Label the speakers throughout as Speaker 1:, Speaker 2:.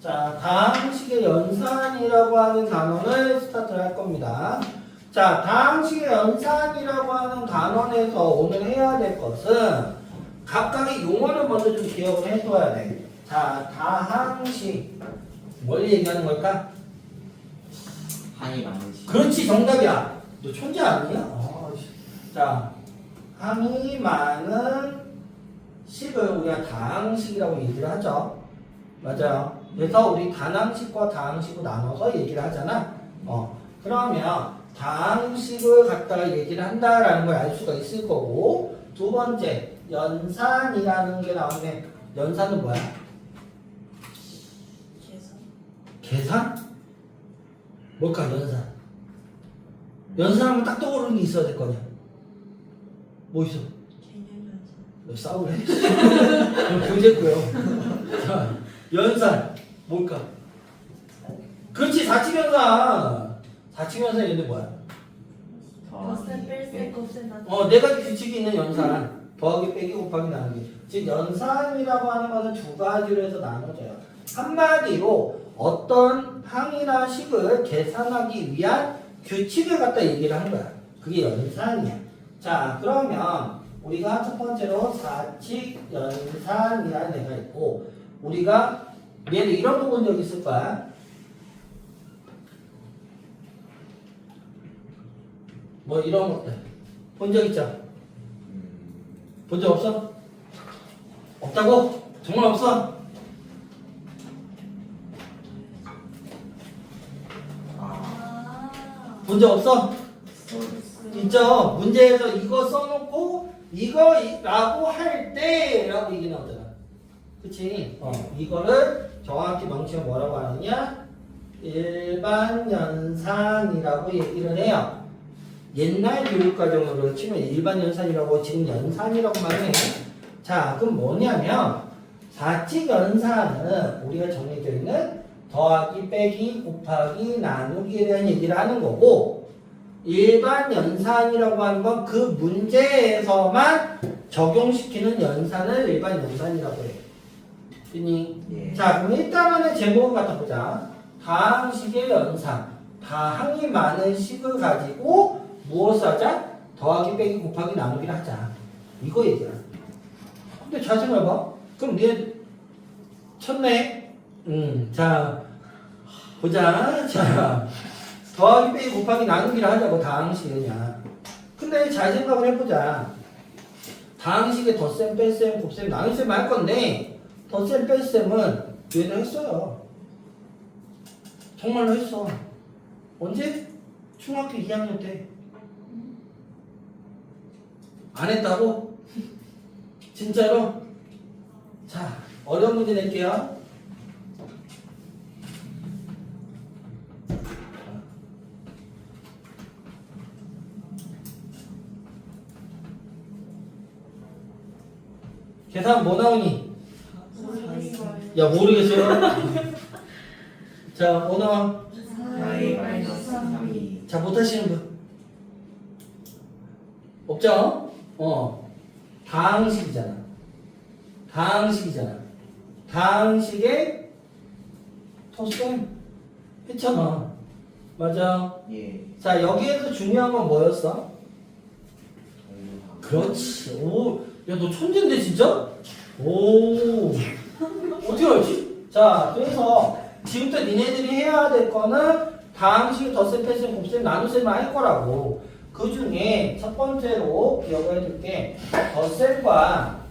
Speaker 1: 자, 다항식의 연산이라고 하는 단원을 스타트를 할 겁니다. 자, 다항식의 연산이라고 하는 단원에서 오늘 해야 될 것은 각각의 용어를 먼저 좀 기억을 해둬야 돼. 자, 다항식. 뭘 얘기하는 걸까?
Speaker 2: 항이 많은 식.
Speaker 1: 그렇지, 정답이야. 너 천재 아니야? 자, 항이 많은 식을 우리가 다항식이라고 얘기를 하죠. 맞아요. 그래서 우리 단항식과 다항식으로 나눠서 얘기를 하잖아. 그러면 다항식을 갖다가 얘기를 한다라는 걸 알 수가 있을 거고, 두 번째, 연산이라는 게 나오네. 연산은 뭐야? 계산? 뭘까, 연산? 연산하면 딱 떠오르는 게 있어야 될 거냐? 뭐 있어? 너 싸우래? 너 교재고요. 자, 연산 뭘까? 그렇지, 사칙연산. 사칙연산 얘는 뭐야?
Speaker 3: 덧셈, 뺄셈, 곱셈, 나누기.
Speaker 1: 네 가지 규칙이 있는 연산. 더하기, 빼기, 곱하기, 나누기. 즉 연산이라고 하는 것은 두 가지로 해서 나눠져요. 한마디로 어떤 항이나 식을 계산하기 위한 규칙을 갖다 얘기를 하는 거야. 그게 연산이야. 자, 그러면 우리가 첫 번째로 사칙연산이라는 애가 있고, 우리가 얘를 이런 거 본 적 있을 거야. 뭐 이런 것들 본 적 있죠? 본 적 없어? 없다고? 정말 없어? 본 적 없어? 있죠? 문제에서 이거 써놓고 이거라고 할 때라고 얘기 나오잖아. 그치? 이거를 정확히 명칭을 뭐라고 하느냐? 일반 연산이라고 얘기를 해요. 옛날 교육과정으로 치면 일반 연산이라고, 지금 연산이라고만 해. 자, 그럼 뭐냐면 사칙 연산은 우리가 정해져 있는 더하기, 빼기, 곱하기, 나누기에 대한 얘기를 하는 거고, 일반 연산이라고 하는 건 그 문제에서만 적용시키는 연산을 일반 연산이라고 해. 됐니?
Speaker 2: 예.
Speaker 1: 자, 그럼 일단은 제목을 갖다 보자. 다항식의 연산. 다항이 많은 식을 가지고 무엇을 하자? 더하기, 빼기, 곱하기, 나누기를 하자. 이거 얘기야. 근데 잘 생각해봐. 그럼 얘 쳤네? 자, 보자. 자, 더하기, 빼기, 곱하기, 나누기를 하자고. 다항식이냐. 근데 잘 생각을 해보자. 다항식에 덧셈, 뺄셈, 곱셈, 나눗셈 할 건데, 덧셈, 뺄셈은 얘도 했어요. 정말로 했어. 언제? 중학교 2학년 때. 안 했다고? 진짜로? 자, 어려운 문제 낼게요. 계산 뭐 나오니? 야, 모르겠어요. 자, 뭐 나와?
Speaker 3: 4a 마이너스 3b.
Speaker 1: 자, 못하시는 분? 없죠? 다항식이잖아. 다항식이잖아. 다항식의 덧셈 했잖아. 맞아.
Speaker 2: 예.
Speaker 1: 자, 여기에서 중요한 건 뭐였어? 그렇지. 오, 야, 너 천재인데, 진짜? 오, 어떻게 알지? 자, 그래서 지금부터 니네들이 해야 될 거는 다항식, 덧셈, 뺄셈, 곱셈, 나눗셈을 할 거라고. 그 중에 첫 번째로 기억을 해둘 게 덧셈과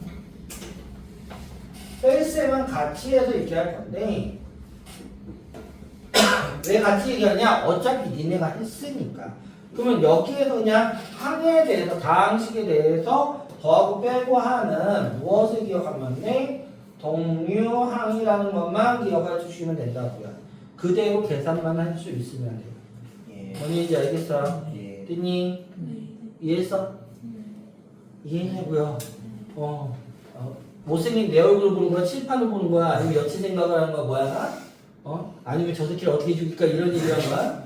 Speaker 1: 뺄셈은 같이 해서 얘기할 건데, 왜 같이 얘기하냐? 어차피 니네가 했으니까. 그러면 여기에서 그냥 항에 대해서, 다항식에 대해서 더하고 빼고 하는 무엇을 기억하면 돼? 동류항이라는 것만 기억해 주시면 된다고요. 그대로 계산만 할 수 있으면 돼요.
Speaker 2: 예.
Speaker 1: 뭔지 알겠어?
Speaker 2: 예.
Speaker 1: 됐니? 이해했어? 이해했냐고요? 못생긴 내 얼굴을 보는 거야? 칠판을 보는 거야? 아니면 여친 생각을 하는 거야? 뭐야? 아니면 저 새끼를 어떻게 죽일까 이런 얘기하는 거야.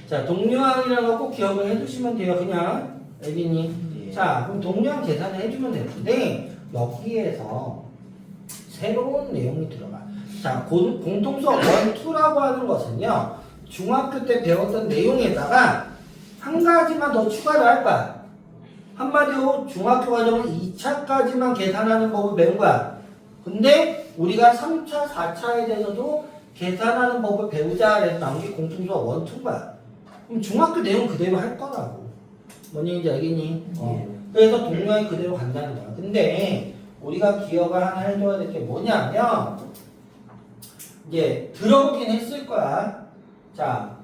Speaker 1: 자, 동류항이라는 거 꼭 기억을 해주시면 돼요. 그냥 애기님.
Speaker 2: 예.
Speaker 1: 자, 그럼 동류항 계산을 해주면 되는데 여기에서 새로운 내용이 들어가. 자, 공통수업 1, 2라고 하는 것은요. 중학교 때 배웠던 내용에다가 한 가지만 더 추가를 할 거야. 한마디로 중학교 과정은 2차까지만 계산하는 법을 배운 거야. 근데 우리가 3차, 4차에 대해서도 계산하는 법을 배우자 그래서 나온 게 공통수업 1, 2인 거야. 그럼 중학교 내용 그대로 할 거라고. 뭔 얘기인지 알겠니? 그래서 동료에 그대로 간다는 거야. 근데 우리가 기억을 하나 해줘야 될 게 뭐냐면 이제 들어보긴 했을 거야. 자,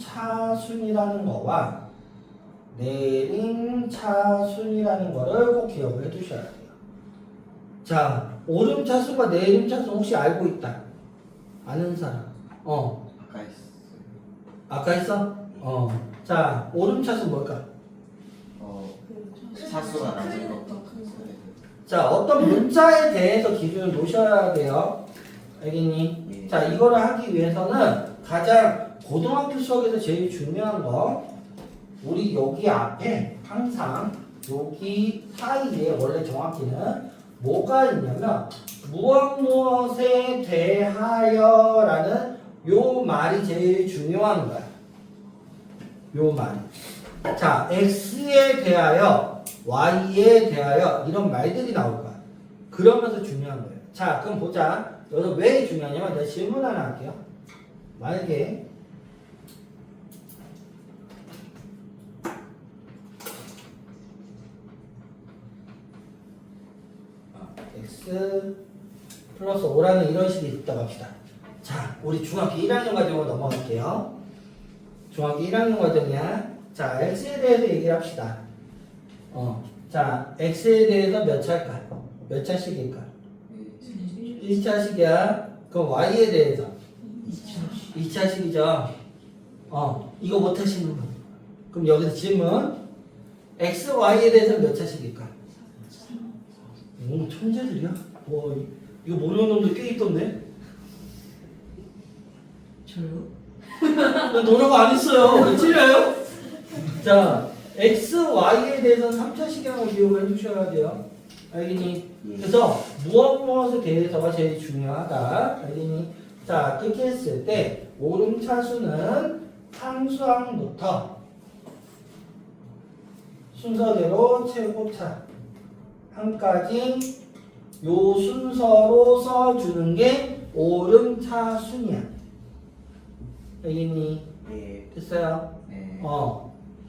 Speaker 1: 오름차순이라는 거와 내림차순이라는 거를 꼭 기억을 해두셔야 돼요. 자, 오름차순과 내림차순 혹시 알고 있다? 아는 사람?
Speaker 2: 아까 했어요.
Speaker 1: 아까 했어? 자, 오름차순 뭘까?
Speaker 2: 차수가 낮은 거.
Speaker 1: 자, 어떤 문자에 대해서 기준을 놓으셔야 돼요. 알겠니?
Speaker 2: 예.
Speaker 1: 자, 이거를 하기 위해서는 가장 고등학교 수학에서 제일 중요한 거 우리 여기 앞에 항상 여기 사이에 원래 정확히는 뭐가 있냐면 무엇에 대하여 라는 요 말이 제일 중요한 거야. 요 말이. 자, x에 대하여 y에 대하여 이런 말들이 나올 거야. 그러면서 중요한 거예요. 자, 그럼 보자. 여기서 왜 중요하냐면 내가 질문 하나 할게요. 만약에 x 플러스 5라는 이런 식이 있다고 합시다. 자, 우리 중학교 1학년 과정으로 넘어갈게요. 중학교 1학년 과정이야. 자, x에 대해서 얘기를 합시다. 자, x에 대해서 몇 차일까? 몇 차씩일까? 1차씩이야. 그럼 y에 대해서 2차씩이죠. 이거 못 하시는 분. 그럼 여기서 질문. x, y에 대해서 몇 차씩일까? 오, 천재들이야? 와, 이거 모르는 놈들 꽤 있던데?
Speaker 3: 저요?
Speaker 1: 나 너라고 안 했어요. 왜 틀려요? 자, x, y에 대해서는 3차식이라고 기억을 해주셔야 돼요. 알겠니? 그래서 무엇에 대해서가 제일 중요하다. 알겠니? 자, 그렇게 했을 때 오름차수는 상수항부터 순서대로 최고차 한까지 요 순서로 써주는 게 오름차순이야. 알겠니?
Speaker 2: 예.
Speaker 1: 됐어요?
Speaker 2: 네.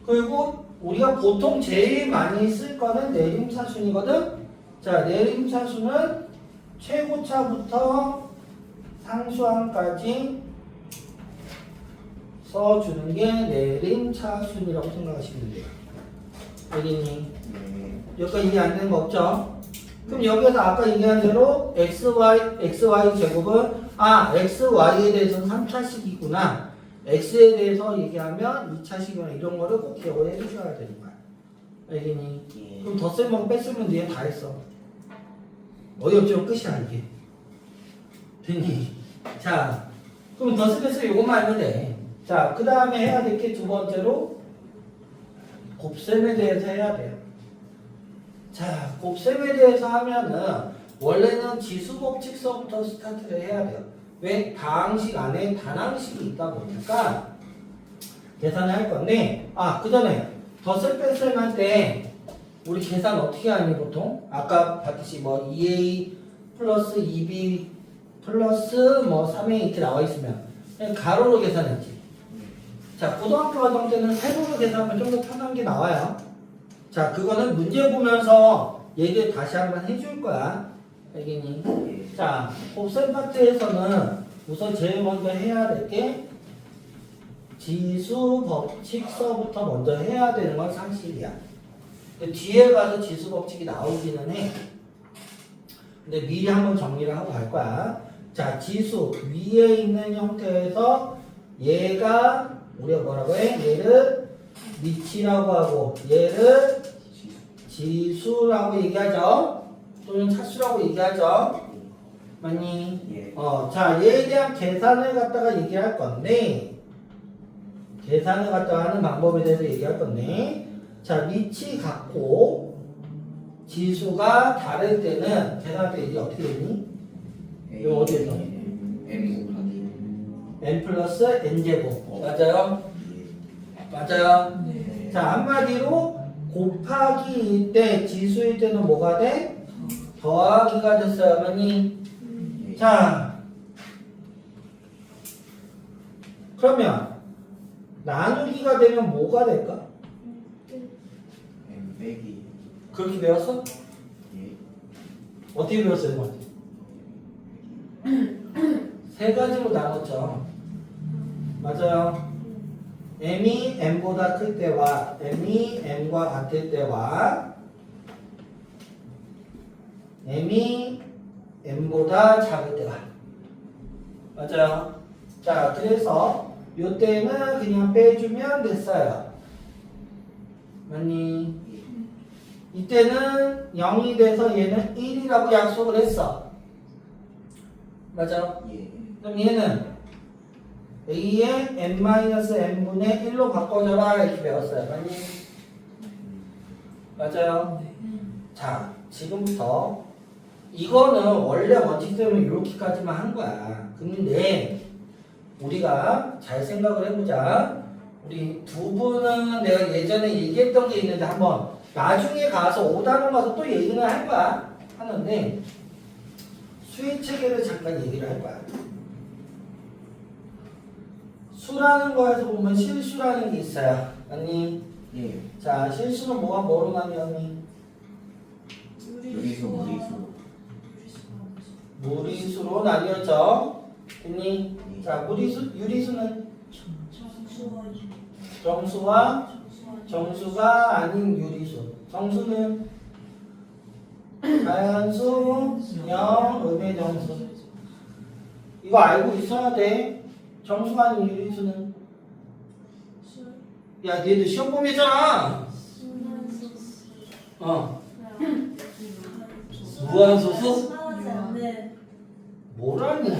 Speaker 1: 그리고 우리가 보통 제일 많이 쓸 거는 내림차순이거든? 자, 내림차순은 최고차부터 상수항까지 써주는 게 내림차순이라고 생각하시면 돼요. 알겠니?
Speaker 2: 네.
Speaker 1: 여기까지 이해 안 되는 거 없죠? 그럼 여기서 아까 얘기한 대로 xy 제곱은 xy에 대해서는 3차식이구나. x에 대해서 얘기하면 2차식이구나. 이런 거를 꼭 기억을 해주셔야 되는 거야. 알겠니?
Speaker 2: 예.
Speaker 1: 그럼 덧셈하고 뺐으면 니네 다 했어. 어이없지만 끝이야 이게. 됐니? 자, 그럼 덧셈 뺐으면 요것만 하면 돼. 자, 그 다음에 해야 될 게 두 번째로 곱셈에 대해서 해야 돼요. 자, 곱셈에 대해서 하면은 원래는 지수법칙서부터 스타트를 해야 돼요. 왜? 다항식 안에 단항식이 있다 보니까 계산을 할 건데, 그 전에 덧셈 뺄셈 할 때 우리 계산 어떻게 하니 보통? 아까 봤듯이 뭐 2a 플러스 2b 플러스 뭐 3a 이렇게 나와 있으면 그냥 가로로 계산했지. 자, 고등학교 과정 때는 세로로 계산하면 좀 더 편한 게 나와요. 자, 그거는 문제 보면서 얘기를 다시 한번 해줄 거야. 알겠니?
Speaker 2: 예.
Speaker 1: 자, 곱셈 파트에서는 우선 제일 먼저 해야 될 게 지수 법칙서부터 먼저 해야 되는 건 상식이야. 근데 뒤에 가서 지수 법칙이 나오기는 해. 근데 미리 한번 정리를 하고 갈 거야. 자, 지수 위에 있는 형태에서 얘가 우리가 뭐라고 해? 얘를 미치라고 하고 얘를 지수라고 얘기하죠. 또는 차수라고 얘기하죠. 맞니?
Speaker 2: 예.
Speaker 1: 자, 얘에 대한 계산을 갖다가 얘기할 건데, 계산을 갖다가 하는 방법에 대해서 얘기할 건데, 자, 밑이 같고, 지수가 다를 때는, 계산할 때 이게 어떻게 되니? 이거 어디에서?
Speaker 2: M 곱하기
Speaker 1: n 플러스 n제곱. 맞아요?
Speaker 2: 예.
Speaker 1: 맞아요?
Speaker 3: 네.
Speaker 1: 자, 한마디로, 곱하기일 때, 지수일 때는 뭐가 돼? 더하기가 됐어요, 맞니?
Speaker 2: 예.
Speaker 1: 자, 그러면 나누기가 되면 뭐가 될까?
Speaker 2: M 빼기
Speaker 1: 그렇게 배웠어?
Speaker 2: 예.
Speaker 1: 어떻게 배웠어요, 이거? 세 가지로 나눴죠. 맞아요. m이 m보다 클 때와 m이 m과 같을 때와 m이 m보다 작을 때가 맞아요. 자, 그래서 요때는 그냥 빼주면 됐어요. 맞니? 이때는 0이 돼서 얘는 1이라고 약속을 했어. 맞아?
Speaker 2: 예.
Speaker 1: 그럼 얘는 a의 n-n분의 1로 바꿔줘라 이렇게 배웠어요. 맞니? 맞아요? 자, 지금부터 이거는 원래 원칙 때문에 이렇게까지만 한 거야. 근데 우리가 잘 생각을 해보자. 우리 두 분은 내가 예전에 얘기했던 게 있는데 한번 나중에 가서 5단원 가서 또 얘기는 할 거야. 하는데 수의 체계를 잠깐 얘기를 할 거야. 수라는 거에서 보면 실수라는 게 있어요. 아니?
Speaker 2: 예.
Speaker 1: 자, 실수는 뭐로 나뉘었니?
Speaker 2: 유리수 무리수
Speaker 1: 무리수로 나뉘었죠. 됐니? 자, 유리수는 정수와 정수가 아닌 유리수. 정수는 자연수, 영, 음의 정수. 이거 알고 있어야 돼. 정수가 아닌 유리수는. 야, 얘도 시험 보면 했잖아. 무한소수?
Speaker 3: 네.
Speaker 1: 뭐라니?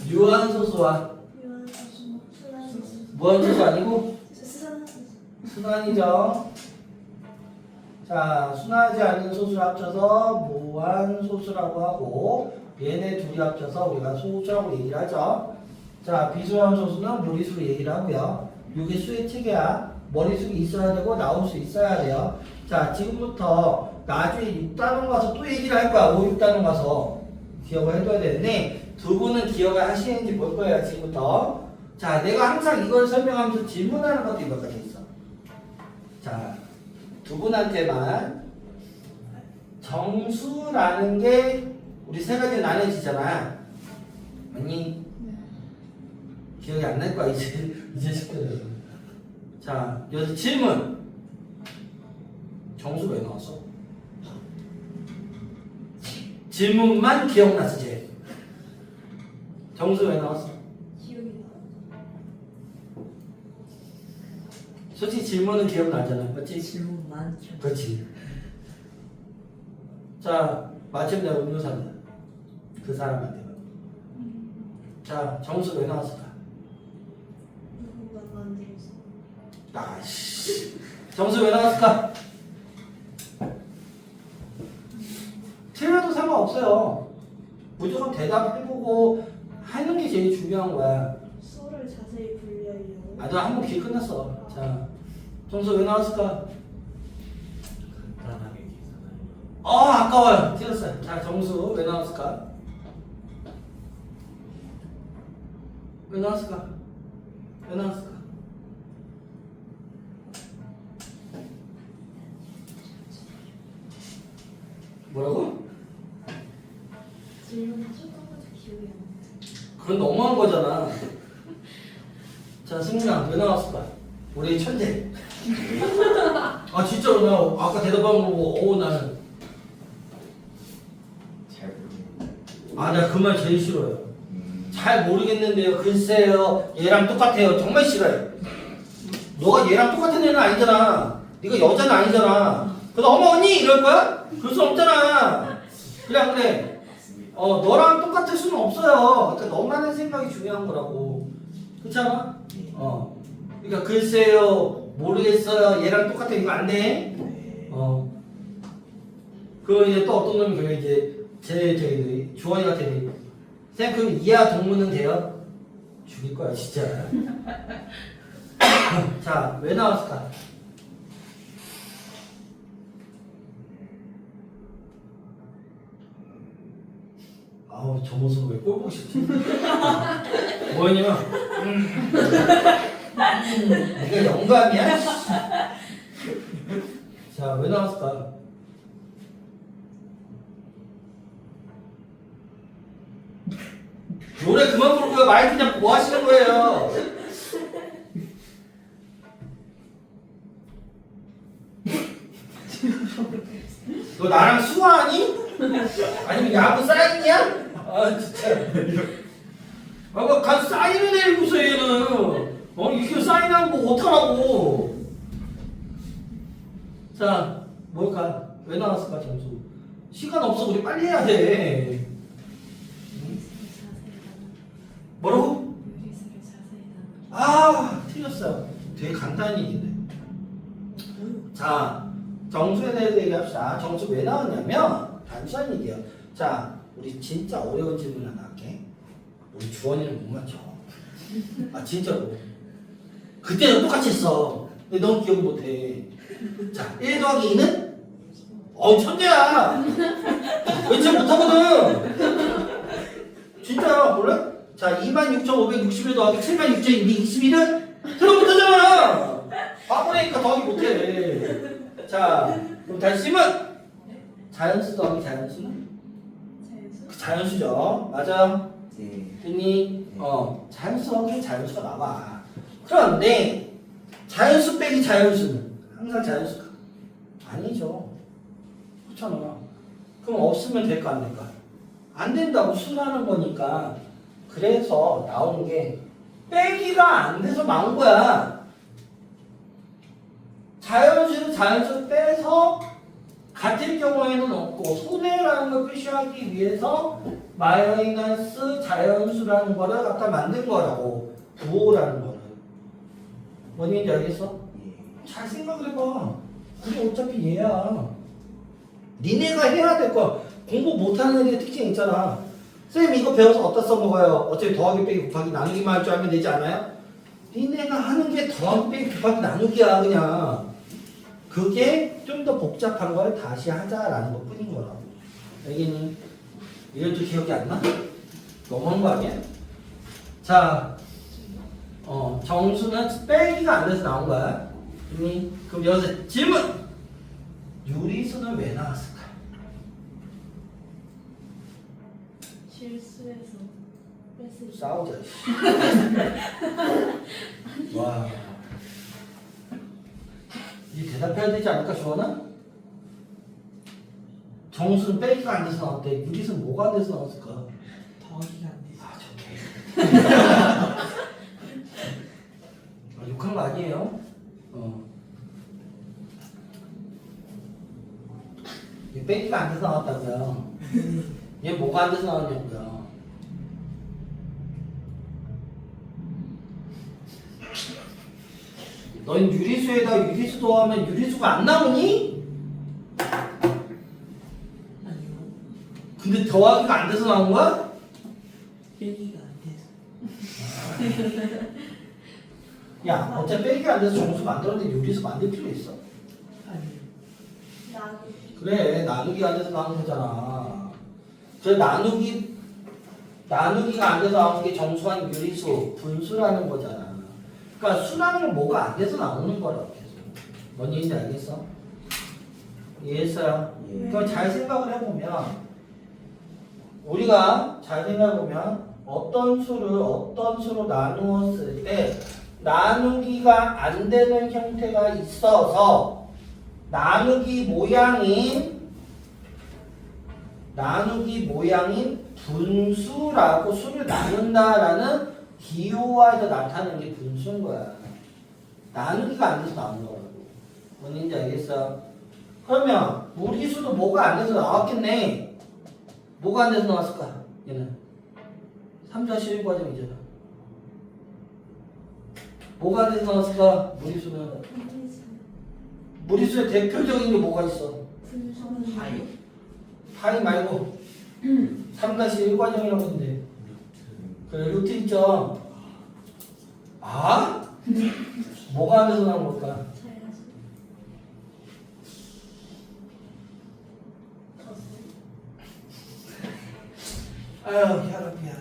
Speaker 1: 유한소수와 무한소수 아니고 순환이죠. 자, 순하지 않는 소수를 합쳐서 무한소수라고 하고 얘네 둘이 합쳐서 우리가 소수라고 얘기를 하죠. 자, 비수한 소수는 무리수로 얘기를 하고요. 이게 수의 체계야. 머릿속에 있어야 되고 나올 수 있어야 돼요. 자, 지금부터 나중에 6단원 가서 또 얘기를 할 거야. 5, 6단원 가서 기억을 해둬야 되는데 두 분은 기억을 하시는지 볼 거예요. 지금부터. 자, 내가 항상 이걸 설명하면서 질문하는 것도 몇 가지 있어. 자, 두 분한테만 정수라는 게 우리 세 가지 나눠지잖아. 아니? 기억이 안 날 거야 이제 싶거든. 자, 여기서 질문. 정수 왜 나왔어? 질문만 기억났어 쟤. 정수 왜 나왔어?
Speaker 3: 기억이
Speaker 1: 솔직히 질문은 기억나잖아, 맞지?
Speaker 3: 질문 많죠.
Speaker 1: 그렇지. 자, 마침 내가 음료 샀네. 그 사람한테. 자, 정수 왜 나왔을까?
Speaker 3: 누군가 만들었어.
Speaker 1: 아씨. 정수 왜 나왔을까? 틀려도 상관없어요. 무조건 대답해보고 하는 게 제일 중요한 거야.
Speaker 3: 수를 자세히 분류해요.
Speaker 1: 아, 너 한번 기회 끝났어. 자, 정수 왜 나왔을까?
Speaker 2: 간단하게 계산하면
Speaker 1: 아까워요. 틀렸어요. 자, 정수 왜 나왔을까? 왜 나왔을까? 왜 나왔을까? 뭐라고?
Speaker 3: 질문 하셨던 것도 기억이 안 나.
Speaker 1: 그건 너무한 거잖아. 자, 승민아, 왜 나왔을까? 우리 천재. 아, 진짜로 나 아까 대답한 거 보고, 나는.
Speaker 2: 잘 모르겠는데.
Speaker 1: 아, 나 그 말 제일 싫어요.
Speaker 2: 음.
Speaker 1: 잘 모르겠는데요. 글쎄요. 얘랑 똑같아요. 정말 싫어요. 너가 얘랑 똑같은 애는 아니잖아. 네가 여자는 아니잖아. 그래서 어머 언니 이럴 거야? 그럴 수 없잖아. 그래 안 그래?
Speaker 2: 맞습니다.
Speaker 1: 너랑 똑같을 수는 없어요. 그러니까 너만의 생각이 중요한 거라고. 그렇지 않아?
Speaker 2: 네.
Speaker 1: 그러니까 글쎄요, 모르겠어요, 얘랑 똑같아, 이거 안 돼.
Speaker 2: 네.
Speaker 1: 그 이제 또 어떤 놈이 그래 이제 저기 주원이 같은 쌤 그럼 이하 동문은 돼요? 죽일 거야 진짜. 자, 왜 나왔을까? 아우 저 모습 왜 꼴 보기 싫지? 뭐였냐면 이게 영감이야? 자, 왜 나왔을까? 노래 그만 부르고요. 마이크 그냥 뭐 하시는 거예요? 너 나랑 수화하니? 아니면 야구 사인이야? 아 진짜. 뭐 가서 사인을 내리고서 얘는 이렇게 사인하는 거 어떡하라고. 자, 뭘까? 왜 나왔을까 점수? 시간 없어. 우리 빨리 해야 돼. 뭐라고?
Speaker 3: 요리수를 자세히 나눠.
Speaker 1: 아, 틀렸어요. 되게 간단한 얘기인데. 자, 정수에 대해서 얘기합시다. 정수 왜 나왔냐면 단순한 얘기예요. 자, 우리 진짜 어려운 질문 하나 할게. 우리 주원이는 못 맞춰. 아, 진짜로. 그때는 똑같이 했어. 근데 넌 기억 못해. 자, 1 더하기 2는? 천재야. 왠지 못하거든. 진짜 몰라? 자, 26,561 더하기 76,221은? 들어 못하잖아. 바보니까 더하기 못해. 자, 그럼 다시 질문. 자연수 더하기 자연수는?
Speaker 3: 자연수?
Speaker 1: 자연수죠. 맞아.
Speaker 2: 네.
Speaker 1: 됐니? 자연수 더하기 자연수가 나와. 그런데 자연수 빼기 자연수는 항상 자연수가 아니죠. 그렇잖아. 그럼 없으면 될까 안 될까? 안 된다고 수라는 거니까. 그래서 나온 게 빼기가 안 돼서 나온 거야. 자연수를 자연수 빼서 같을 경우에는 없고 손해라는 걸 표시하기 위해서 마이너스 자연수라는 거를 갖다 만든 거라고. 부호라는 거를. 뭔 얘기인지 알겠어?
Speaker 2: 예.
Speaker 1: 잘 생각을 해봐. 우리 어차피 얘야. 니네가 해야 될 거야. 공부 못하는 애들의 특징이 있잖아. 선생님 이거 배워서 어디다 써먹어요? 어차피 더하기 빼기 곱하기 나누기만 할 줄 알면 되지 않아요? 니네가 하는 게 더하기 빼기 곱하기 나누기야 그냥. 그게 좀 더 복잡한 걸 다시 하자라는 것 뿐인 거라고. 알겠니? 이것도 기억이 안 나? 너무한 거 아니야? 자, 정수는 빼기가 안 돼서 나온 거야. 그럼 여기서 질문! 유리수는 왜 나왔을까?
Speaker 3: 실수해서 뺐을 때.
Speaker 1: 싸우자. 와. 이 대답해야 되지 않을까, 주원아? 정수는 빼기가 안 돼서 나왔대. 유리수는 뭐가 안 돼서 나왔을까?
Speaker 3: 더하기가 안 돼서.
Speaker 1: 아, 좋게. 욕한 거 아니에요? 얘 빼기가 안 돼서 나왔다고요. 얘 뭐가 안 돼서 나왔냐고요. 넌 유리수에다 유리수 더하면 유리수가 안 나오니?
Speaker 3: 아니요.
Speaker 1: 근데 더하기가 안 돼서 나온 거야?
Speaker 3: 빼기가 안 돼서.
Speaker 1: 야, 어차피 빼기가 안 돼서 정수 만들었는데 유리수 만들 필요 있어?
Speaker 3: 아니요. 나누기.
Speaker 1: 그래, 나누기가 안 돼서 나온 거잖아. 그래, 나누기가 안 돼서 나온 게 정수한 유리수, 분수라는 거잖아. 그러니까 수라는 건 뭐가 안 돼서 나오는 거라고 계속. 뭔 얘기인지 알겠어? 이해했어요?
Speaker 2: 예.
Speaker 1: 그럼 잘 생각을 해보면 우리가 잘 생각해보면 어떤 수로 나누었을 때 나누기가 안 되는 형태가 있어서 나누기 모양인 분수라고 수를 나눈다라는 기호화해서 나타내는 게 분수인 거야. 나누기가 안 돼서 나온 거라고. 뭔지 알겠어? 그러면 무리수도 뭐가 안 돼서 나왔겠네. 뭐가 안 돼서 나왔을까? 얘는 3-1 과정이잖아. 뭐가 안 돼서 나왔을까? 무리수는 무리수의 대표적인 게 뭐가 있어?
Speaker 2: 파이.
Speaker 1: 파이 말고 3-1 과정이라고 했는데 그래 루트 있죠? 아? 뭐가 안 돼서 나온 걸까? 아유 혈압이야.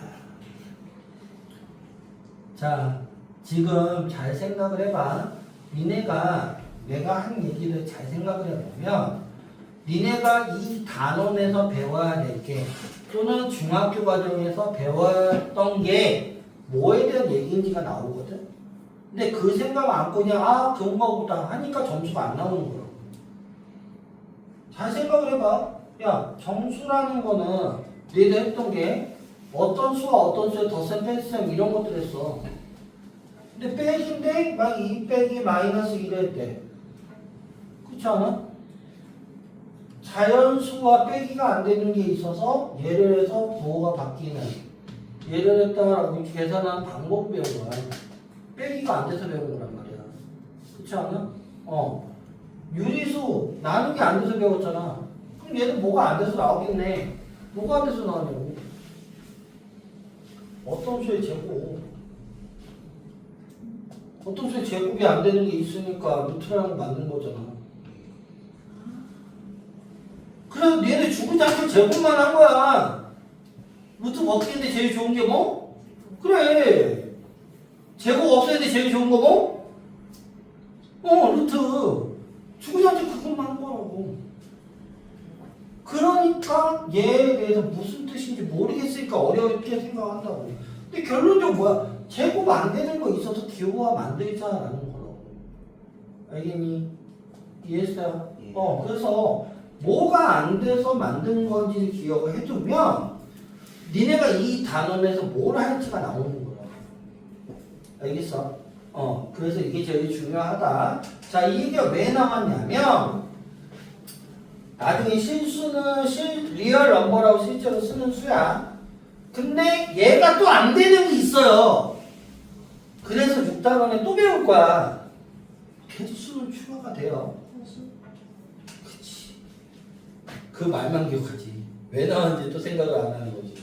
Speaker 1: 자 지금 잘 생각을 해봐. 니네가 내가 한 얘기를 잘 생각을 해보면 니네가 이 단원에서 배워야 될 게 또는 중학교 과정에서 배웠던 게 뭐에 대한 얘기인지가 나오거든. 근데 그 생각 안고 그냥 아 그런가 보다 하니까 점수가 안 나오는 거야. 잘 생각을 해봐. 야 정수라는 거는 너희들 했던 게 어떤 수와 어떤 수의 덧셈 뺄셈 이런 것들 했어. 근데 빼기인데 막 2 빼기 마이너스 1 했대. 그렇지 않아? 자연수와 빼기가 안 되는 게 있어서 예를 해서 부호가 바뀌는 예를 했다라고 계산하는 방법 배운 거야. 빼기가 안 돼서 배운 거란 말이야. 그렇지 않아? 유리수 나누는 게 안 돼서 배웠잖아. 그럼 얘는 뭐가 안 돼서 나오겠네. 뭐가 안 돼서 나오냐고. 어떤 수의 제곱. 어떤 수의 제곱이 안 되는 게 있으니까 루트라는 거 만든 거잖아. 그래서 얘네 죽은 장치 제곱만 한 거야. 루트 먹기인데 제일 좋은 게 뭐? 그래. 제곱 없어야 돼 제일 좋은 거 뭐? 루트. 죽은 장치 그것만 한 거라고. 그러니까 얘에 대해서 무슨 뜻인지 모르겠으니까 어렵게 생각한다고. 근데 결론적으로 뭐야? 제곱 안 되는 거 있어서 기호화 만들자라는 거라고. 알겠니? 이해했어요?
Speaker 2: 예.
Speaker 1: 그래서 뭐가 안 돼서 만든 건지 기억을 해두면 니네가 이 단원에서 뭘 할지가 나오는 거야. 알겠어? 그래서 이게 제일 중요하다. 자, 이게 왜 나왔냐면 나중에 실수는 리얼 넘버라고 실제로 쓰는 수야. 근데 얘가 또 안 되는 게 있어요. 그래서 6단원에 또 배울 거야. 개수는 추가가 돼요. 그치. 그 말만 기억하지. 왜 나왔는지 또 생각을 안 하는 거지.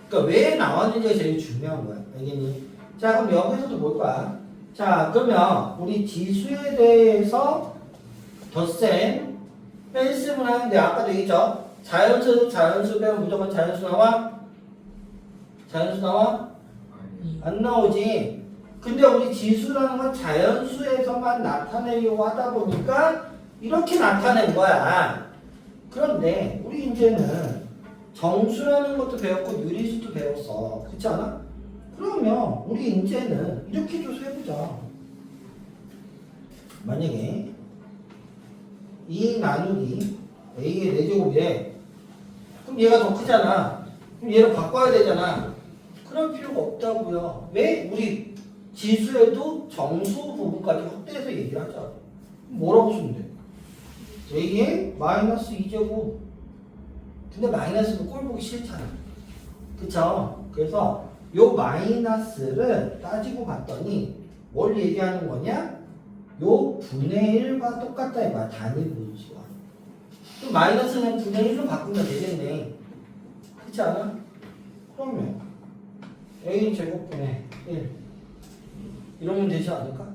Speaker 1: 그러니까 왜 나왔는지가 제일 중요한 거야. 알겠니? 자, 그럼 여기서도 볼 거야. 자, 그러면 우리 지수에 대해서 덧셈, 뺄셈을 하는데 아까도 얘기했죠? 자연수 빼면 무조건 자연수 나와? 자연수 나와? 안 나오지. 근데 우리 지수라는 건 자연수에서만 나타내려고 하다 보니까 이렇게 나타낸 거야. 그런데 우리 이제는 정수라는 것도 배웠고 유리수도 배웠어. 그렇지 않아? 그러면 우리 이제는 이렇게 좀 해보자. 만약에 2 나누기 A의 4제곱이래. 그럼 얘가 더 크잖아. 그럼 얘를 바꿔야 되잖아. 그럴 필요가 없다고요. 왜? 우리 지수에도 정수 부분까지 확대해서 얘기를 하자. 뭐라고 쓰면 돼? A의 마이너스 2제곱. 근데 마이너스는 꼴 보기 싫잖아. 그쵸? 그래서 요 마이너스를 따지고 봤더니 뭘 얘기하는 거냐? 요 분의 1과 똑같다 이거야. 단위 분수와. 그럼 마이너스는 분의 1로 바꾸면 되겠네. 그렇지 않아? 그러면 A 제곱분의 1 이러면 되지 않을까?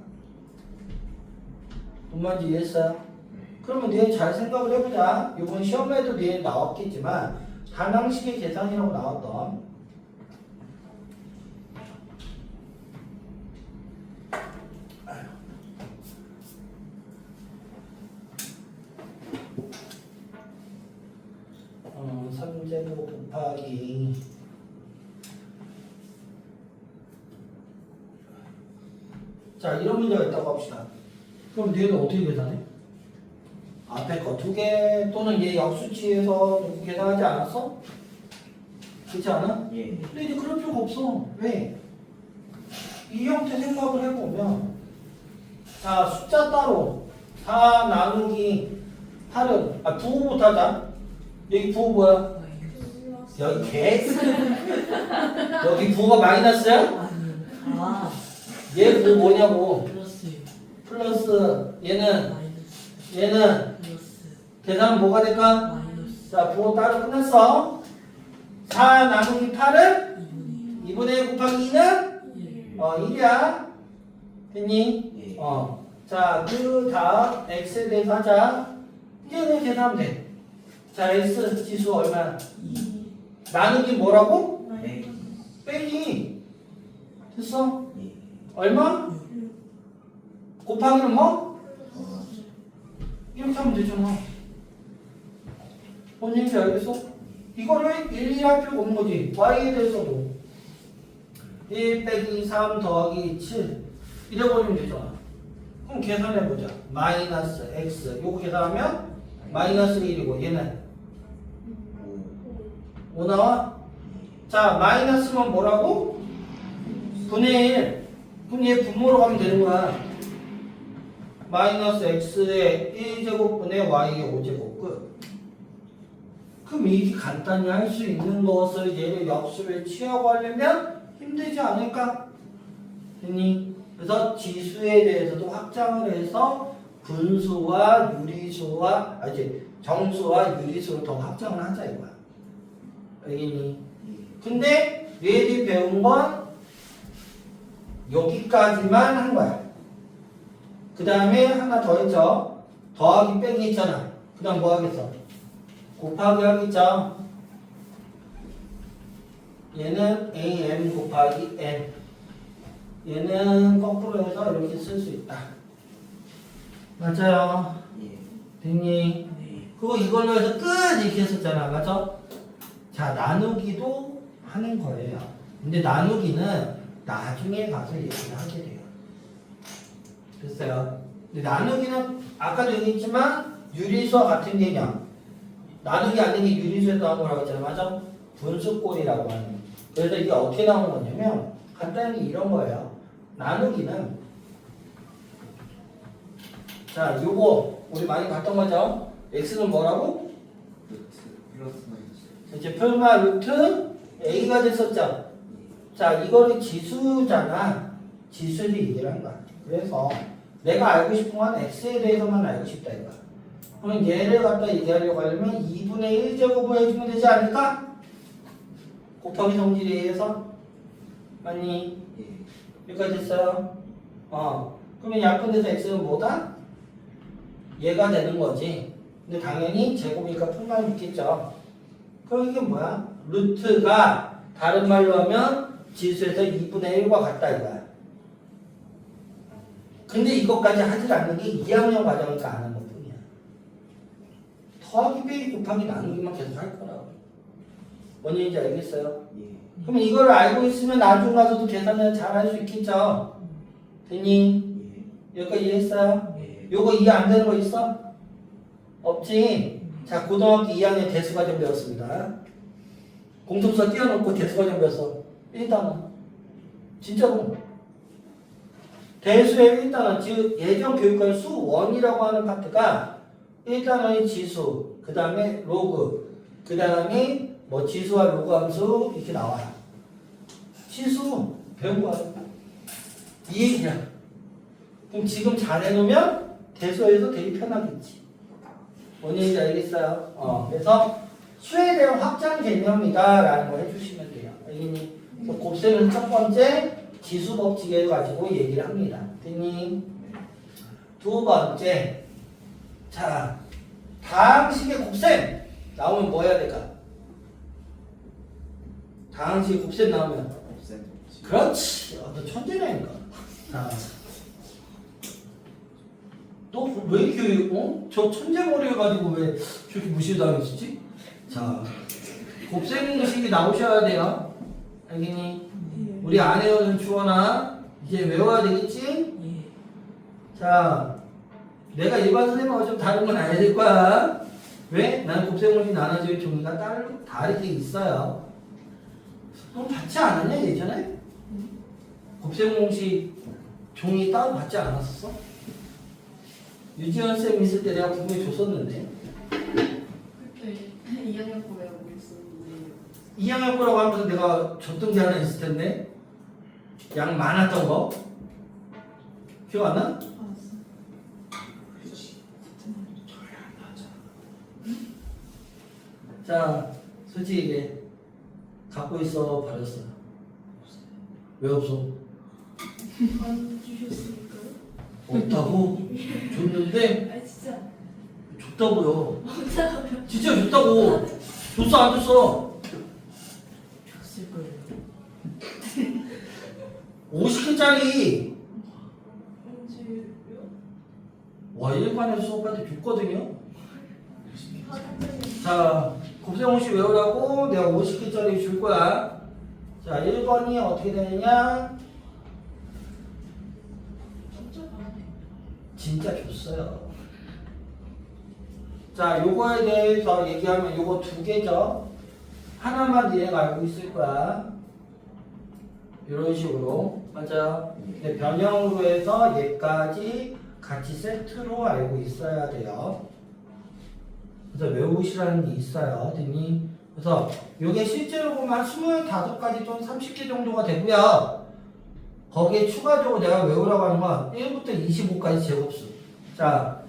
Speaker 1: 뭔 말인지 이해했어요? 그러면 니네 잘 생각을 해보자. 이번 시험에도 니네 나왔겠지만 반항식의 계산이라고 나왔던 삼제곱 곱하기 자 이런 문제가 있다고 합시다. 그럼 니네는 어떻게 계산해? 앞에 거 2개 또는 얘 역수치에서 놓고 계산하지 않았어? 그렇지 않아?
Speaker 2: 예.
Speaker 1: 근데 이제 그럴 필요가 없어. 왜? 이 형태 생각을 해보면 자 숫자 따로 4 나누기 8은 부호부터 하자. 여기 부호 뭐야? 여기 개 여기 부호가 마이너스야?
Speaker 3: 아니요. 아
Speaker 1: 얘 부호 뭐냐고.
Speaker 3: 플러스요.
Speaker 1: 플러스 얘는
Speaker 3: 마이너스.
Speaker 1: 얘는
Speaker 3: 플러스.
Speaker 1: 계산은 뭐가 될까?
Speaker 3: 마이너스.
Speaker 1: 자 부호 따로 끝났어. 4 나누기 8은
Speaker 3: 2분의
Speaker 1: 2분의 1 곱하기 2는
Speaker 3: 1.
Speaker 1: 1이야. 됐니?
Speaker 2: 예.
Speaker 1: 자, 그 다음 x에 대해서 하자. 얘는 계산하면 돼. 자, x 지수 얼마야?
Speaker 3: 2.
Speaker 1: 나누기 뭐라고?
Speaker 2: 네.
Speaker 1: 빼기. 됐어?
Speaker 2: 예.
Speaker 1: 얼마? 곱하기는 뭐?
Speaker 2: 어.
Speaker 1: 이렇게 하면 되잖아. 뭔 얘기인지 알겠어? 이거를 일일이 할 필요가 없는 거지. y에 대해서도 1 빼기 3 더하기 7 이래버리면 되잖아. 그럼 계산해보자. 마이너스 x 요거 계산하면 마이너스 1이고 얘는 5 나와? 자 마이너스면 뭐라고? 분의 1. 그럼 얘 분모로 가면 되는 거야. 마이너스 x의 1제곱분의 y의 5제곱 끝. 그럼 이렇게 간단히 할 수 있는 것을 얘를 역수를 취하고 하려면 힘들지 않을까? 됐니? 그래서 지수에 대해서도 확장을 해서 분수와 유리수와 이제 정수와 유리수를 더 확장을 하자 이거야. 알겠니? 근데 얘들이 배운 건 여기까지만 한 거야. 그 다음에 하나 더 했죠. 더하기 빼기 있잖아. 그 다음 뭐 하겠어? 곱하기 하겠죠. 얘는 am 곱하기 n. 얘는 거꾸로 해서 이렇게 쓸 수 있다. 맞아요.
Speaker 2: 예.
Speaker 1: 됐니?
Speaker 3: 네.
Speaker 1: 그거 이걸로 해서 끝 이렇게 했었잖아. 맞죠? 자, 나누기도 하는 거예요. 근데 나누기는 나중에 가서 얘기를 하게 돼요. 됐어요? 근데 나누기는 아까도 얘기했지만 유리수와 같은 개념. 나누기 안 되는 게 유리수에서 나온 거라고 했잖아요. 맞아? 분수꼴이라고 하는. 그래서 이게 어떻게 나온 거냐면 간단히 이런 거예요. 나누기는 자, 요거 우리 많이 봤던 거죠? x는 뭐라고?
Speaker 2: 플러스 마이너스.
Speaker 1: 이제 풀마 루트 a가 됐었죠? 자, 이거를 지수잖아. 지수를 얘기를 한 거야. 그래서 내가 알고 싶은 건 x에 대해서만 알고 싶다 이거야. 그럼 얘를 갖다 얘기하려고 하려면 2분의 1제곱을 해주면 되지 않을까? 곱하기 성질에 의해서 맞니?
Speaker 2: 예.
Speaker 1: 여기까지 됐어요? 그러면 약분돼서 x는 뭐다? 얘가 되는 거지. 근데 당연히 제곱이니까 풀만 있겠죠. 그럼 이게 뭐야? 루트가 다른 말로 하면 지수에서 2분의 1과 같다 이거야. 근데 이것까지 하지 않는 게 2학년 과정이니까 안 하는 것뿐이야. 더하기 빼기 곱하기 나누기만 계속 할 거라고. 뭔 얘기인지 알겠어요?
Speaker 2: 예.
Speaker 1: 그러면 이걸 알고 있으면 나중 가서도 계산을 잘 할 수 있겠죠? 됐니?
Speaker 2: 예.
Speaker 1: 여기까지 이해했어요?
Speaker 2: 예.
Speaker 1: 요거 이해 안 되는 거 있어? 없지? 자, 고등학교 2학년 대수과정 배웠습니다. 공통수 띄워놓고 대수과정 배웠어. 1단원. 진짜로. 대수의 1단원, 즉 예전 교육과정 수 1이라고 하는 파트가 1단원이 지수, 그 다음에 로그, 그 다음에 뭐 지수와 로그 함수 이렇게 나와요. 지수 배운 거야. 이 얘기야. 그럼 지금 잘 해놓으면 대수에서 되게 편하겠지. 뭔 얘기인지 알겠어요? 그래서 수에 대한 확장 개념이다라는 거 해주시면 돼요. 알겠니? 그래서 곱셈은 첫 번째 지수 법칙을 가지고 얘기를 합니다. 됐니? 두 번째, 자, 다항식의 곱셈 나오면 뭐 해야 될까? 다항식의 곱셈 나오면
Speaker 2: 없앤.
Speaker 1: 그렇지. 너 천재라니까. 자, 너 왜 이렇게 저 천재머리 가지고 왜 저렇게 무시당했지? 자, 곱셈식이 나오셔야 돼요. 알겠니? 우리 안 외우는 주원아 이제 외워야 되겠지?
Speaker 3: 예.
Speaker 1: 자, 내가 일반 선생님하고 좀 다른 건 알아야 될 거야. 왜? 나는 곱셈공식 나눠질 종이가 다르게 있어요. 너 받지 않았냐 예전에? 곱셈공식 종이 따로 받지 않았었어? 유지현 쌤 있을 때 내가 분명히 줬었는데.
Speaker 4: 그때 2학년 거 외우고 있었는데
Speaker 1: 2학년 거라고 하면서 내가 줬던 게 하나 있을 텐데 양 많았던 거 기억 안 나?
Speaker 3: 알았어.
Speaker 1: 자, 솔직히 얘기해. 갖고 있어, 버렸어? 왜 없어?
Speaker 4: 안 주셨으니까요?
Speaker 1: 없다고? 줬는데
Speaker 4: 아 진짜
Speaker 1: 줬다고요.
Speaker 4: 없다고요?
Speaker 1: 진짜 줬다고. 줬어 안 줬어?
Speaker 3: 줬을 거예요.
Speaker 1: 50개짜리
Speaker 4: 언제요?
Speaker 1: 와 일반에서 수업할 때 줬거든요.
Speaker 4: 화장실
Speaker 1: 자, 곱셈공식 외우라고 내가 50개짜리 줄 거야. 자, 1번이 어떻게 되느냐?
Speaker 4: 진짜 많네.
Speaker 1: 진짜 줬어요. 자, 요거에 대해서 얘기하면 요거 두 개죠. 하나만 니네가 알고 있을 거야. 이런 식으로. 맞아. 근데 변형으로 해서 얘까지 같이 세트로 알고 있어야 돼요. 그래서 외우시라는 게 있어요. 됐니? 그래서 요게 실제로 보면 한 25가지 또는 30개 정도가 되고요. 거기에 추가적으로 내가 외우라고 하는 건 1부터 25까지 제곱수. 자,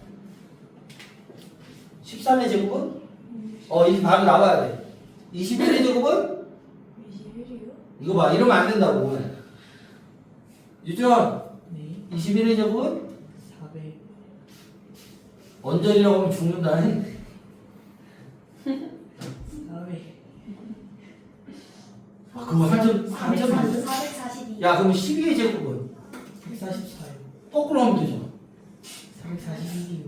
Speaker 1: 13의 제곱은? 이 바로 나와야 돼. 21의 제곱은?
Speaker 4: 21이요?
Speaker 1: 이거 봐. 이러면 안 된다고. 오늘. 유준,
Speaker 3: 네.
Speaker 1: 21의 제곱은?
Speaker 3: 400.
Speaker 1: 언저리라고 하면 죽는다.
Speaker 3: 400.
Speaker 1: 그거 한점
Speaker 4: 442.
Speaker 1: 야, 그럼 12의 제곱은?
Speaker 3: 144요.
Speaker 1: 거꾸로 하면 되잖아.
Speaker 3: 341이요.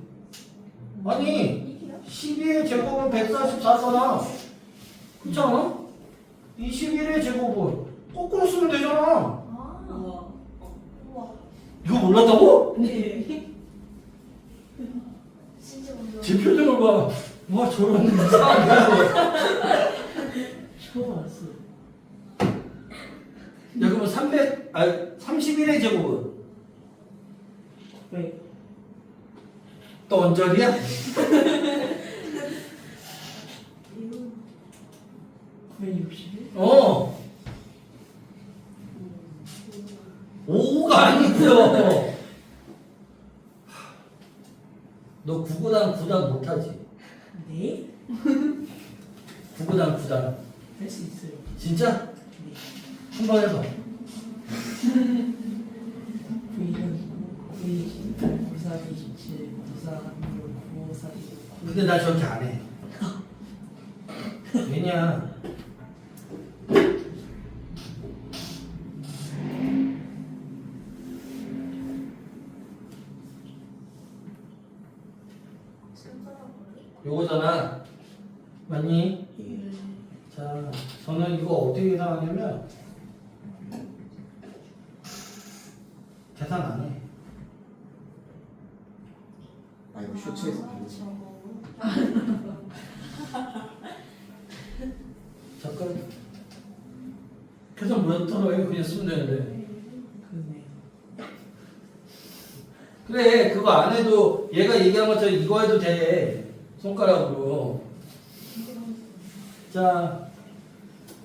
Speaker 1: 아니,
Speaker 4: 이게요?
Speaker 1: 12의 제곱은 144잖아. 그렇지 않아? 이 11의 제곱은 거꾸로 쓰면 되잖아.
Speaker 4: 아.
Speaker 3: 우와.
Speaker 4: 우와.
Speaker 1: 이거 몰랐다고?
Speaker 3: 네.
Speaker 4: 진짜 먼저.
Speaker 1: 제 표정을 봐. 와, 저런 이상한 거.
Speaker 3: 처음 알았어.
Speaker 1: 야, 그러면 31의 제곱은?
Speaker 3: 900.
Speaker 1: 또 언저리야?
Speaker 4: 이거
Speaker 3: 961?
Speaker 1: 어. 5가 아니고요. 너 9구단 9단 못하지?
Speaker 3: 네?
Speaker 1: 9구단 9단.
Speaker 3: 할 수 있어요.
Speaker 1: 진짜?
Speaker 3: 네.
Speaker 1: 한번 해봐.
Speaker 3: 921, 928, 94, 27, 94, 96, 95, 4, 29.
Speaker 1: 근데 나 저렇게 안 해. 왜냐? 요거잖아. 맞니?
Speaker 3: 예.
Speaker 1: 자, 저는 이거 어떻게 계산하냐면 계산 안 해.
Speaker 2: 아 이거 쇼츠에서 배우지.
Speaker 1: 잠깐. 계산 모니터로 해. 그냥 쓰면 되는데.
Speaker 3: 그러네.
Speaker 1: 그래, 그거 안 해도 얘가 얘기한 것처럼 이거 해도 돼. 손가락으로. 자,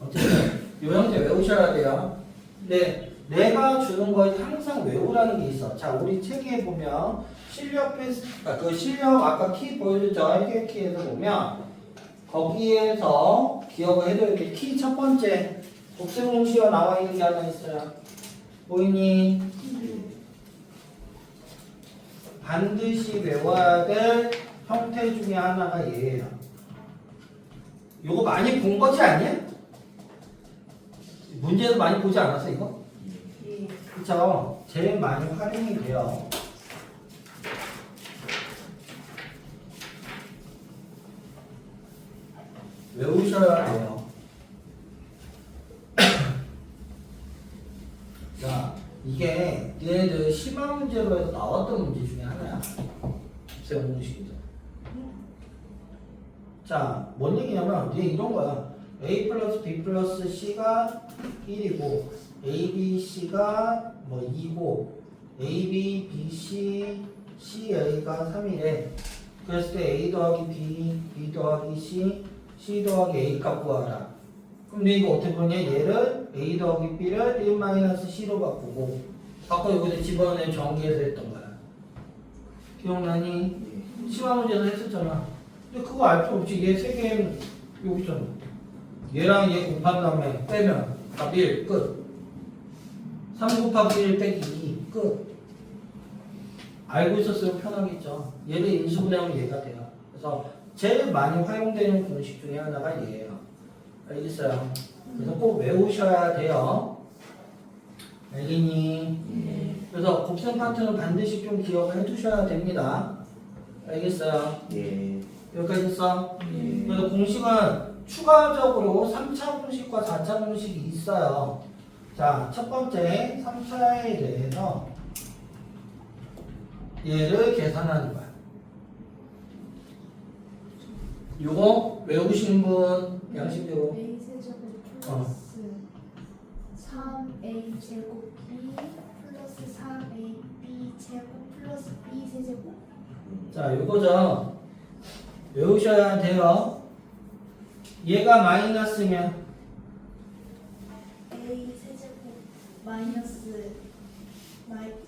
Speaker 1: 어쨌든 요 형태 외우셔야 돼요. 근데 내가 주는 거 항상 외우라는 게 있어. 자, 우리 책에 보면 실력 그 실력 아까 키 보여줬죠? 해결 키에서 보면 거기에서 기억을 해둬야 돼. 키 첫 번째 곱셈공식으로 나와 있는 게 하나 있어요. 보이니? 반드시 외워야 될 형태 중에 하나가 얘예요. 요거 많이 본 거지 아니야? 문제도 많이 보지 않았어 이거?
Speaker 4: 예.
Speaker 1: 그쵸? 제일 많이 활용이 돼요. 외우셔야 돼요. 자, 이게 얘네들 심화 문제로 해서 나왔던 문제 중에 하나야. 곱셈공식이죠. 자, 뭔 얘기냐면 얘 이런 거야. A 플러스 B 플러스 C가 1이고 A, B, C가 뭐 2고 A, B, B, C, C, A가 3이래. 그랬을 때 A 더하기 B, B 더하기 C, C 더하기 A 값 구하라. 근데 이거 어떻게 보냐? 얘를 A 더하기 B를 1-C로 바꾸고 아까 여기다 집어넣은 전기에서 했던 거야. 기억나니?
Speaker 2: 예.
Speaker 1: 시간 문제에서 했었잖아. 근데 그거 알 필요 없지. 얘 세 개는 여기 있잖아. 얘랑 얘 곱한 다음에 빼면 답 1, 끝. 3 곱하기 1 빼기 2, 끝. 알고 있었으면 편하겠죠. 얘를 인수분해하면 얘가 돼요. 그래서 제일 많이 활용되는 공식 중에 하나가 얘예요. 알겠어요? 그래서 꼭 외우셔야 돼요. 알겠니?
Speaker 3: 네.
Speaker 1: 그래서 곱셈 파트는 반드시 좀 기억을 해두셔야 됩니다. 알겠어요?
Speaker 2: 예.
Speaker 1: 여기까지 했어?
Speaker 3: 네.
Speaker 1: 그래서 공식은 추가적으로 3차 공식과 4차 공식이 있어요. 자, 첫 번째 3차에 대해서 얘를 계산하는 거야. 요거 외우신 분 양식대로
Speaker 4: A 세제곱 플러스 3A 제곱 B 플러스 3AB 제곱 플러스 B 세제곱.
Speaker 1: 자, 요거죠. 외우셔야 돼요. 얘가 마이너스면
Speaker 4: A 세제곱 마이너스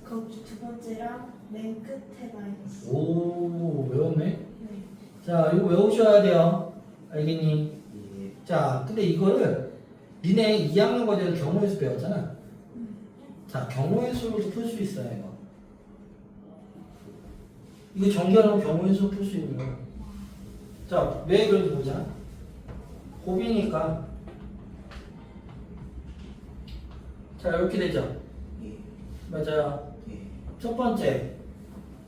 Speaker 4: 거기 두 번째랑 맨 끝에 마이너스.
Speaker 1: 오, 외웠네.
Speaker 4: 네.
Speaker 1: 자, 이거 외우셔야 돼요. 알겠니?
Speaker 2: 예.
Speaker 1: 자, 근데 이거를 니네 2학년 과제는 경우의 수 배웠잖아. 자, 경우의 수로도 풀 수 있어요, 이거. 이거 전개하면 경우의 수 풀 수 있는 거. 자, 왜 그런지 보자. 곱이니까. 자, 이렇게 되죠.
Speaker 2: 예.
Speaker 1: 맞아요.
Speaker 2: 예.
Speaker 1: 첫 번째,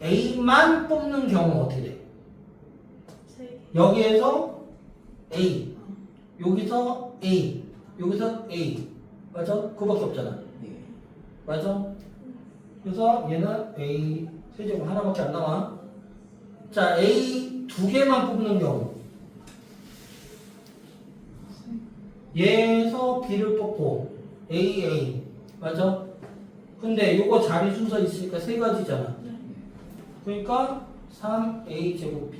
Speaker 1: A만 뽑는 경우 어떻게 돼?
Speaker 4: 세 개.
Speaker 1: 여기에서 A, 여기서 A, 여기서 A. 맞아? 그거밖에 없잖아.
Speaker 2: 예.
Speaker 1: 맞아? 그래서 얘는 A 세제곱 하나밖에 안 나와. 자, A 두 개만 뽑는 경우. 얘에서 B를 뽑고 A. 맞아? 근데 요거 자리 순서 있으니까 세 가지잖아. 그러니까 3A 제곱 B.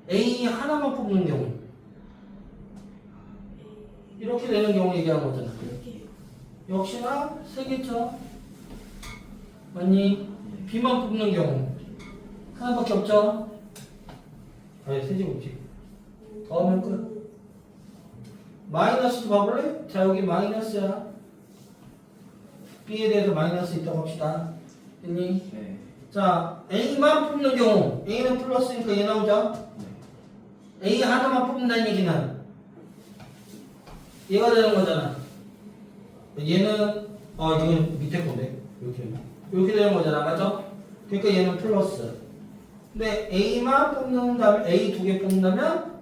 Speaker 1: A 하나만 뽑는 경우. 이렇게 되는 경우 얘기한 거잖아.
Speaker 4: 이렇게.
Speaker 1: 역시나 세 개죠. 맞니? B만 뽑는 경우 하나밖에 없죠? 아니 세제곱지. 더하면 끝. 마이너스도 봐볼래? 자, 여기 마이너스야. B에 대해서 마이너스 있다고 합시다. 됐니?
Speaker 2: 네.
Speaker 1: 자, A만 뽑는 경우 A는 플러스니까 얘 나오죠? A 하나만 뽑는다는 얘기는 얘가 되는 거잖아. 얘는 이건 밑에 건데 이렇게 되는 거잖아, 맞죠? 그러니까 얘는 플러스. 근데 A만 뽑는다면 A 두 개 뽑는다면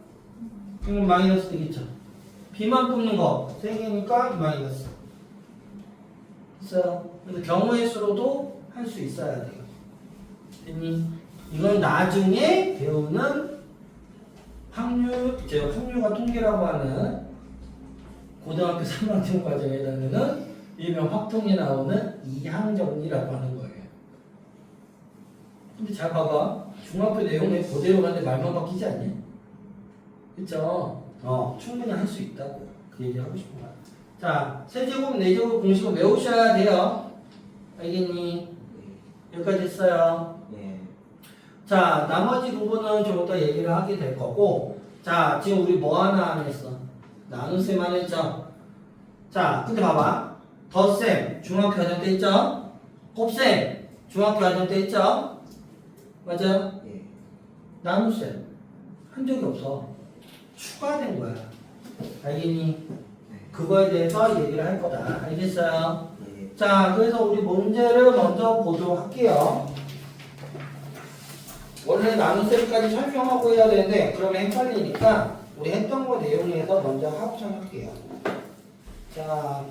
Speaker 1: 이건 마이너스 되겠죠. B만 뽑는 거 세 개니까 마이너스. 있어요. 그래서 경우의 수로도 할 수 있어야 돼요. 됐니? 이건 나중에 배우는 확률과 통계라고 하는 고등학교 3학년 과정에 해당되는 일명 확통에 나오는 이항정리라고 하는 거예요. 근데 잘 봐봐. 중학교 내용에 그대로 가는데 말만 바뀌지 않니? 그쵸? 충분히 할 수 있다고. 그 얘기 하고 싶은 거야. 자, 세제곱, 네제곱 공식은 외우셔야 돼요. 알겠니? 여기까지 했어요.
Speaker 2: 예.
Speaker 1: 자, 나머지 부분은 좀 이따 얘기를 하게 될 거고. 자, 지금 우리 뭐 하나 안 했어? 나눗셈 안 했죠? 자, 근데 봐봐. 덧셈, 중학교 과정 때 있죠? 곱셈, 중학교 과정 때 있죠? 맞아요?
Speaker 2: 예.
Speaker 1: 나눗셈 한 적이 없어. 추가된 거야. 알겠니? 그거에 대해서 얘기를 할 거다. 알겠어요?
Speaker 2: 예.
Speaker 1: 자, 그래서 우리 문제를 먼저 보도록 할게요. 원래 나눗셈까지 설명하고 해야 되는데 그러면 헷갈리니까 우리 했던 거 내용에서 먼저 합성할게요. 자,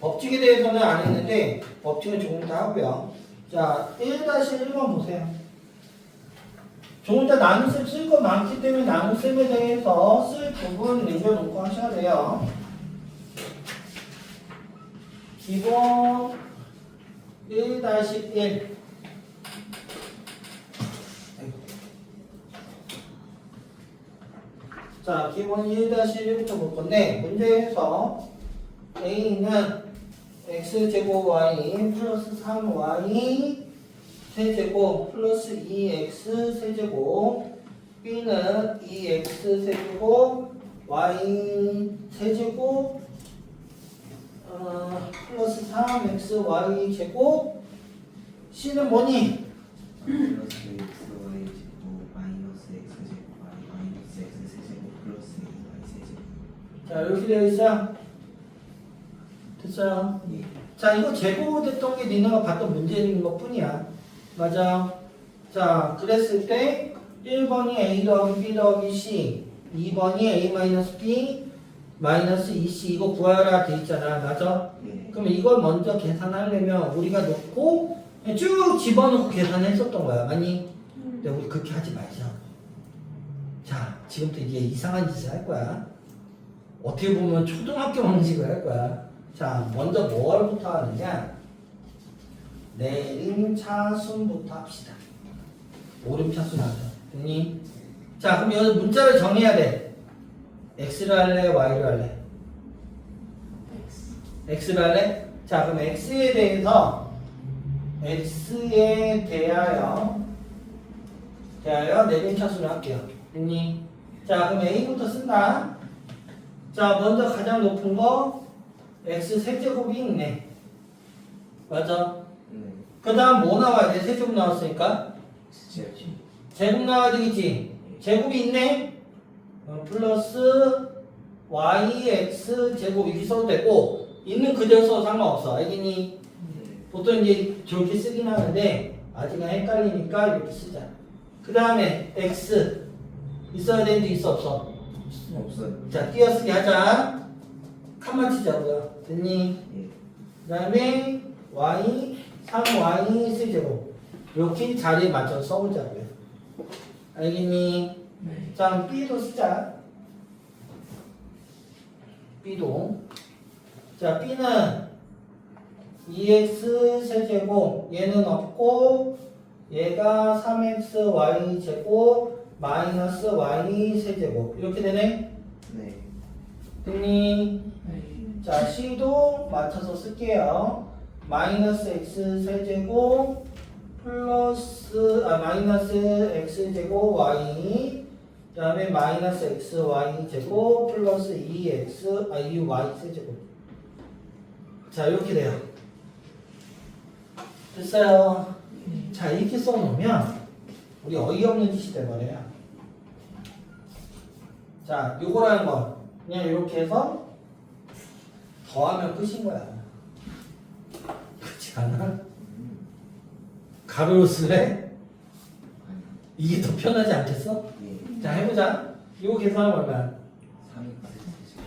Speaker 1: 법칙에 대해서는 안 했는데 법칙은 조금 더 하고요. 자, 1-1번 보세요. 조금 더 나눗셈 쓸 거 많기 때문에 나눗셈에 대해서 쓸 부분 남겨놓고 하셔야 돼요. 기본 1-1. 자, 자, 기본 1-1부터 볼 건데, 문제에서 A는 x제곱 y 플러스 3y 세제곱 플러스 2x 세제곱, B는 2x 세제곱 y 세제곱 플러스 3xy 제곱, C는 뭐니?
Speaker 2: 플러스 xy 제곱 마이너스 x 제곱 y 마이너스 x 세제곱 플러스 2y 세제곱.
Speaker 1: 자, 이렇게 되어 있어요. 됐어요?
Speaker 2: 예.
Speaker 1: 자, 이거 제곱됐던 게 니네가 봤던 문제인 것 뿐이야. 맞아. 자, 그랬을 때 1번이 A 더하기 B 더하기 C, 2번이 A 마이너스 B 마이너스 2C 이거 구하라 돼 있잖아. 맞아?
Speaker 2: 예.
Speaker 1: 그럼 이걸 먼저 계산하려면 우리가 놓고 그냥 쭉 집어넣고 계산했었던 거야. 맞니? 근데 우리 그렇게 하지 말자. 자, 지금부터 이제 이상한 짓을 할 거야. 어떻게 보면 초등학교 방식을 할 거야. 자, 먼저 뭘부터 하느냐? 내림차순부터 합시다. 오름차순 하자. 됐니? 자, 그럼 여기 문자를 정해야 돼. x를 할래? y를 할래? x를 할래? 자, 그럼 x에 대하여 내림차순을 할게요. 됐니? 자, 그럼 a부터 쓴다. 자, 먼저 가장 높은 거 x 세제곱이 있네. 맞아?
Speaker 2: 네.
Speaker 1: 그 다음 뭐 나와야 돼? 세제곱 나왔으니까
Speaker 2: 제곱.
Speaker 1: 제곱 나와야 되겠지? 제곱이 있네? 플러스 yx 제곱 이렇게 써도 되고 있는 그대로 써도 상관없어. 알겠니?
Speaker 2: 네.
Speaker 1: 보통 이제 저렇게 쓰긴 하는데 아직은 헷갈리니까 이렇게 쓰자. 그 다음에 x 있어야 되는데 있어 없어?
Speaker 2: 없어요.
Speaker 1: 자, 띄어쓰기 하자. 칸만 치자고요. 됐니?
Speaker 2: 예.
Speaker 1: 그 다음에 y 3y 세제곱 이렇게 자리에 맞춰서 써보자고요. 알겠니?
Speaker 3: 네.
Speaker 1: 자, 그럼 b도 쓰자. b도. 자, b는 2x 세제곱 얘는 없고 얘가 3xy 제곱 마이너스 y 세제곱 이렇게 되네?
Speaker 2: 네.
Speaker 1: 됐니?
Speaker 3: 네.
Speaker 1: 자, C도 맞춰서 쓸게요. 마이너스 x 세제곱 플러스 마이너스 x 제곱 y 그 다음에 마이너스 xy 제곱 플러스 2y 세제곱. 자, 이렇게 돼요. 됐어요.
Speaker 3: 네.
Speaker 1: 자, 이렇게 써놓으면 우리 어이없는 짓이 돼버려요. 자, 요거라는 건 그냥 이렇게 해서 더하면 끝인 거야. 그렇지 않아? 가로로 쓸래? 이게 더 편하지 않겠어?
Speaker 2: 예.
Speaker 1: 자, 해보자. 이거 계산하면 얼마야?
Speaker 2: 3x 세제곱.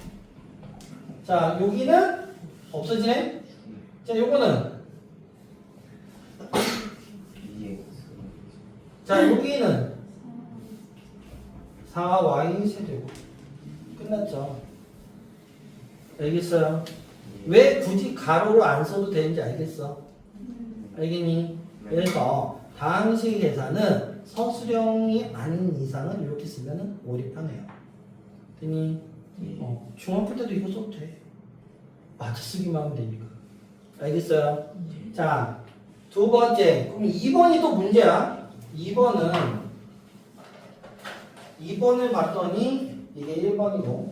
Speaker 1: 자, 여기는 없어지네? 자, 요거는
Speaker 2: 2x.
Speaker 1: 자, 여기는 4y 세제곱. 끝났죠? 알겠어요? 왜 굳이 가로로 안 써도 되는지 알겠어? 알겠니? 그래서 다항식 계산은 서술형이 아닌 이상은 이렇게 쓰면 오리 편해요. 됐니?
Speaker 2: 예.
Speaker 1: 중학교 때도 이거 써도 돼. 맞아 쓰기만 하면 되니까. 알겠어요?
Speaker 3: 네.
Speaker 1: 자, 두 번째. 그럼 2번이 또 문제야. 2번을 봤더니 이게 1번이고.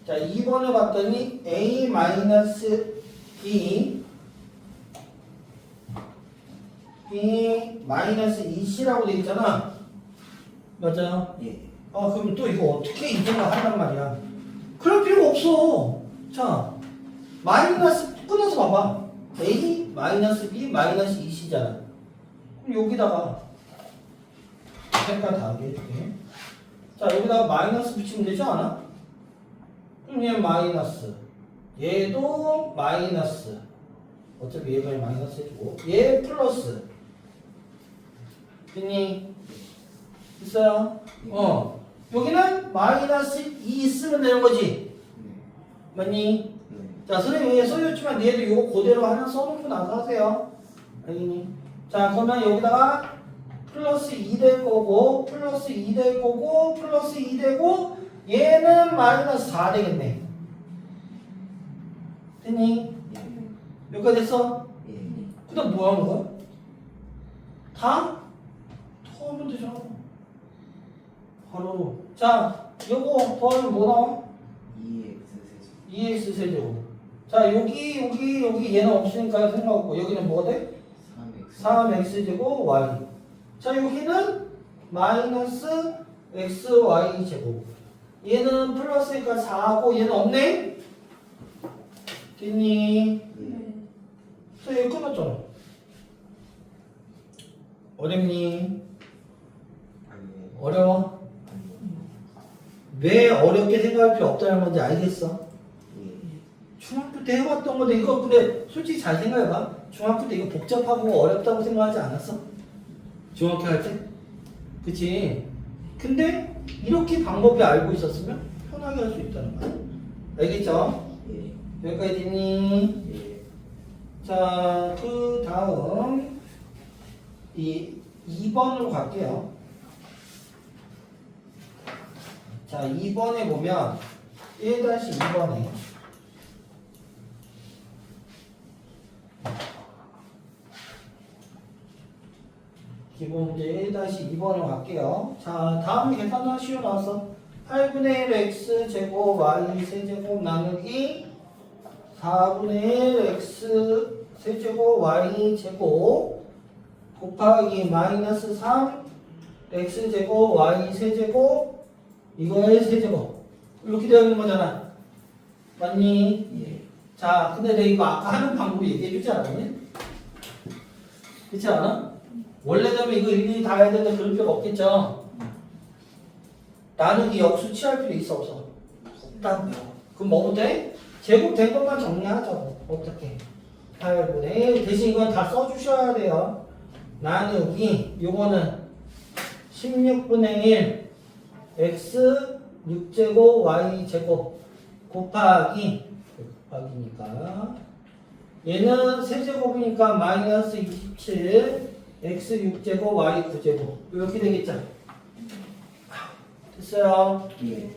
Speaker 1: 자, 2번을 봤더니 A-B B 마이너스 2C라고 돼 있잖아. 맞아요?
Speaker 2: 예.
Speaker 1: 그럼 또 이거 어떻게 이동을 한단 말이야? 그럴 필요 없어. 자, 마이너스 끊어서 봐봐. A 마이너스 B 마이너스 2C잖아. 그럼 여기다가 색깔 다르게 해줄게. 자, 여기다가 마이너스 붙이면 되지 않아? 그럼 얘 마이너스. 얘도 마이너스. 어차피 얘가 마이너스 해주고. 얘 플러스. 됐니? 있어요? 여기는 마이너스 2 쓰면 되는 거지. 맞니?
Speaker 2: 네.
Speaker 1: 자, 선생님 왜 써줬지만 얘도 이거 그대로 하나 써놓고 나서 하세요. 알겠니? 자, 그러면 여기다가 플러스 2 될 거고, 플러스 2 될 거고, 플러스 2 되고, 얘는 마이너스 4 되겠네. 됐니?
Speaker 2: 예.
Speaker 1: 여기까지 됐어?
Speaker 2: 예.
Speaker 1: 그 다음 뭐 하는 거야? 다? 더하면 되잖아. 바로. 자, 요거 더하면 뭐 나와?
Speaker 2: 2x 세제곱
Speaker 1: 2x 세제곱. 자, 여기 얘는 없으니까 생각없고 여기는 뭐가 돼?
Speaker 2: 3x
Speaker 1: 3x 제곱 y. 자, 여기는 마이너스 xy 제곱. 얘는 플러스니까 4하고 얘는 없네? 됐니?
Speaker 2: 예.
Speaker 1: 그래서 여기 끝났잖아. 어렵니?
Speaker 2: 아니요.
Speaker 1: 어려워?
Speaker 2: 아니요.
Speaker 1: 왜 어렵게 생각할 필요 없다는 건지 알겠어?
Speaker 2: 예.
Speaker 1: 중학교 때 해왔던 건데 이거 근데 솔직히 잘 생각해봐. 중학교 때 이거 복잡하고 어렵다고 생각하지 않았어? 중학교 할 때? 그치? 근데 이렇게 방법이 알고 있었으면 편하게 할 수 있다는 거야. 알겠죠?
Speaker 2: 예.
Speaker 1: 여기까지 됐니?
Speaker 2: 예.
Speaker 1: 자, 그 다음 이 2번으로 갈게요. 자, 2번에 보면 1-2번에 기본 문제 1-2번으로 갈게요. 자, 다음 계산은 쉬워 나왔어. 8분의 1 x 제곱 y 세제곱 나누기 4분의 1 x 세제곱 y 제곱 곱하기 마이너스 3 x 제곱 y 세제곱 이거의 세제곱 이렇게 되어 있는 거잖아. 맞니?
Speaker 2: 예.
Speaker 1: 자, 근데 내가 이거 아까 하는 방법을 얘기해 주지 않았니? 그렇지 않아? 원래대로 이거 일일이 다 해야 되는데 그럴 필요가 없겠죠? 나누기 역수 취할 필요 있어 없어? 없다고요. 그럼 뭐부터 해? 제곱된 것만 정리하자고. 어떻게? 8분의 1 대신 이건 다 써주셔야 돼요. 나누기 요거는 16분의 1 x 6제곱 y 제곱 곱하기 곱하기니까 얘는 세제곱이니까 마이너스 27 x 6제곱 y 9제곱 이렇게 되겠죠? 됐어요?
Speaker 2: 예.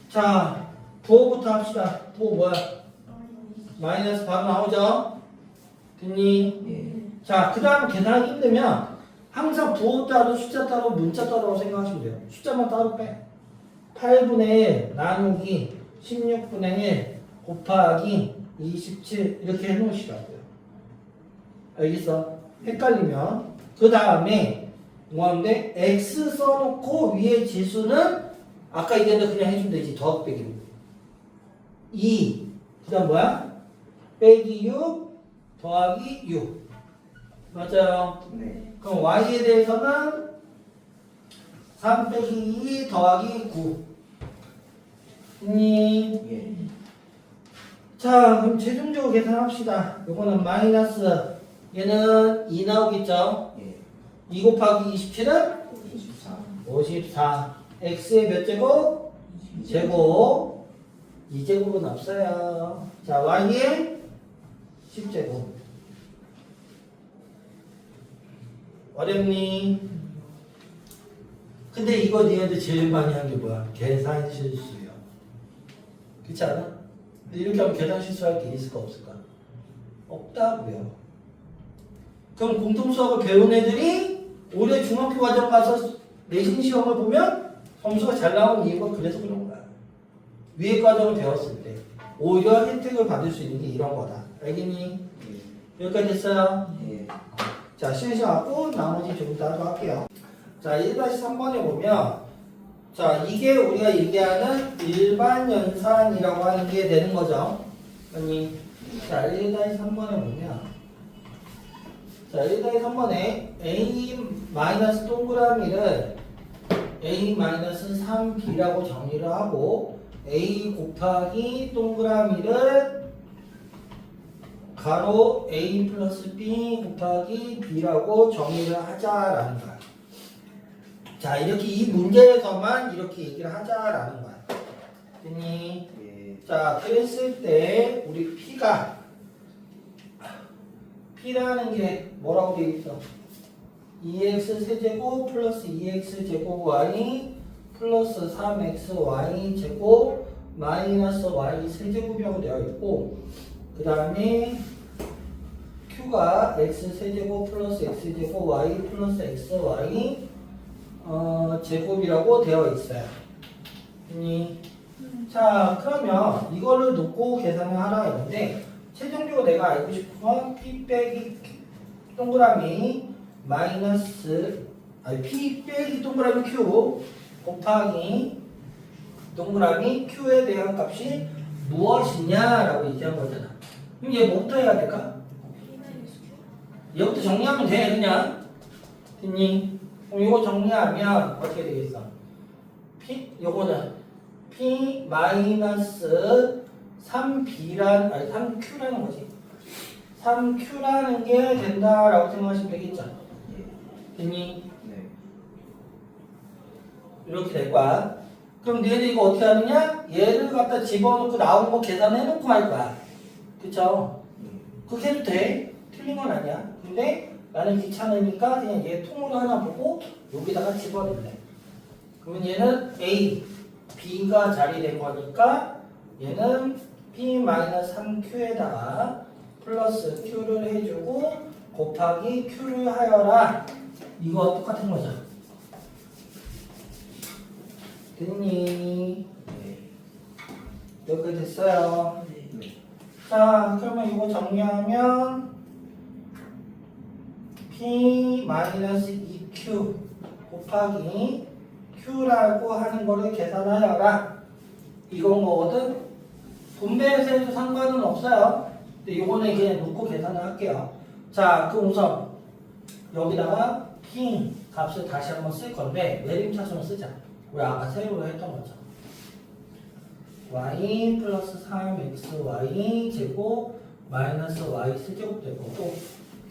Speaker 1: 자, 부호부터 합시다. 부호 뭐야? 마이너스 바로 나오죠? 됐니?
Speaker 2: 예.
Speaker 1: 자, 그 다음 계산하기 힘들면 항상 부호 따로 숫자 따로 문자 따로 생각하시면 돼요. 숫자만 따로 빼. 8분의 1 나누기 16분의 1 곱하기 27 이렇게 해놓으시라고요. 알겠어? 헷갈리면 그 다음에 뭐하는데 x 써놓고 위에 지수는 아까 얘기했는데 그냥 해주면 되지. 더하기 빼기로 2 그 다음 뭐야? 빼기 6 더하기 6 맞아요.
Speaker 2: 네.
Speaker 1: 그럼 y에 대해서는 3 빼기 2 더하기 9 있니?
Speaker 2: 예.
Speaker 1: 자, 그럼 최종적으로 계산합시다. 요거는 마이너스 얘는 2 나오겠죠?
Speaker 2: 예.
Speaker 1: 2 곱하기 27은
Speaker 2: 24
Speaker 1: 54 x의 몇 제곱? 제곱 2제곱은 없어요. 자, y의 10제곱 어렵니? 근데 이거 니한테 제일 많이 한 게 뭐야? 계산 실수요. 그렇지 않아? 근데 이렇게 하면 계산 실수할 게 있을까 없을까? 없다고요. 그럼 공통수학을 배운 애들이 올해 중학교 과정 가서 내신 시험을 보면 점수가 잘 나온 이유가 그래서 그런 거야. 위에 과정을 배웠을 때 오히려 혜택을 받을 수 있는 게 이런 거다. 알겠니?
Speaker 2: 예.
Speaker 1: 여기까지 됐어요?
Speaker 2: 예.
Speaker 1: 자, 쉬시하고 나머지 좀 따로 할게요. 자, 1-3번에 보면 자, 이게 우리가 얘기하는 일반 연산이라고 하는 게 되는 거죠. 아니, 자, 1-3번에 보면 자, 1-3번에 a 마이너스 동그라미를 a-3b라고 정리를 하고 a 곱하기 동그라미를 가로 a 플러스 b 곱하기 b라고 정리를 하자라는 거야. 자, 이렇게 이 문제에서만 이렇게 얘기를 하자라는 거야. 됐니?
Speaker 2: 예.
Speaker 1: 자, 그랬을 때 우리 P라는 게 뭐라고 되어 있어? 2x 세제곱 플러스 2x 제곱 y 플러스 3xy 제곱 마이너스 y 세제곱이라고 되어 있고 그 다음에 q가 x 세제곱 플러스 x 제곱 y 플러스 xy 제곱이라고 되어 있어요. 자 그러면 이거를 놓고 계산을 하라 했는데 최종적으로 내가 알고 싶은 건 p 빼기 동그라미 마이너스 p 빼기 동그라미 q 곱하기 동그라미 q에 대한 값이 무엇이냐라고 얘기한 거잖아. 그럼 얘 뭐부터 해야 될까? 얘부터 정리하면 돼 그냥. 됐니? 그럼 이거 정리하면 어떻게 되겠어? 요거는 p 마이너스 3q라는 거지. 3q라는 게 된다라고 생각하시면 되겠죠. 됐니?
Speaker 2: 네.
Speaker 1: 이렇게 될 거야. 그럼 너희들 이거 어떻게 하느냐? 얘를 갖다 집어넣고 나온 거 계산해놓고 할 거야. 그쵸? 그렇게 해도 돼. 틀린 건 아니야. 근데 나는 귀찮으니까 그냥 얘 통으로 하나 보고 여기다가 집어넣을래. 그러면 얘는 A, B가 자리된 거니까 얘는 P-3Q에다가 플러스 Q를 해주고 곱하기 Q를 하여라. 이거 똑같은 거죠. 됐니?
Speaker 2: 네.
Speaker 1: 여기까지 됐어요.
Speaker 2: 네.
Speaker 1: 자, 그러면 이거 정리하면 P-2Q 곱하기 Q라고 하는 거를 계산하여라. 이건 거거든. 분배해서 해도 상관은 없어요. 근데 이거는 그냥 놓고 계산을 할게요. 자, 그럼 우선 여기다가 P 값을 다시 한번 쓸 건데 내림차순을 쓰자. 우리 아까 세로로 했던 거죠. y 플러스 3xy 제곱 마이너스 y 세제곱 될 거고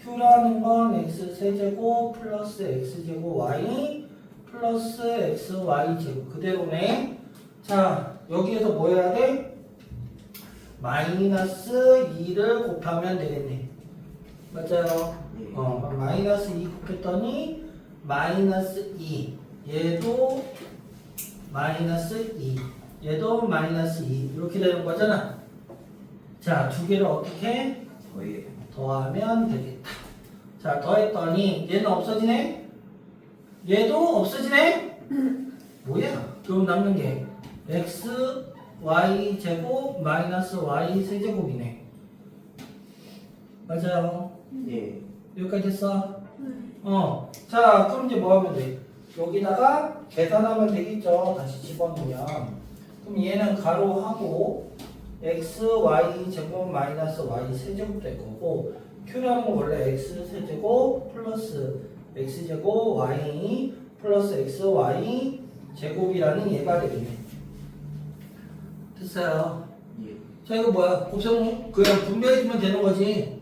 Speaker 1: q라는 건 x 세제곱 플러스 x제곱 y 플러스 xy 제곱 그대로네. 자 여기에서 뭐 해야 돼? 마이너스 2를 곱하면 되겠네. 맞아요. 그럼 마이너스 2 곱했더니 마이너스 2 얘도 마이너스 2 얘도 마이너스 2 이렇게 되는 거잖아. 자, 두 개를 어떻게
Speaker 2: 거의
Speaker 1: 더하면 되겠다. 자, 더했더니 얘는 없어지네? 얘도 없어지네? 뭐야? 그럼 남는 게 x, y 제곱 마이너스 y 세제곱이네. 맞아요.
Speaker 2: 예.
Speaker 1: 여기까지 됐어? 자, 그럼 이제 뭐 하면 돼? 여기다가 계산하면 되겠죠. 다시 집어넣으면. 그럼 얘는 가로하고 x, y 제곱 마이너스 y 세제곱 될 거고 q라는 건 원래 x 세제곱 플러스 x 제곱 y 플러스 x, y 제곱이라는 얘가 되겠네. 됐어요.
Speaker 2: 예.
Speaker 1: 자, 이거 뭐야? 곱셈 그냥 분배해주면 되는 거지.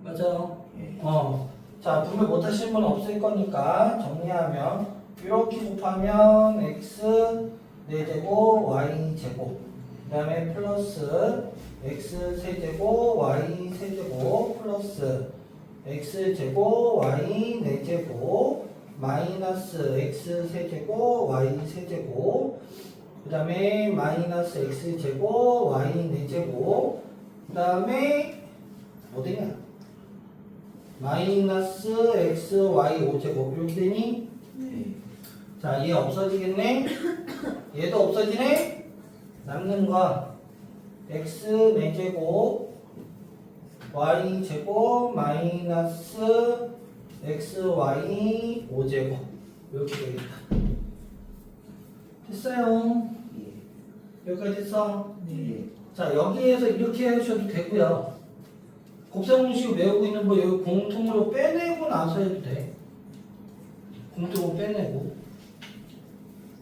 Speaker 1: 맞아요.
Speaker 2: 예.
Speaker 1: 자, 분배 못 하시는 분 없을 거니까 정리하면 이렇게 곱하면 x 4제곱 y 제곱 그 다음에 플러스 x 세제곱 y 세제곱 플러스 x 제곱 y 4제곱 마이너스 x 세제곱 y 세제곱 그 다음에 마이너스 x 제곱 y 4제곱 그 다음에 뭐 되냐? 마이너스 x y 5제곱 이렇게 되니?
Speaker 2: 예.
Speaker 1: 자, 얘 없어지겠네? 얘도 없어지네? 남는 건 x 4제곱 y제곱 마이너스 xy 5제곱 이렇게 되겠다. 됐어요.
Speaker 2: 예.
Speaker 1: 여기까지 됐어?
Speaker 2: 예.
Speaker 1: 자, 여기에서 이렇게 해주셔도 되고요. 곱셈공식 외우고 있는 거 여기 공통으로 빼내고 나서 해도 돼. 공통으로 빼내고.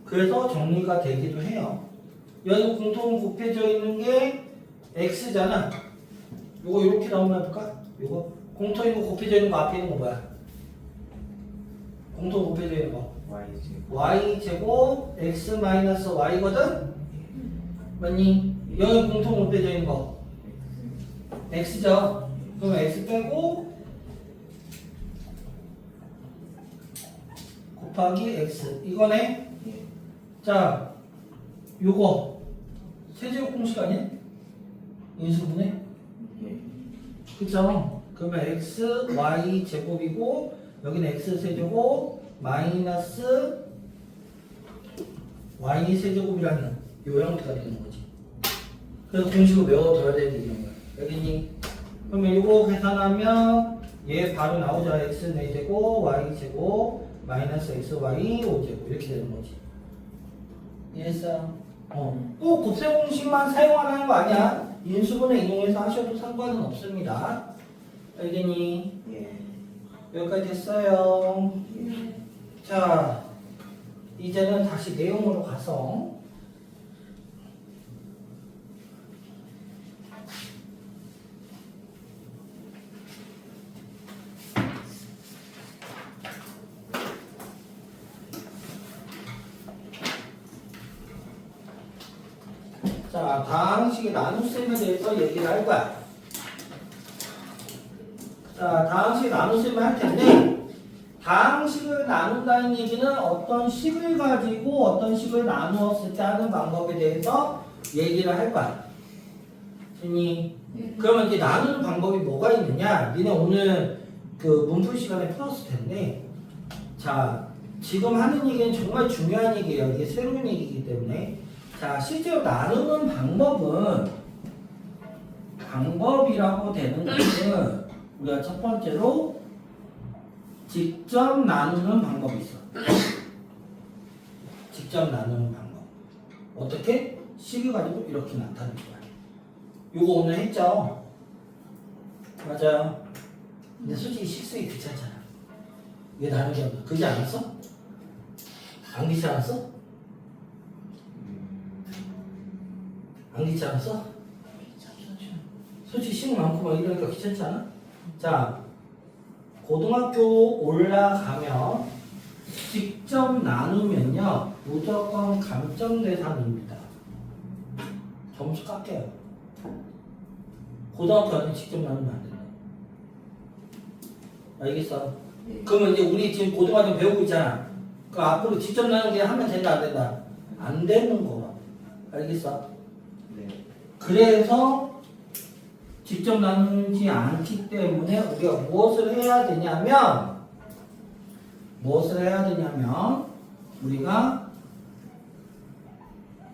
Speaker 1: 그래서 정리가 되기도 해요. 여기 공통 곱해져 있는 게 x잖아. 요거 이렇게 나오면 해볼까? 요거 공통 이거 곱해져 있는 거 앞에 있는 거 뭐야? 공통 곱해져 있는 거
Speaker 2: Y 제곱.
Speaker 1: y 제곱 x 마이너스 y거든? 맞니? 여기 공통 곱해져 있는 거 x죠? 그럼 x 빼고 곱하기 x 이거네?
Speaker 2: 예.
Speaker 1: 자, 요거 세제곱 공식 아니야? 인수분해?
Speaker 2: 예.
Speaker 1: 그죠? 그러면 x, y 제곱이고 여기는 x 세제곱 마이너스 y 세제곱이라는 요 형태가 되는 거지. 그래서 공식을 외워둬야 되는 거야. 여기니? 그러면 이거 계산하면 얘 바로 나오잖아. x 4제곱, y 제곱, 마이너스 xy 5제곱 이렇게 되는 거지. 이해했어요? 꼭 곱셈 공식만 사용하라는 거 아니야. 인수분해 이용해서 하셔도 상관은 없습니다. 알겠니?
Speaker 2: 예.
Speaker 1: 여기까지 됐어요.
Speaker 3: 네.
Speaker 1: 자, 이제는 다시 내용으로 가서 자, 다항식의 나눗셈에 대해서 얘기를 할 거야. 자, 다항식 나눗셈을 할 텐데 다항식을 나눈다는 얘기는 어떤 식을 가지고 어떤 식을 나누었을 때 하는 방법에 대해서 얘기를 할 거야. 됐니? 그러면 이제 나누는 방법이 뭐가 있느냐? 니네 오늘 그 문풀 시간에 풀었을 텐데 자, 지금 하는 얘기는 정말 중요한 얘기예요. 이게 새로운 얘기이기 때문에 자, 실제로 나누는 방법이라고 되는 것은 우리가 첫 번째로 직접 나누는 방법이 있어. 직접 나누는 방법. 어떻게? 식을 가지고 이렇게 나타낼 거야. 이거 오늘 했죠? 맞아요. 근데 솔직히 식쓰기 귀찮잖아. 얘 나누기 없나? 그지 않았어? 안 귀찮았어? 안 귀찮았어? 솔직히 식 많고 막 이러니까 귀찮지 않아? 자, 고등학교 올라가면 직접 나누면요 무조건 감점대상입니다. 점수 깎여요. 고등학교는 직접 나누면 안 된다. 알겠어? 그러면 이제 우리 지금 고등학교 배우고 있잖아. 그 앞으로 직접 나누기 하면 된다 안 된다? 안 되는 거. 알겠어?
Speaker 2: 네.
Speaker 1: 그래서 직접 나누지 않기 때문에 우리가 무엇을 해야 되냐면 우리가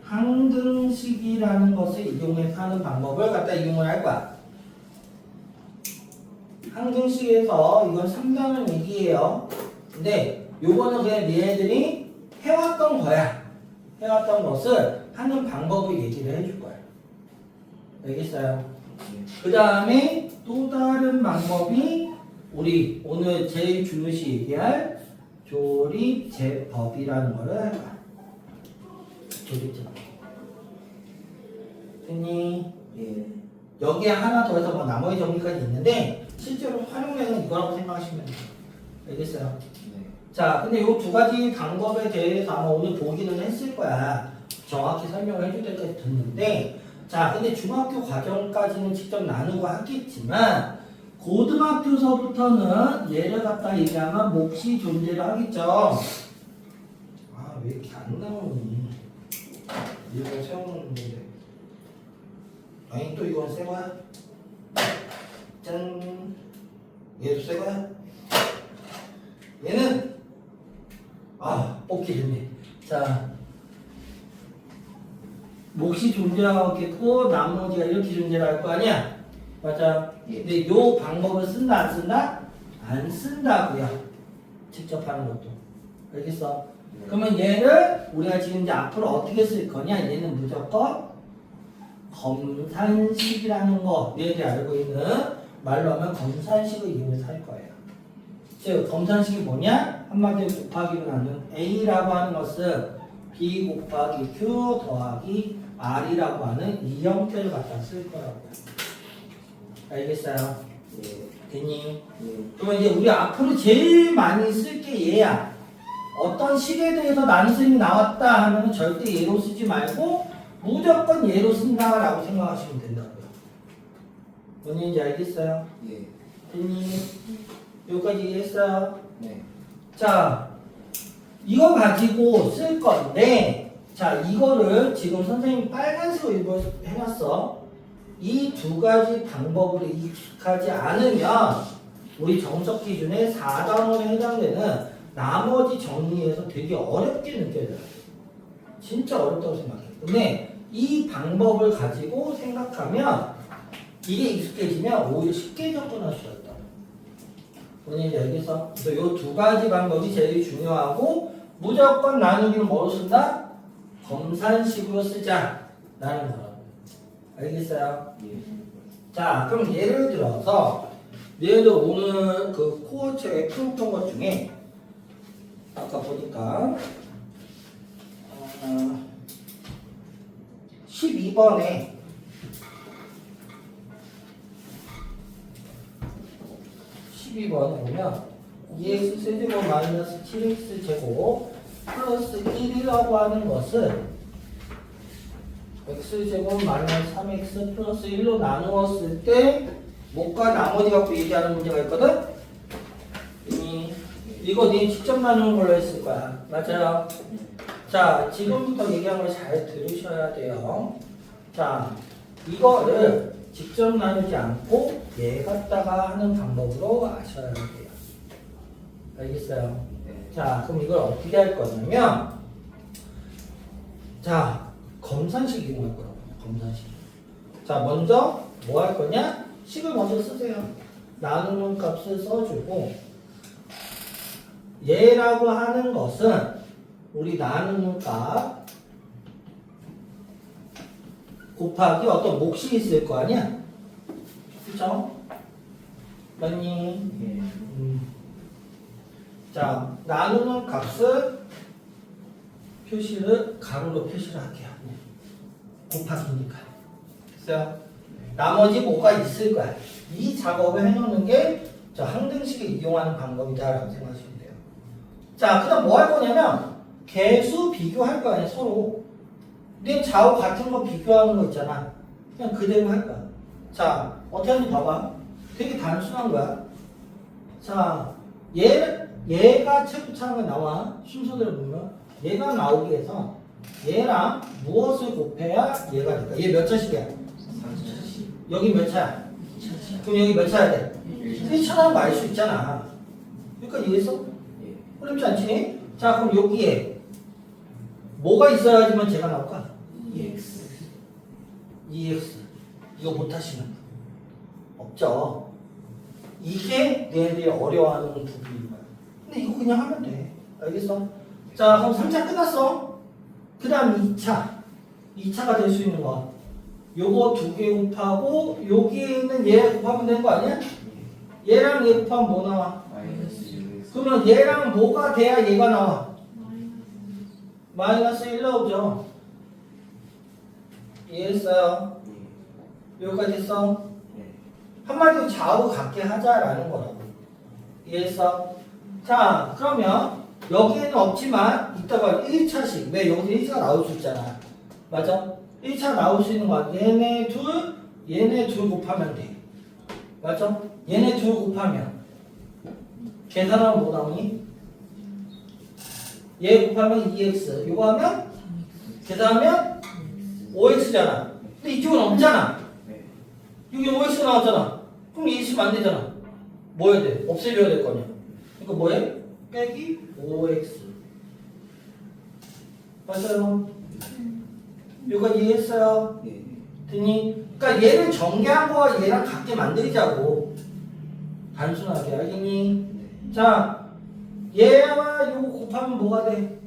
Speaker 1: 항등식이라는 것을 이용해서 하는 방법을 갖다 이용을 할 거야. 항등식에서 이건 3단원 얘기예요. 근데 요거는 그냥 얘네들이 해왔던 거야. 해왔던 것을 하는 방법을 얘기를 해줄 거야. 알겠어요? 그 다음에 또 다른 방법이 우리 오늘 제일 중요시 얘기할 조립제법이라는 거를 할 거야. 조립제법. 됐니?
Speaker 2: 예.
Speaker 1: 여기에 하나 더 해서 뭐 나머지 정리까지 있는데 실제로 활용량은 이거라고 생각하시면 돼요. 알겠어요?
Speaker 2: 네.
Speaker 1: 자, 근데 이 두 가지 방법에 대해서 아마 오늘 보기는 했을 거야. 정확히 설명을 해줄 때까지 듣는데 자, 근데 중학교 과정까지는 직접 나누고 하겠지만 고등학교서부터는 얘를 갖다 얘기하면 몫이 존재를 하겠죠. 아, 왜 이렇게 안 나오니? 이거 세워놓는 건데. 아니, 또 이건 새 거야? 짠. 얘도 새 거야? 얘는 뽑기 됐네. 자, 몫이 존재하겠고 나머지가 이렇게 존재를 할 거 아니야? 맞아. 근데 요 방법을 쓴다 안 쓴다? 안 쓴다고요. 직접 하는 것도. 알겠어?
Speaker 2: 네.
Speaker 1: 그러면 얘를 우리가 지금 이제 앞으로 어떻게 쓸 거냐? 얘는 무조건 검산식이라는 거 얘들이 알고 있는 말로 하면 검산식을 이용해서 할 거예요. 즉 검산식이 뭐냐? 한마디로 곱하기로 나눈 A라고 하는 것은 B 곱하기 Q 더하기 R이라고 하는 이 형태를 갖다 쓸 거라고요. 알겠어요?
Speaker 2: 예.
Speaker 1: 됐니?
Speaker 2: 예.
Speaker 1: 그러면 이제 우리 앞으로 제일 많이 쓸 게 얘야. 어떤 식에 대해서 나눗셈이 나왔다 하면 절대 얘로 쓰지 말고 무조건 얘로 쓴다라고 생각하시면 된다고요. 뭔지 알겠어요?
Speaker 2: 예.
Speaker 1: 됐니? 여기까지 이해했어요?
Speaker 2: 네.
Speaker 1: 자, 이거 가지고 쓸 건데 자, 이거를 지금 선생님이 빨간색으로 일부러 해놨어. 이 두 가지 방법으로 익숙하지 않으면 우리 정석 기준의 4단원에 해당되는 나머지 정리에서 되게 어렵게 느껴져요. 진짜 어렵다고 생각해. 근데 이 방법을 가지고 생각하면 이게 익숙해지면 오히려 쉽게 접근할 수가 있다. 본인이 알겠어? 그래서 이 두 가지 방법이 제일 중요하고 무조건 나누기는 뭐로 쓴다? 검산식으로 쓰자 라는 거라고. 알겠어요? 자, 그럼 예를 들어서 오늘 그 코어 책에 풀었던 것 중에 아까 보니까 12번에 보면 2x 세제곱 마이너스 7x 제곱 플러스 1이라고 하는 것은 x제곱 마이너스 3x 플러스 1로 나누었을 때 뭐가 나머지 갖고 얘기하는 문제가 있거든? 이거 네 직접 나누는 걸로 했을 거야. 맞아요? 자, 지금부터 얘기한 걸 잘 들으셔야 돼요. 자, 이거를 직접 나누지 않고 얘 갖다가 하는 방법으로 아셔야 돼요. 알겠어요? 자, 그럼 이걸 어떻게 할 거냐면, 자, 검산식 이용할 거라고. 검산식. 자, 먼저 뭐 할 거냐? 식을 먼저 쓰세요. 나누는 값을 써주고, 얘라고 하는 것은 우리 나누는 값 곱하기 어떤 몫이 있을 거 아니야? 그쵸? 맞니? 자, 나누는 값을 가로로 표시를 할게요. 곱하기니까. 됐어요? 나머지 뭐가 있을 거야. 이 작업을 해놓는 게 저 항등식을 이용하는 방법이다라고 생각하시면 돼요. 자, 그 다음 뭐 할 거냐면 개수 비교할 거 아니야, 서로. 내 좌우 같은 거 비교하는 거 있잖아. 그냥 그대로 할 거야. 자, 어떻게 하는지 봐봐. 되게 단순한 거야. 자, 얘가 체크창에 나와. 순서대로 보면 얘가 나오기 위해서 얘랑 무엇을 곱해야 얘가 될까? 얘 몇 차식이야? 여기 몇 차야? 그럼 여기 몇 차야 돼? 1차라는 거 알 수 있잖아. 그러니까 이해했어? 어렵지 않지? 자, 그럼 여기에 뭐가 있어야지만 제가 나올까? EX. 이거 못하시면 없죠. 이게 얘네들이 어려워하는 부분인 거야. 근데 이거 그냥 하면 돼. 알겠어? 자, 그럼 3차 끝났어. 그 다음 2차가 될 수 있는 거. 요거 2개 곱하고 여기에 있는 얘 곱하면 되는 거 아니야? 얘랑 얘 곱하면 뭐 나와? 그러면 얘랑 뭐가 돼야 얘가 나와? 마이너스 1 나오죠. 이해했어요? 여기까지 했어? 한마디로 좌우 같게 하자라는 거라고. 이해했어? 자, 그러면 여기에는 없지만 이따가 1차식. 왜? 여기서 1차가 나올 수 있잖아. 맞아? 1차 나올 수 있는 거야. 얘네 둘 곱하면 돼. 맞아? 얘네 둘 곱하면 계산하면 뭐 나오니? 얘 곱하면 2x. 이거 하면 계산하면 5x잖아. 근데 이쪽은 없잖아. 여기 5x 나왔잖아. 그럼 이 있으면 안 되잖아. 뭐 해야 돼? 없애줘야 될 거냐. 그러니까 뭐해? 빼기 5x. 맞아요? 여기까지 이해했어요? 됐니? 그러니까 얘를 전개한 거와 얘랑 같게 만들자고. 단순하게. 알겠니? 자, 얘와 요거 곱하면 뭐가 돼?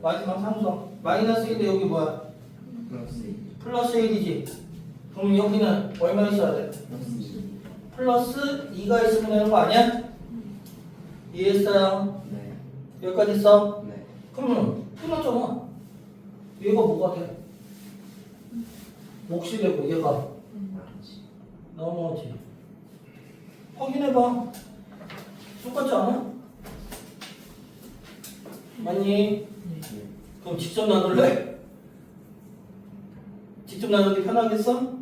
Speaker 1: 마지막 상수항. 마이너스 1데 여기 뭐야? 플러스 1이지. 그럼 여기는 얼마 있어야 돼? 플러스 2가 있으면 되는 거 아니야? 이해했어요? 여기까지 했어? 그러면 끝났잖아. 얘가 뭐가 돼? 몫이 되고 얘가 나머지. 확인해봐. 똑같지 않아? 맞니? 그럼 직접 나눌래? 직접 나누기 편하겠어?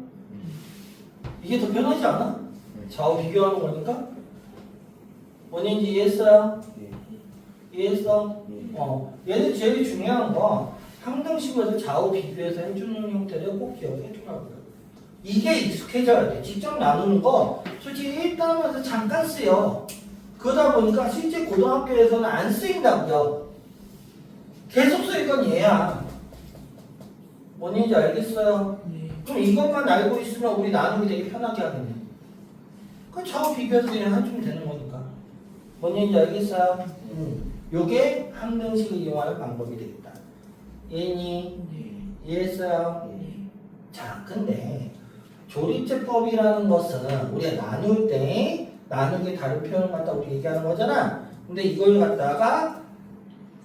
Speaker 1: 이게 더 편하지 않아? 좌우 비교하는 거니까? 뭔인지 이해했어요? 이해했어? 얘는 제일 중요한 거 항등식에서 좌우 비교해서 해주는 형태를 꼭 기억해 두라고요. 이게 익숙해져야 돼. 직접 나누는 거 솔직히 1단원에서 잠깐 쓰여. 그러다 보니까 실제 고등학교에서는 안 쓰인다고요. 계속 쓰일 건 얘야. 뭔지 알겠어요?
Speaker 3: 네.
Speaker 1: 그럼 이것만 알고 있으면 우리 나누기 되게 편하게 하겠네. 그 좌우 비교해서 그냥 해주면 되는 거니까. 뭔지 알겠어요? 요게 항등식을 이용하는 방법이 되겠다. 이해니?
Speaker 3: 네.
Speaker 1: 이해했어요?
Speaker 3: 네.
Speaker 1: 자, 근데 조립제법이라는 것은 우리가 나눌 때 나누기 다른 표현을 갖다 우리 얘기하는 거잖아. 근데 이걸 갖다가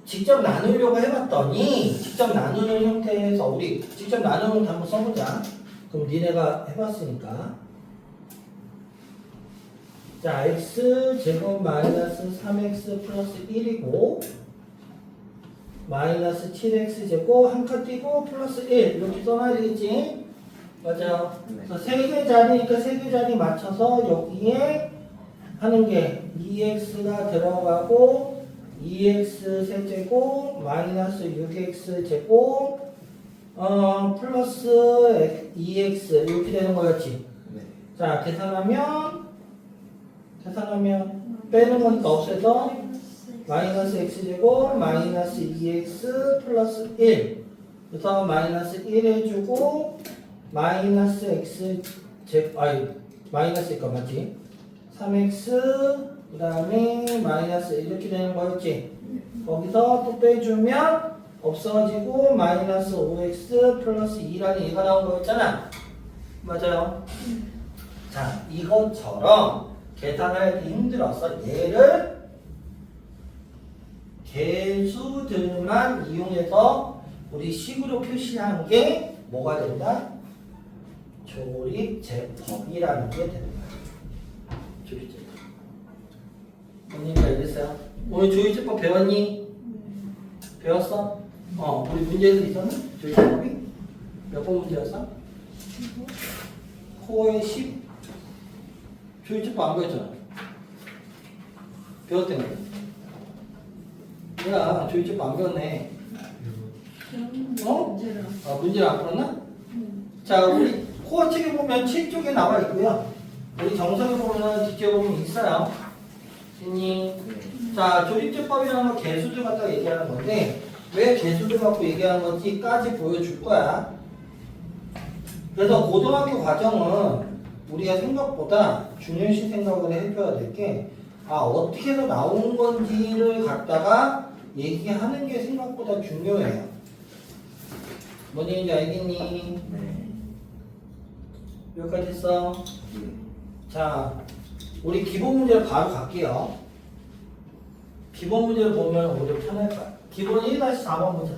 Speaker 1: 직접 나누려고 해봤더니 직접 나누는 형태에서 우리 직접 나누는 거 한번 써보자. 그럼 니네가 해봤으니까 자 x제곱 마이너스 3x 플러스 1이고 마이너스 7x제곱 한 칸 띄고 플러스 1 이렇게 써놔야 되겠지? 맞아요.
Speaker 2: 네.
Speaker 1: 그래서 세 개 자리니까 세 개 자리 맞춰서 여기에 하는 게 2x가 들어가고 2x 세제곱 마이너스 6x 제곱 플러스 2x 이렇게 되는 거였지.
Speaker 2: 네.
Speaker 1: 자 계산하면 빼는 거니까 없애서 마이너스 x제곱 마이너스 2x 플러스 1 그래서 마이너스 1 해주고 마이너스 x 마이너스일 거 맞지? 3x 그 다음에 마이너스 이렇게 되는 거였지? 거기서 또 빼주면 없어지고 마이너스 5x 플러스 2라는 얘가 나온 거였잖아. 맞아요? 자 이것처럼 계산하기 힘들어서 얘를 개수들만 이용해서 우리 식으로 표시한 게 뭐가 된다? 조립제법이라는 게 되는 거야. 조립제법. 언니가 알겠어요? 오늘 조립제법 배웠니? 배웠어? 우리 문제에서 있었나? 조립제법이? 몇 번 문제였어? 코어의 10? 조립제법 안 배웠잖아. 배웠던 거. 야, 조립제법 안 배웠네. 문제를 안 풀었나? 자, 우리 코어 책에 보면 7쪽에 나와 있고요. 우리 정석에 보면 뒤쪽에 보면 있어요. 있니? 자, 조립제법이라는 건 개수들 갖다가 얘기하는 건데 왜 개수들 갖고 얘기하는 건지까지 보여줄 거야. 그래서 고등학교 과정은 우리가 생각보다 중요시 생각을 해줘야 될 게 어떻게 해서 나온 건지를 갖다가 얘기하는 게 생각보다 중요해요. 뭔지 알겠니?
Speaker 2: 네.
Speaker 1: 여기까지 했어?
Speaker 2: 네.
Speaker 1: 자, 우리 기본 문제를 바로 갈게요. 기본 문제를 보면 오히려 편할 거야. 기본 1-4번 보자.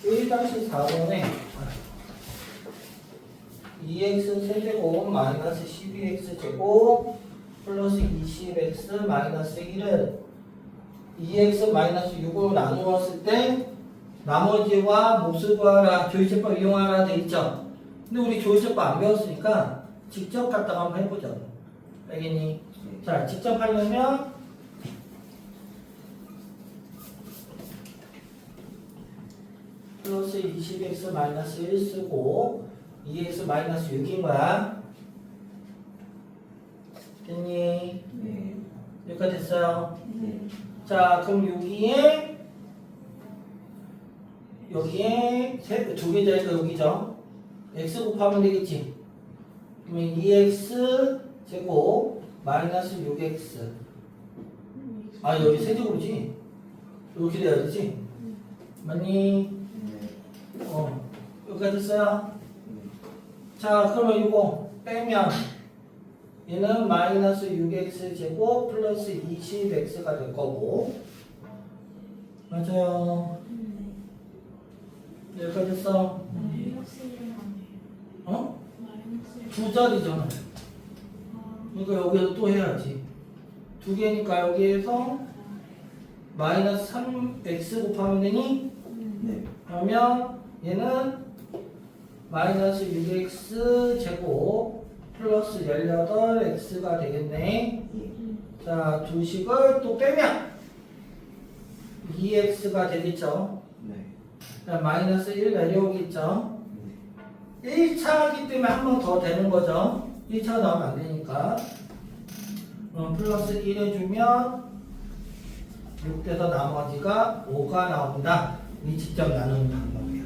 Speaker 1: (1-4번에) 2x 세제곱 마이너스 12x 제곱 플러스 20x 마이너스 1은 2x 마이너스 6으로 나누었을 때 나머지와 몫을 구하라 조립제법 이용하라 돼 있죠. 근데 우리 조립제법 안 배웠으니까 직접 갖다가 한번 해보자. 알겠니? 자, 직접 하려면 플러스 20x 마이너스 1 쓰고 2x 마이너스 6인 거야. 됐니?
Speaker 2: 네.
Speaker 1: 여기까지 됐어요?
Speaker 2: 네.
Speaker 1: 자, 그럼 여기에 두 개 자리가 여기죠? x 곱하면 되겠지? 그러면 2x 제곱 마이너스 6x 여기 세제곱이지? 이렇게 돼야 되지? 맞니?
Speaker 2: 네.
Speaker 1: 여기까지 됐어요? 자, 그러면 이거 빼면 얘는 마이너스 6x 제곱 플러스 20x가 될 거고 맞아요. 여기까지 됐어? 두 자리잖아. 그러니까 여기서 또 해야지. 두 개니까 여기에서 마이너스 3x 곱하면 되니?
Speaker 2: 네.
Speaker 1: 그러면 얘는 마이너스 6x 제곱 플러스 18x가 되겠네.
Speaker 2: 예.
Speaker 1: 자, 두 식을 또 빼면 2x가 되겠죠.
Speaker 2: 네.
Speaker 1: 자, 마이너스 1 내려오겠죠.
Speaker 2: 네.
Speaker 1: 1차이기 때문에 한 번 더 되는 거죠. 1차 나오면 안 되니까. 플러스 1 해주면 6돼서 나머지가 5가 나온다. 이 직접 나누는 방법이야.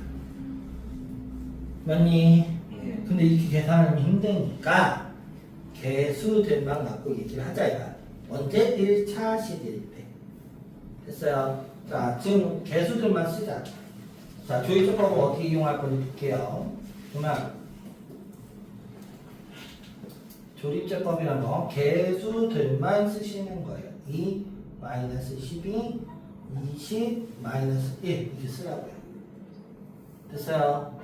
Speaker 1: 맞니?
Speaker 2: 예.
Speaker 1: 근데 이렇게 계산하면 힘드니까 개수들만 갖고 얘기를 하자 이거야. 언제? 1차 식일 때. 됐어요. 자, 지금 개수들만 쓰자. 자, 조이조법을 어떻게 이용할 건지 볼게요. 그러면 조립제법이란 거 개수들만 쓰시는 거예요. 2, 마이너스 12, 20, 마이너스 1 이렇게 쓰라고요. 됐어요?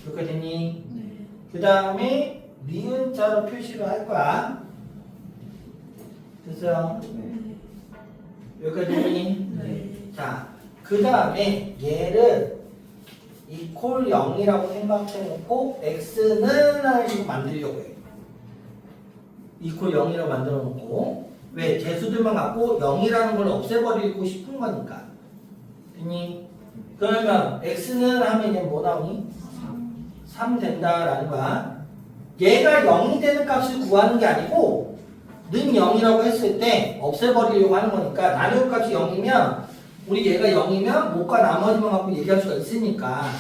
Speaker 1: 여기까지 됐니?
Speaker 3: 네.
Speaker 1: 그 다음에 니은자로 표시를 할 거야. 됐어요?
Speaker 2: 네.
Speaker 1: 여기까지 됐니?
Speaker 3: 네.
Speaker 1: 자, 그 다음에 얘를 이퀄 0이라고 생각해놓고 x는 하는 식으로 만들려고 해요. 이퀄 0이라고 만들어 놓고 왜? 개수들만 갖고 0이라는 걸 없애버리고 싶은 거니까. 됐니? 그러면 x는 하면 이제 뭐 나오니? 3 된다라는 거야. 얘가 0이 되는 값을 구하는 게 아니고 는 0이라고 했을 때 없애버리려고 하는 거니까 나누는 값이 0이면 우리 얘가 0이면 못과 나머지만 갖고 얘기할 수가 있으니까.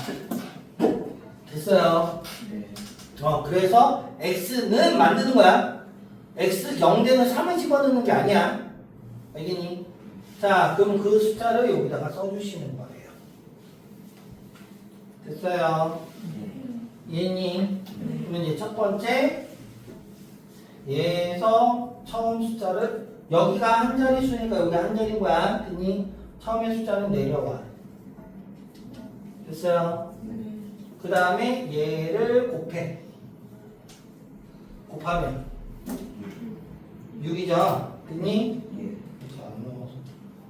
Speaker 1: 됐어요.
Speaker 2: 네.
Speaker 1: 그래서 x는 만드는 거야. x 0되는 3을 집어넣는 게 아니야. 알겠니? 자, 그럼 그 숫자를 여기다가 써주시는 거예요. 됐어요. 이해니? 그러면 이제 첫 번째 얘에서 처음 숫자를 여기가 한 자리 수니까 여기 한 자리인 거야. 됐니? 처음에 숫자는 내려와. 됐어요? 그 다음에 얘를 곱해. 곱하면 6이죠? 됐니?
Speaker 2: 예.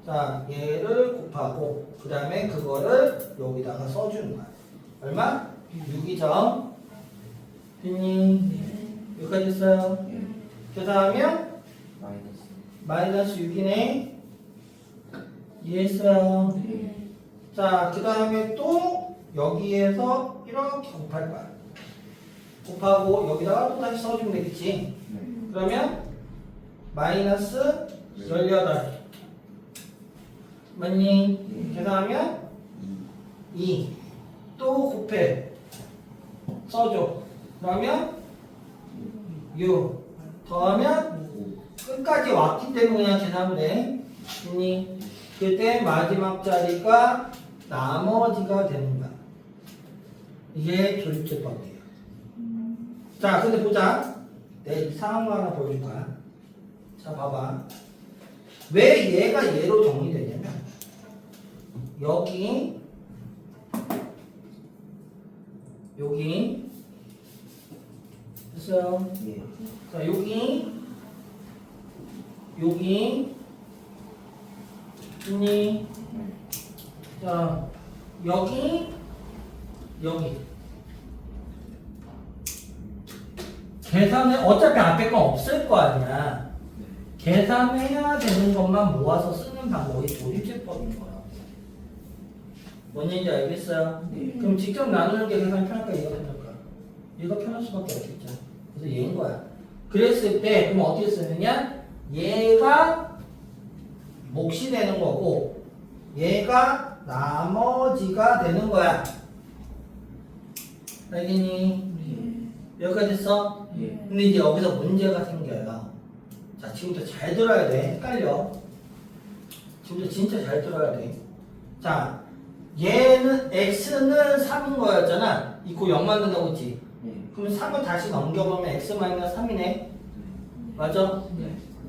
Speaker 1: 자, 얘를 곱하고 그 다음에 그거를 여기다가 써주는 거야. 얼마? 6이죠? 됐니? 여기까지 했어요?
Speaker 2: 예.
Speaker 1: 계산하면
Speaker 2: 마이너스.
Speaker 1: 마이너스 6이네. 이해했어요?
Speaker 2: 예.
Speaker 1: 자, 그 다음에 또 여기에서 이렇게 곱할 거야. 곱하고 여기다가 또 다시 써주면 되겠지.
Speaker 2: 네.
Speaker 1: 그러면 마이너스 18 맞니? 계산하면 2 또 곱해 써줘. 그러면 6 더하면 끝까지 왔기 때문에 그냥 계산하면 돼. 됐니? 그때 마지막 자리가 나머지가 되는 거야. 이게 조립제법이에요. 자, 근데 보자. 내 이상한 거 하나 보여줄 거야. 자, 봐봐. 왜 얘가 얘로 정리되냐면 여기 됐어요?
Speaker 2: 예.
Speaker 1: 자, 여기 있니? 자, 여기 계산을 어차피 앞에 건 없을 거 아니야. 계산해야 되는 것만 모아서 쓰는 방법이 조립제법인 거라고. 뭔 얘기인지 알겠어요?
Speaker 2: 네.
Speaker 1: 그럼 직접 나누는 게 계산이 편할까? 얘가 편할까? 얘가 편할 수밖에 없겠죠. 그래서 얘인 거야. 그랬을 때 그럼 어떻게 쓰느냐? 얘가 몫이 되는 거고 얘가 나머지가 되는 거야. 알겠니? 여기까지 했어?
Speaker 2: 예.
Speaker 1: 근데 이제 여기서 문제가 생겨요. 자, 지금부터 잘 들어야 돼. 헷갈려. 지금부터 진짜 잘 들어야 돼. 자, 얘는 x는 3인 거였잖아. 이거 0 만든다고 했지.
Speaker 2: 예.
Speaker 1: 그럼 3을 다시 넘겨보면 x-3이네. 맞아?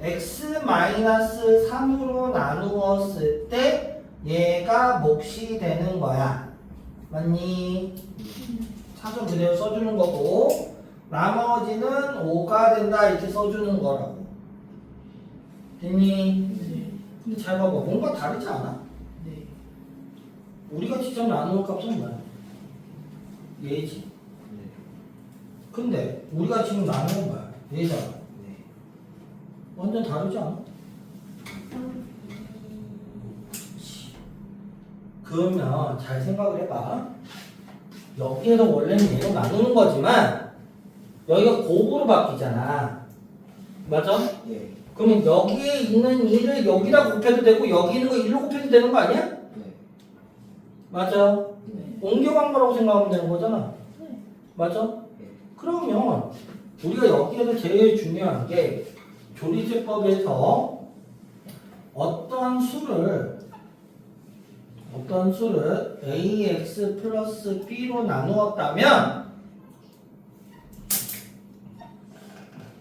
Speaker 1: x-3으로 나누었을 때 얘가 몫이 되는 거야. 맞니? 사선 그대로 써주는 거고 나머지는 5가 된다 이렇게 써주는 거라고. 됐니? 근데 잘 봐봐. 뭔가 다르지 않아?
Speaker 3: 네.
Speaker 1: 우리가 직접 나누는 값은 뭐야? 얘지.
Speaker 2: 네.
Speaker 1: 근데 우리가 지금 나누는 거야. 얘잖아.
Speaker 2: 네.
Speaker 1: 완전 다르지 않아? 그러면 잘 생각을 해봐. 여기에서 원래는 얘로 나누는 거지만 여기가 곱으로 바뀌잖아. 맞아?
Speaker 2: 예.
Speaker 1: 그러면 여기에 있는 1을 여기다 곱해도 되고 여기 있는 거 1로 곱해도 되는 거 아니야?
Speaker 2: 네.
Speaker 1: 맞아.
Speaker 3: 네.
Speaker 1: 옮겨간 거라고 생각하면 되는 거잖아.
Speaker 3: 네.
Speaker 1: 맞아?
Speaker 2: 예.
Speaker 1: 그러면 우리가 여기에서 제일 중요한 게 조리제법에서 어떤 수를 ax 플러스 b로 나누었다면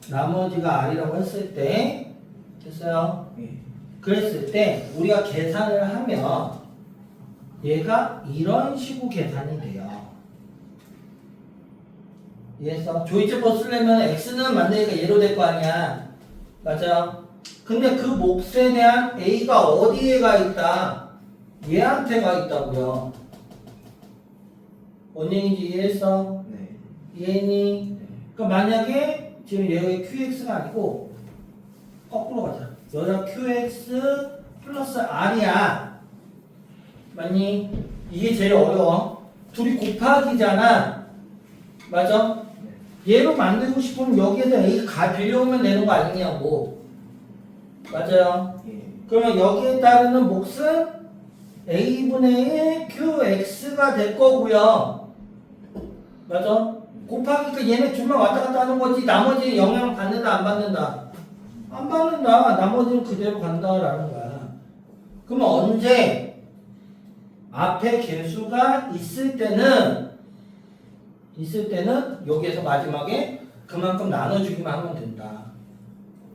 Speaker 1: 나머지가 r이라고 했을 때 됐어요?
Speaker 2: 예.
Speaker 1: 그랬을 때 우리가 계산을 하면 얘가 이런 식으로 계산이 돼요. 이해했어? 조이제법 쓰려면 x는 만드니까 얘로 될 거 아니야. 맞아? 근데 그 몫에 대한 a가 어디에가 있다? 얘한테가 있다고요. 뭔 얘기인지 이해했어?
Speaker 2: 네.
Speaker 1: 이해했니?
Speaker 2: 네.
Speaker 1: 그러니까 만약에 지금 여기 qx가 아니고 거꾸로 가자. 여기가 qx 플러스 r이야. 맞니? 이게 제일 어려워. 둘이 곱하기잖아. 맞아? 얘로 만들고 싶으면 여기에서 a 빌려오면 되는 거 아니냐고. 맞아요?
Speaker 2: 예.
Speaker 1: 그러면 여기에 따르는 몫은 a분의 1 qx가 될 거고요. 맞아? 곱하기니까 얘네 둘만 왔다 갔다 하는 거지. 나머지 영향을 받는다 안 받는다? 안 받는다. 나머지는 그대로 간다라는 거야. 그러면 언제 앞에 개수가 있을 때는 여기에서 마지막에 그만큼 나눠주기만 하면 된다.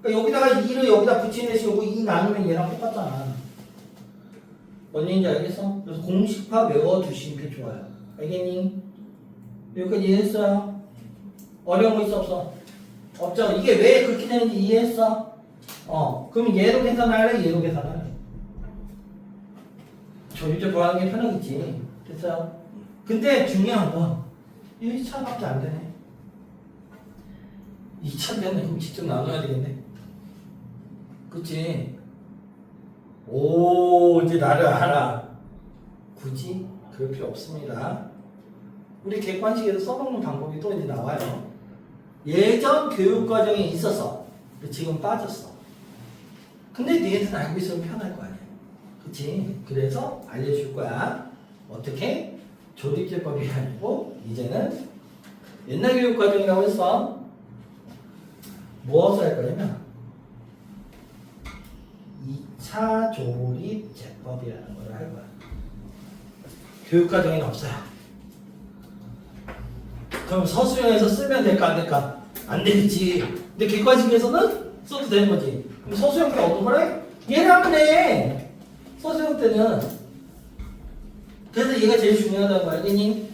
Speaker 1: 그러니까 여기다가 2를 여기다 붙이는 대신 요거 2 나누면 얘랑 똑같잖아. 뭔 얘기인지 알겠어? 그래서 공식화 외워두시는 게 좋아요. 알겠니? 여기까지 이해했어요? 어려운 거 있어 없어? 없죠? 이게 왜 그렇게 되는지 이해했어? 그럼 얘로 계산할래? 얘로 계산할래? 조립적 구하는 게 편하겠지. 됐어요? 근데 중요한 건 1차밖에 안 되네. 2차 되면 그럼 직접 나눠야 되겠네. 그치? 오, 이제 나를 알아. 굳이 그럴 필요 없습니다. 우리 객관식에서 써먹는 방법이 또 이제 나와요. 예전 교육과정에 있었어. 근데 지금 빠졌어. 근데 니네는 알고 있으면 편할 거 아니야. 그치? 그래서 알려줄 거야. 어떻게? 조립제법이 아니고 이제는 옛날 교육과정이라고 했어. 무엇을 할 거냐면 2차 조립제법이라는 걸 할 거야. 교육과정에는 없어요. 그럼 서술형에서 쓰면 될까 안 될까? 안 되겠지. 근데 객관식에서는 써도 되는 거지. 그럼 서술형 때 어떤 거래? 얘를 하면 돼. 서술형 때는. 그래서 얘가 제일 중요하다는 거 알겠니?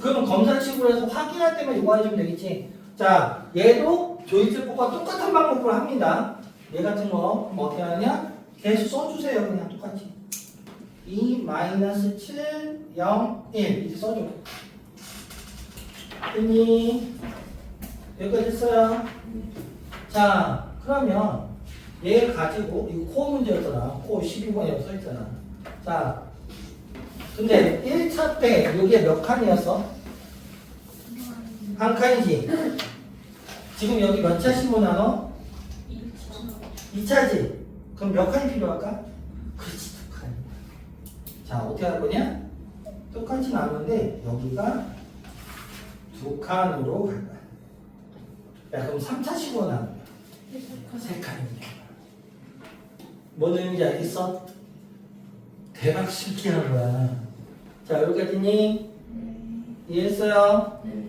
Speaker 1: 그러면 검사식으로 해서 확인할 때만 이거 해주면 되겠지. 자, 얘도 조립제법과 똑같은 방법으로 합니다. 얘 같은 거 어떻게 하냐? 계속 써주세요. 그냥 똑같이. 2, 마이너스 7, 0, 1 이제 써줘. 됐니? 여기까지 했어요. 자, 그러면 얘 가지고 이거 코어 문제였잖아. 코어 12번이라고 써있잖아. 자, 근데 1차 때 여기에 몇 칸이었어? 한 칸이지? 지금 여기 몇 차씩 나눠? 2차지? 그럼 몇 칸이 필요할까? 그렇지, 2칸. 자, 어떻게 할 거냐? 똑같이 나누는데 여기가 2칸으로 갈 거야. 야, 그럼 3차식으로 나누면 3칸입니다. 뭔 의미인지 알겠어? 대박 신기한 거야. 자, 여기까지니? 이해했어요?
Speaker 2: 네.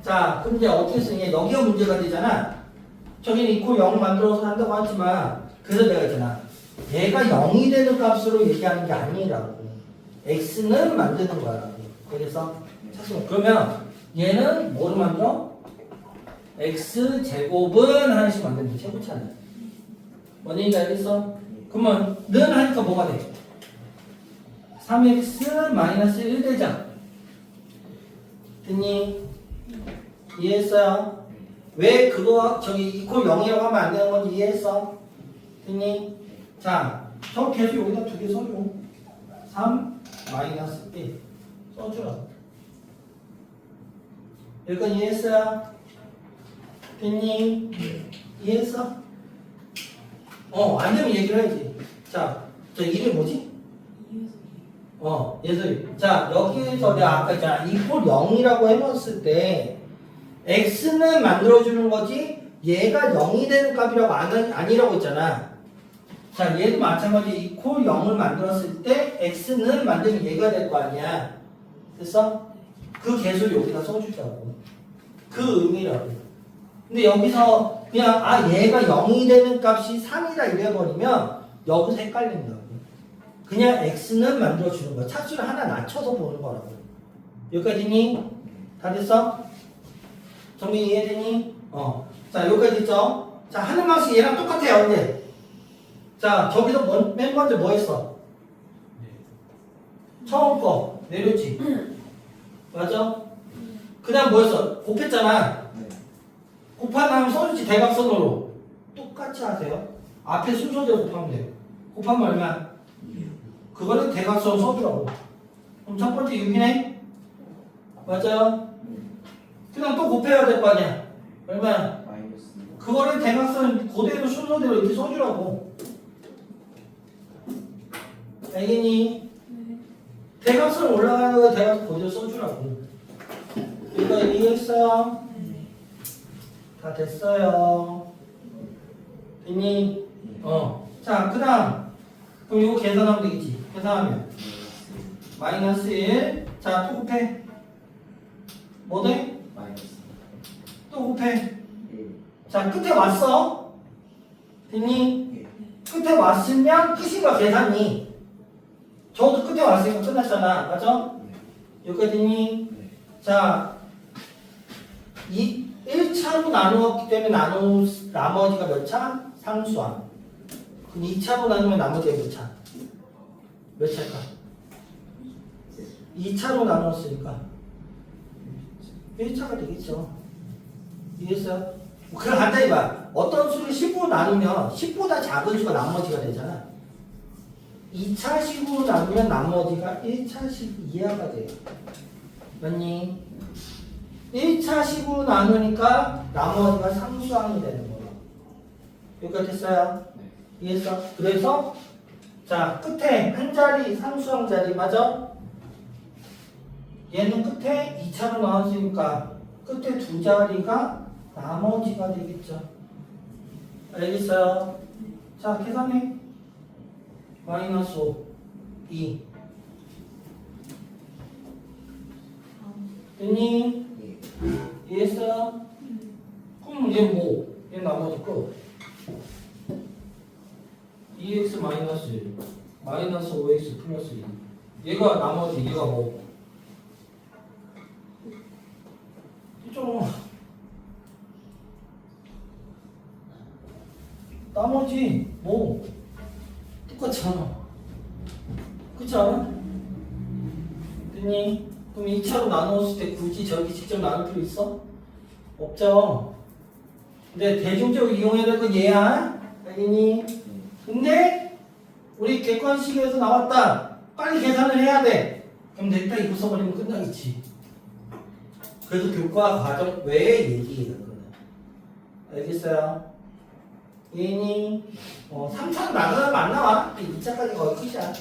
Speaker 1: 자, 그럼 이제 어떻게 쓰냐? 여기가 문제가 되잖아. 저기는 이코 0 만들어서 한다고 하지만, 그래서 내가 있잖아. 얘가 0이 되는 값으로 얘기하는 게 아니라고. x는 만드는 거야. 그래서, 찾으면. 그러면 얘는 뭐로 만들어? x 제곱은 하나씩 만드는 제곱차는. 뭔 얘기인지 알겠어? 그러면 는 하니까 뭐가 돼? 3x 마이너스 1 되잖아. 됐니? 이해했어요? 왜 그거 저기 이퀄 0이라고 하면 안 되는 건지 이해했어? 됐니? 자, 저 계속 여기다 두 개 써줘. 3 마이너스 1 써주라. 여기까지 이해했어요? 됐니? 이해했어? 안 되면 얘기를 해야지. 자, 저 이름 뭐지? 예설이. 자, 여기에서 내가 아까 있잖아. 이퀄 0이라고 해놨을 때 x는 만들어주는 거지 얘가 0이 되는 값이라고 아니라고 했잖아. 자, 얘도 마찬가지 이퀄 0을 만들었을 때 x는 만들면 얘가 될 거 아니야. 됐어? 그 개수를 여기다 써주자고. 그 의미라고. 근데 여기서 그냥 얘가 0이 되는 값이 3이다 이래버리면 여기서 헷갈린다고. 그냥 x는 만들어주는 거야. 차수를 하나 낮춰서 보는 거라고. 여기까지니? 다 됐어? 정리 이해되니? 자, 여기까지 됐죠? 자, 하는 방식 얘랑 똑같아요, 근데. 자, 저기서 맨 먼저 뭐 했어? 처음 거 내렸지? 맞아? 그 다음 뭐 했어? 곱했잖아. 곱한 다음 써주지, 대각선으로. 똑같이 하세요. 앞에 순서대로 곱하면 돼요. 곱하면 얼마? 그거는 대각선 써주라고. 그럼 첫 번째 6이네? 맞아요? 그 다음 또 곱해야 될 거 아니야? 얼마?
Speaker 2: 마이너스
Speaker 1: 그거를 대각선 그대로 순서대로 이렇게 써주라고. 알겠니? 대각선 올라가는 거 대각선 그대로 써주라고. 이거 이해했어요? 다 됐어요. 됐니? 자, 그 다음. 그럼 이거 계산하면 되겠지. 계산하면. 마이너스 1. 자, 또 곱해. 뭐 돼?
Speaker 2: 마이너스
Speaker 1: 또 곱해.
Speaker 2: 1
Speaker 1: 자, 끝에 왔어. 됐니? 끝에 왔으면 끝인 거야, 계산이. 저도 끝에 왔으니까 끝났잖아. 맞죠? 여기까지 됐니? 자, 1차로 나누었기 때문에 나머지가 몇 차? 상수항. 그럼 2차로 나누면 나머지가 몇 차? 몇 차일까? 2차로 나누었으니까 1차가 되겠죠. 이해했어요? 그럼 간단히 봐. 어떤 수를 10으로 나누면 10보다 작은 수가 나머지가 되잖아. 2차식으로 나누면 나머지가 1차식 이하가 돼요. 맞니? 1차식으로 나누니까 나머지가 상수항이 되는 거예요. 여기까지 됐어요? 이해했어? 그래서 자, 끝에 한 자리 상수항 자리 맞아? 얘는 끝에 2차로 나왔으니까 끝에 두 자리가 나머지가 되겠죠. 알겠어요? 자, 계산해. 마이너스 5, 2. 됐니? 이해했어요? 그럼 얘 뭐? 얘 나머지 거. 2x 마이너스 1, 마이너스 5x 플러스 2. 얘가 나머지, 얘가 뭐? 좀 나머지 뭐 똑같잖아. 그렇지 않아? 됐니? 그럼 2차로 나누었을 때 굳이 저기 직접 나눌 필요 있어? 없죠. 근데 대중적으로 이용해야 될 건 얘야. 알겠니? 근데 우리 객관식에서 나왔다. 빨리 계산을 해야 돼. 그럼 냈다 이거 써버리면 끝나겠지. 그래서 교과 과정 외에 얘기해요. 알겠어요? 얘니 3차로 나가면 안 나와. 2차까지 거의 끝이야.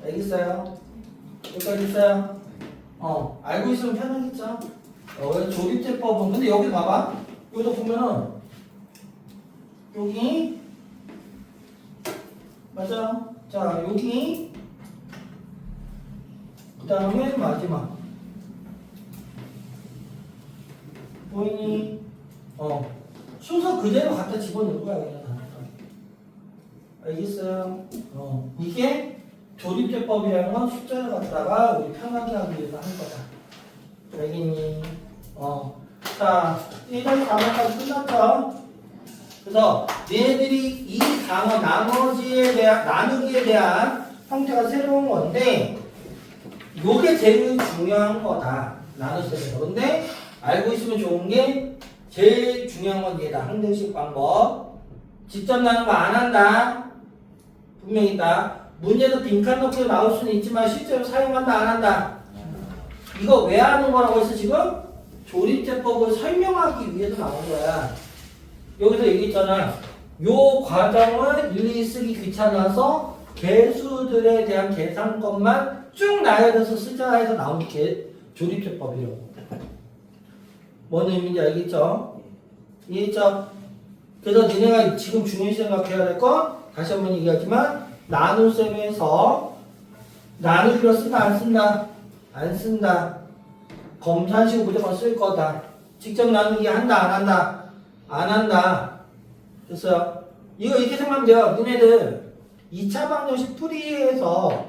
Speaker 1: 알겠어요? 여기까지 있어요? 알고 있으면 편하겠죠? 조립제법은 근데 여기 봐봐. 여기도 보면은 여기 맞아. 자, 여기 그 다음에 마지막 보이니? 순서 그대로 갖다 집어넣을 거야 그냥 다. 알겠어요? 이게 조립제법이라는 건 숫자를 갖다가 우리 편하게 하기 위해서 한 거다. 알겠니? 자, 1-4번까지 끝났죠? 그래서 얘네들이 이 단어 나머지에 대한 나누기에 대한 형태가 새로운 건데 요게 제일 중요한 거다. 나눴을 때. 근데 알고 있으면 좋은 게 제일 중요한 건 얘다. 항등식 방법. 직접 나는 거 안 한다. 분명히 있다. 문제도 빈칸 넣고 나올 수는 있지만 실제로 사용한다 안 한다. 이거 왜 하는 거라고 해서 지금 조립제법을 설명하기 위해서 나온 거야. 여기서 얘기했잖아. 요 과정을 일일이 쓰기 귀찮아서 개수들에 대한 계산권만 쭉 나열해서 쓰자 해서 나온 게 조립제법이라고. 뭔 의미인지 알겠죠? 이해했죠? 그래서 너네가 지금 중요시 생각해야 될 건 다시 한번 얘기하지만 나눗셈에서 나누기로 쓴다 안 쓴다? 안 쓴다. 검산식으로 무조건 쓸 거다. 직접 나누기 한다 안 한다? 안 한다. 됐어요? 이거 이렇게 생각하면 돼요. 너네들 2차 방정식 풀이에서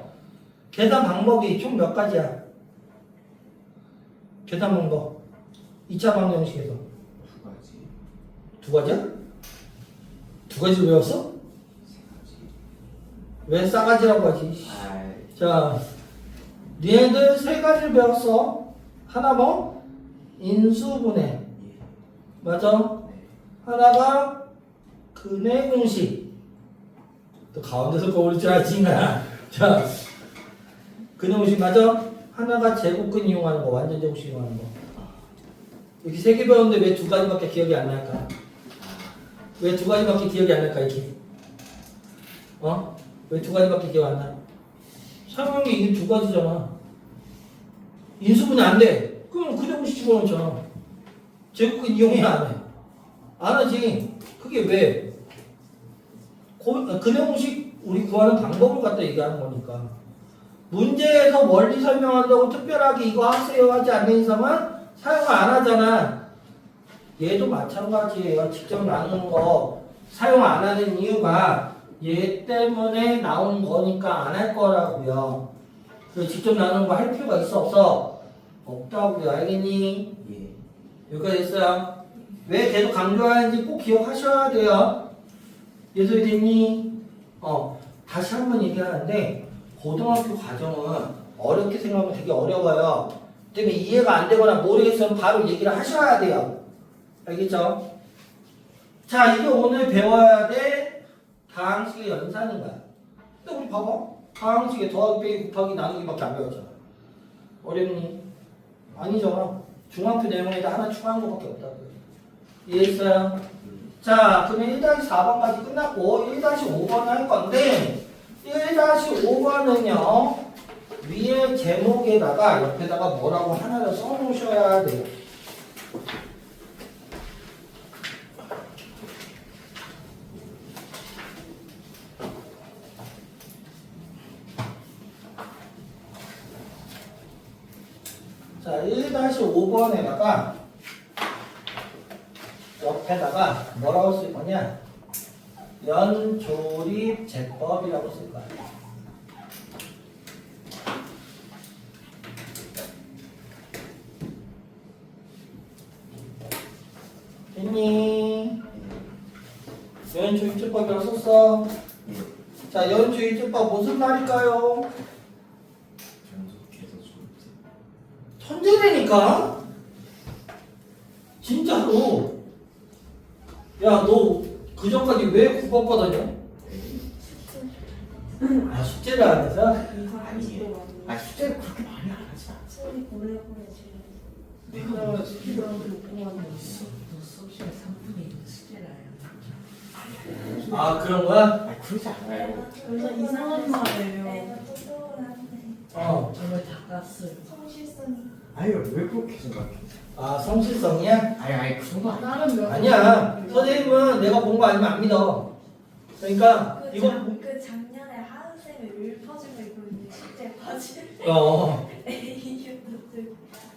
Speaker 1: 계산 방법이 총 몇 가지야? 계산 방법 2차 방정식에서
Speaker 2: 두 가지,
Speaker 1: 두 가지야? 두 가지를 외웠어?
Speaker 2: 세 가지.
Speaker 1: 왜 싸가지라고 하지?
Speaker 2: 아,
Speaker 1: 자, 니네들 세 가지를 배웠어. 하나 뭐? 인수분해.
Speaker 2: 예.
Speaker 1: 맞아?
Speaker 2: 네.
Speaker 1: 하나가 근의 공식. 또 가운데서 거울 줄 알지, 인가? 자, 근의 공식 맞아? 하나가 제곱근 이용하는 거, 완전 제곱식 이용하는 거. 이렇게 세 개 배웠는데 왜 두 가지밖에 기억이 안 날까? 왜 두 가지밖에 기억이 안 날까, 이렇게? 어? 왜 두 가지밖에 기억 안 나? 사용한 게 이게 두 가지잖아. 인수분해 안 돼. 그럼 근의 공식 집어넣잖아. 제곱근 이용해 안 해? 안 하지. 그게 왜? 근의 공식 우리 구하는 방법을 갖다 얘기하는 거니까. 문제에서 원리 설명한다고 특별하게 이거 하세요 하지 않는 이상은 사용을 안 하잖아. 얘도 마찬가지예요. 직접 나누는 거 사용 안 하는 이유가 얘 때문에 나온 거니까 안 할 거라고요. 그래서 직접 나누는 거 할 필요가 있어 없어? 없다고요. 알겠니?
Speaker 2: 예.
Speaker 1: 여기까지 됐어요. 왜 계속 강조하는지 꼭 기억하셔야 돼요. 예솔이 됐니? 다시 한번 얘기하는데 고등학교 과정은 어렵게 생각하면 되게 어려워요. 때문에 이해가 안 되거나 모르겠으면 바로 얘기를 하셔야 돼요. 알겠죠? 자, 이게 오늘 배워야 될 다항식의 연산인 거야. 근데 우리 봐봐. 다항식에 더하기 빼기 곱하기 나누기밖에 안 배웠잖아. 어렵니? 아니잖아. 중학교 내용에다 하나 추가한 것밖에 없다고요. 이해했어요? 자, 그러면 1-4번까지 끝났고 1-5번을 할 건데 1-5번은요 위에 제목에다가 옆에다가 뭐라고 하나를 써놓으셔야 돼요. 자, 1-5번에다가 옆에다가 뭐라고 쓸 거냐? 연조립 제법이라고 쓸 거야. 됐니? 연조립 제법이라고 썼어.
Speaker 2: 예.
Speaker 1: 자, 연조립 제법 무슨 말일까요?
Speaker 2: 연속해서 조립제.
Speaker 1: 천재라니까? 진짜로. 야, 너 그전까지 왜 국어 받았냐? 아, 숙제를 안 해서?
Speaker 2: 아니에요. 아, 숙제를 그렇게 많이 안 하지 않아.
Speaker 4: 소리 오래오래 지르.
Speaker 2: 내가 뭔가
Speaker 3: 너 수업시간 3분의 1 숙제를 해요.
Speaker 1: 아, 그런 거야?
Speaker 2: 아, 그러지 않아요.
Speaker 3: 그래서 이상한 말이에요.
Speaker 4: 내가 똑똑한데
Speaker 3: 정말 다 깠어요.
Speaker 4: 성실성이
Speaker 2: 아유, 왜 그렇게 생각해?
Speaker 1: 아, 성실성이야?
Speaker 2: 아니, 그런 거 아니야.
Speaker 3: 나는 몇
Speaker 1: 아니야. 선생님은 내가 본 거 아니면 안 믿어. 그러니까
Speaker 4: 그,
Speaker 1: 이거
Speaker 4: 그 작년에 하은쌤이 율퍼진 거 이거 이제 실제 바지 이유도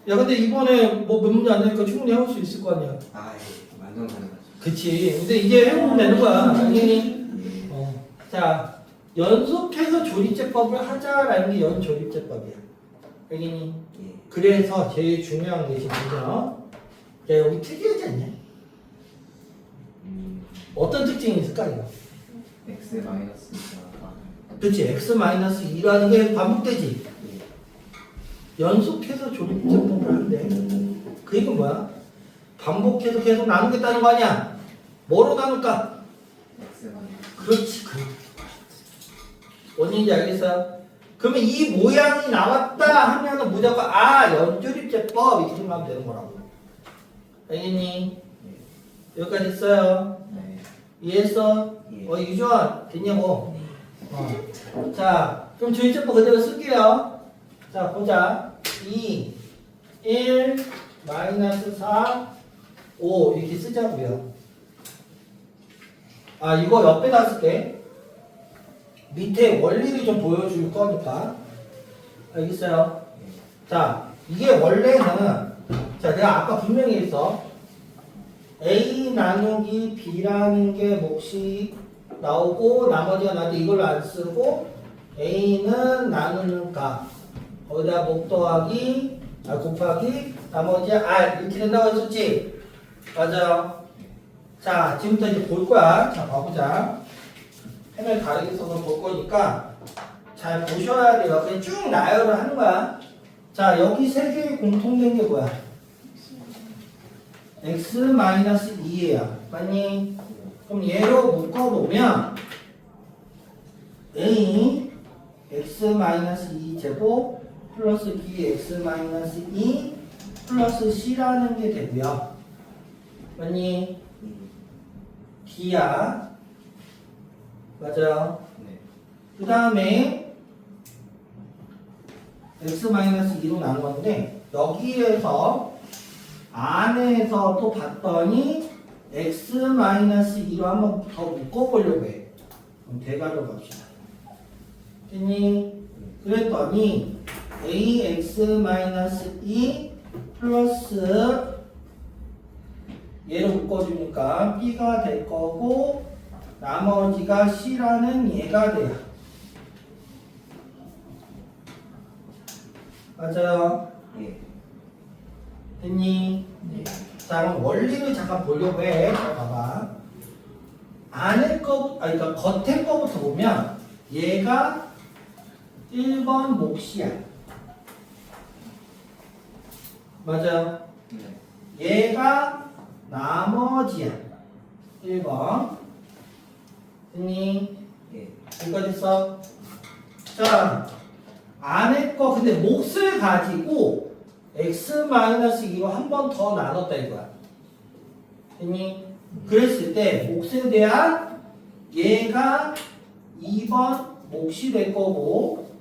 Speaker 1: 야, 근데 이번에 뭐 몇 문제 안 되니까 충분히 해올 수 있을 거 아니야.
Speaker 2: 아이, 완전 가능하지.
Speaker 1: 그치. 근데 이제 해보면 되는 거야. 알겠니?
Speaker 2: 예.
Speaker 1: 자, 연속해서 조립제법을 하자라는 게 연조립제법이야. 알겠니?
Speaker 2: 예.
Speaker 1: 그래서 제일 중요한 게 뭐죠? 야, 여기 특이하지 않냐? 어떤 특징이 있을까, 이거?
Speaker 2: X 마이너스 2가 많아요.
Speaker 1: 그치. X-2라는 게 반복되지.
Speaker 2: 예.
Speaker 1: 연속해서 조립제법을 한대. 그 얘기는 뭐야? 반복해서 계속 나누겠다는 거 아니야? 뭐로 나눌까?
Speaker 2: X 마이너스
Speaker 1: 그렇지. 뭔 얘기인지 알겠어요? 그러면 이 모양이 나왔다 하면은 무조건 연조립제법 이렇게 생각하면 되는 거라고. 알겠니? 여기까지 했어요.
Speaker 2: 네.
Speaker 1: 이해했어?
Speaker 2: 예.
Speaker 1: 유주원 됐냐고?
Speaker 2: 네.
Speaker 1: 자, 그럼 조립제법 그대로 쓸게요. 자, 보자. 2, 1, 마이너스 4, 5 이렇게 쓰자고요. 이거 옆에다 쓸게. 밑에 원리를 좀 보여줄 거니까. 알겠어요? 자, 이게 원래는, 자, 내가 아까 분명히 했어. A 나누기 B라는 게 몫이 나오고, 나머지가 나한테 이걸로 안 쓰고, A는 나누는 값. 거기다 목 더하기, 곱하기, 나머지 R. 이렇게 된다고 했었지? 맞아요. 자, 지금부터 이제 볼 거야. 자, 봐보자. 펜을 다르게 써서 볼 거니까 잘 보셔야 돼요. 그냥 쭉 나열을 하는 거야. 자, 여기 세 개의 공통된 게 뭐야? x-2예요. 맞니? 그럼 얘로 묶어보면 a x-2 제곱 플러스 b x-2 플러스 c라는 게 되고요. 맞니? d야. 맞아요.
Speaker 2: 네.
Speaker 1: 그 다음에 x-2로 나누었는데 여기에서 안에서 또 봤더니 x-2로 한번 더 묶어보려고 해. 그럼 대괄호 갑시다. 됐니? 그랬더니 ax-2 플러스 얘를 묶어주니까 b가 될 거고 나머지가 C라는 얘가 돼요. 맞아요?
Speaker 2: 예.
Speaker 1: 됐니?
Speaker 3: 네.
Speaker 1: 자, 그럼 원리를 잠깐 보려고 해. 자, 봐봐. 그러니까 겉에 거부터 보면 얘가 1번 몫이야. 맞아요?
Speaker 2: 네.
Speaker 1: 얘가 나머지야. 1번. 됐니?
Speaker 2: 예.
Speaker 1: 여기까지 써. 자, 안에 거 근데 몫을 가지고 x-2로 한 번 더 나눴다 이거야. 됐니? 그랬을 때 몫에 대한 얘가 2번 몫이 될 거고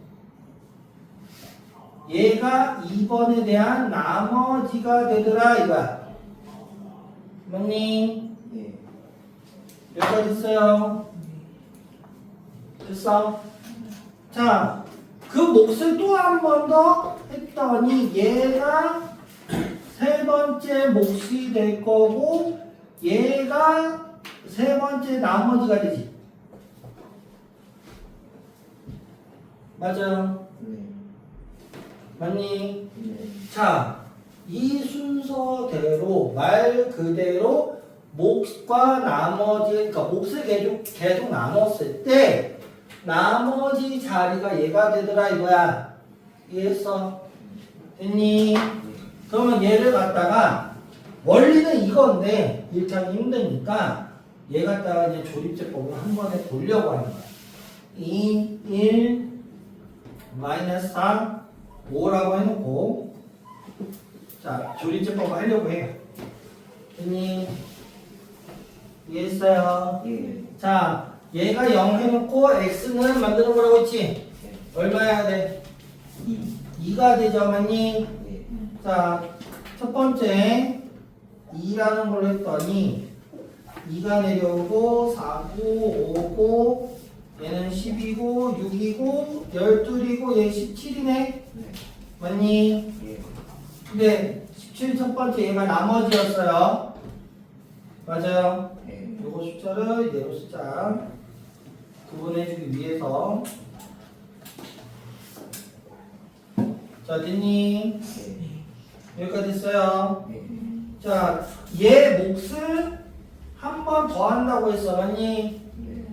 Speaker 1: 얘가 2번에 대한 나머지가 되더라 이거야. 맞니?
Speaker 2: 예.
Speaker 1: 여기까지 써요. 됐어? 자, 그 몫을 또 한 번 더 했더니 얘가 세 번째 몫이 될 거고 얘가 세 번째 나머지가 되지. 맞아요?
Speaker 2: 네.
Speaker 1: 맞니?
Speaker 2: 네.
Speaker 1: 자, 이 순서대로 말 그대로 몫과 나머지, 그러니까 몫을 계속 나눴을 때 나머지 자리가 얘가 되더라 이거야. 이해했어? 됐니? 그러면 얘를 갖다가 원리는 이건데 이렇게 하기 힘드니까 얘 갖다가 이제 조립제법을 한 번에 보려고 하는 거야. 2, 1, 마이너스 4, 5라고 해놓고 자, 조립제법을 하려고 해요. 됐니? 이해했어요?
Speaker 2: 예.
Speaker 1: 자, 얘가 0 해놓고 x는 만드는 거라고 했지?
Speaker 2: 예.
Speaker 1: 얼마야 돼?
Speaker 2: 2.
Speaker 1: 2가 되죠, 맞니?
Speaker 2: 예.
Speaker 1: 자, 첫 번째 2라는 걸 했더니 2가 내려오고 4고 5고 얘는 10이고 6이고 12이고 얘 17이네.
Speaker 2: 네.
Speaker 1: 맞니?
Speaker 2: 예.
Speaker 1: 근데 17 첫 번째 얘가 나머지였어요. 맞아요?
Speaker 2: 예.
Speaker 1: 요거 숫자를 얘로 쓰자. 구분해주기 위해서. 자, 됐니?
Speaker 2: 예.
Speaker 1: 여기까지 됐어요.
Speaker 2: 예.
Speaker 1: 자, 얘 몫을 한 번 더 한다고 했어. 맞니?
Speaker 2: 네.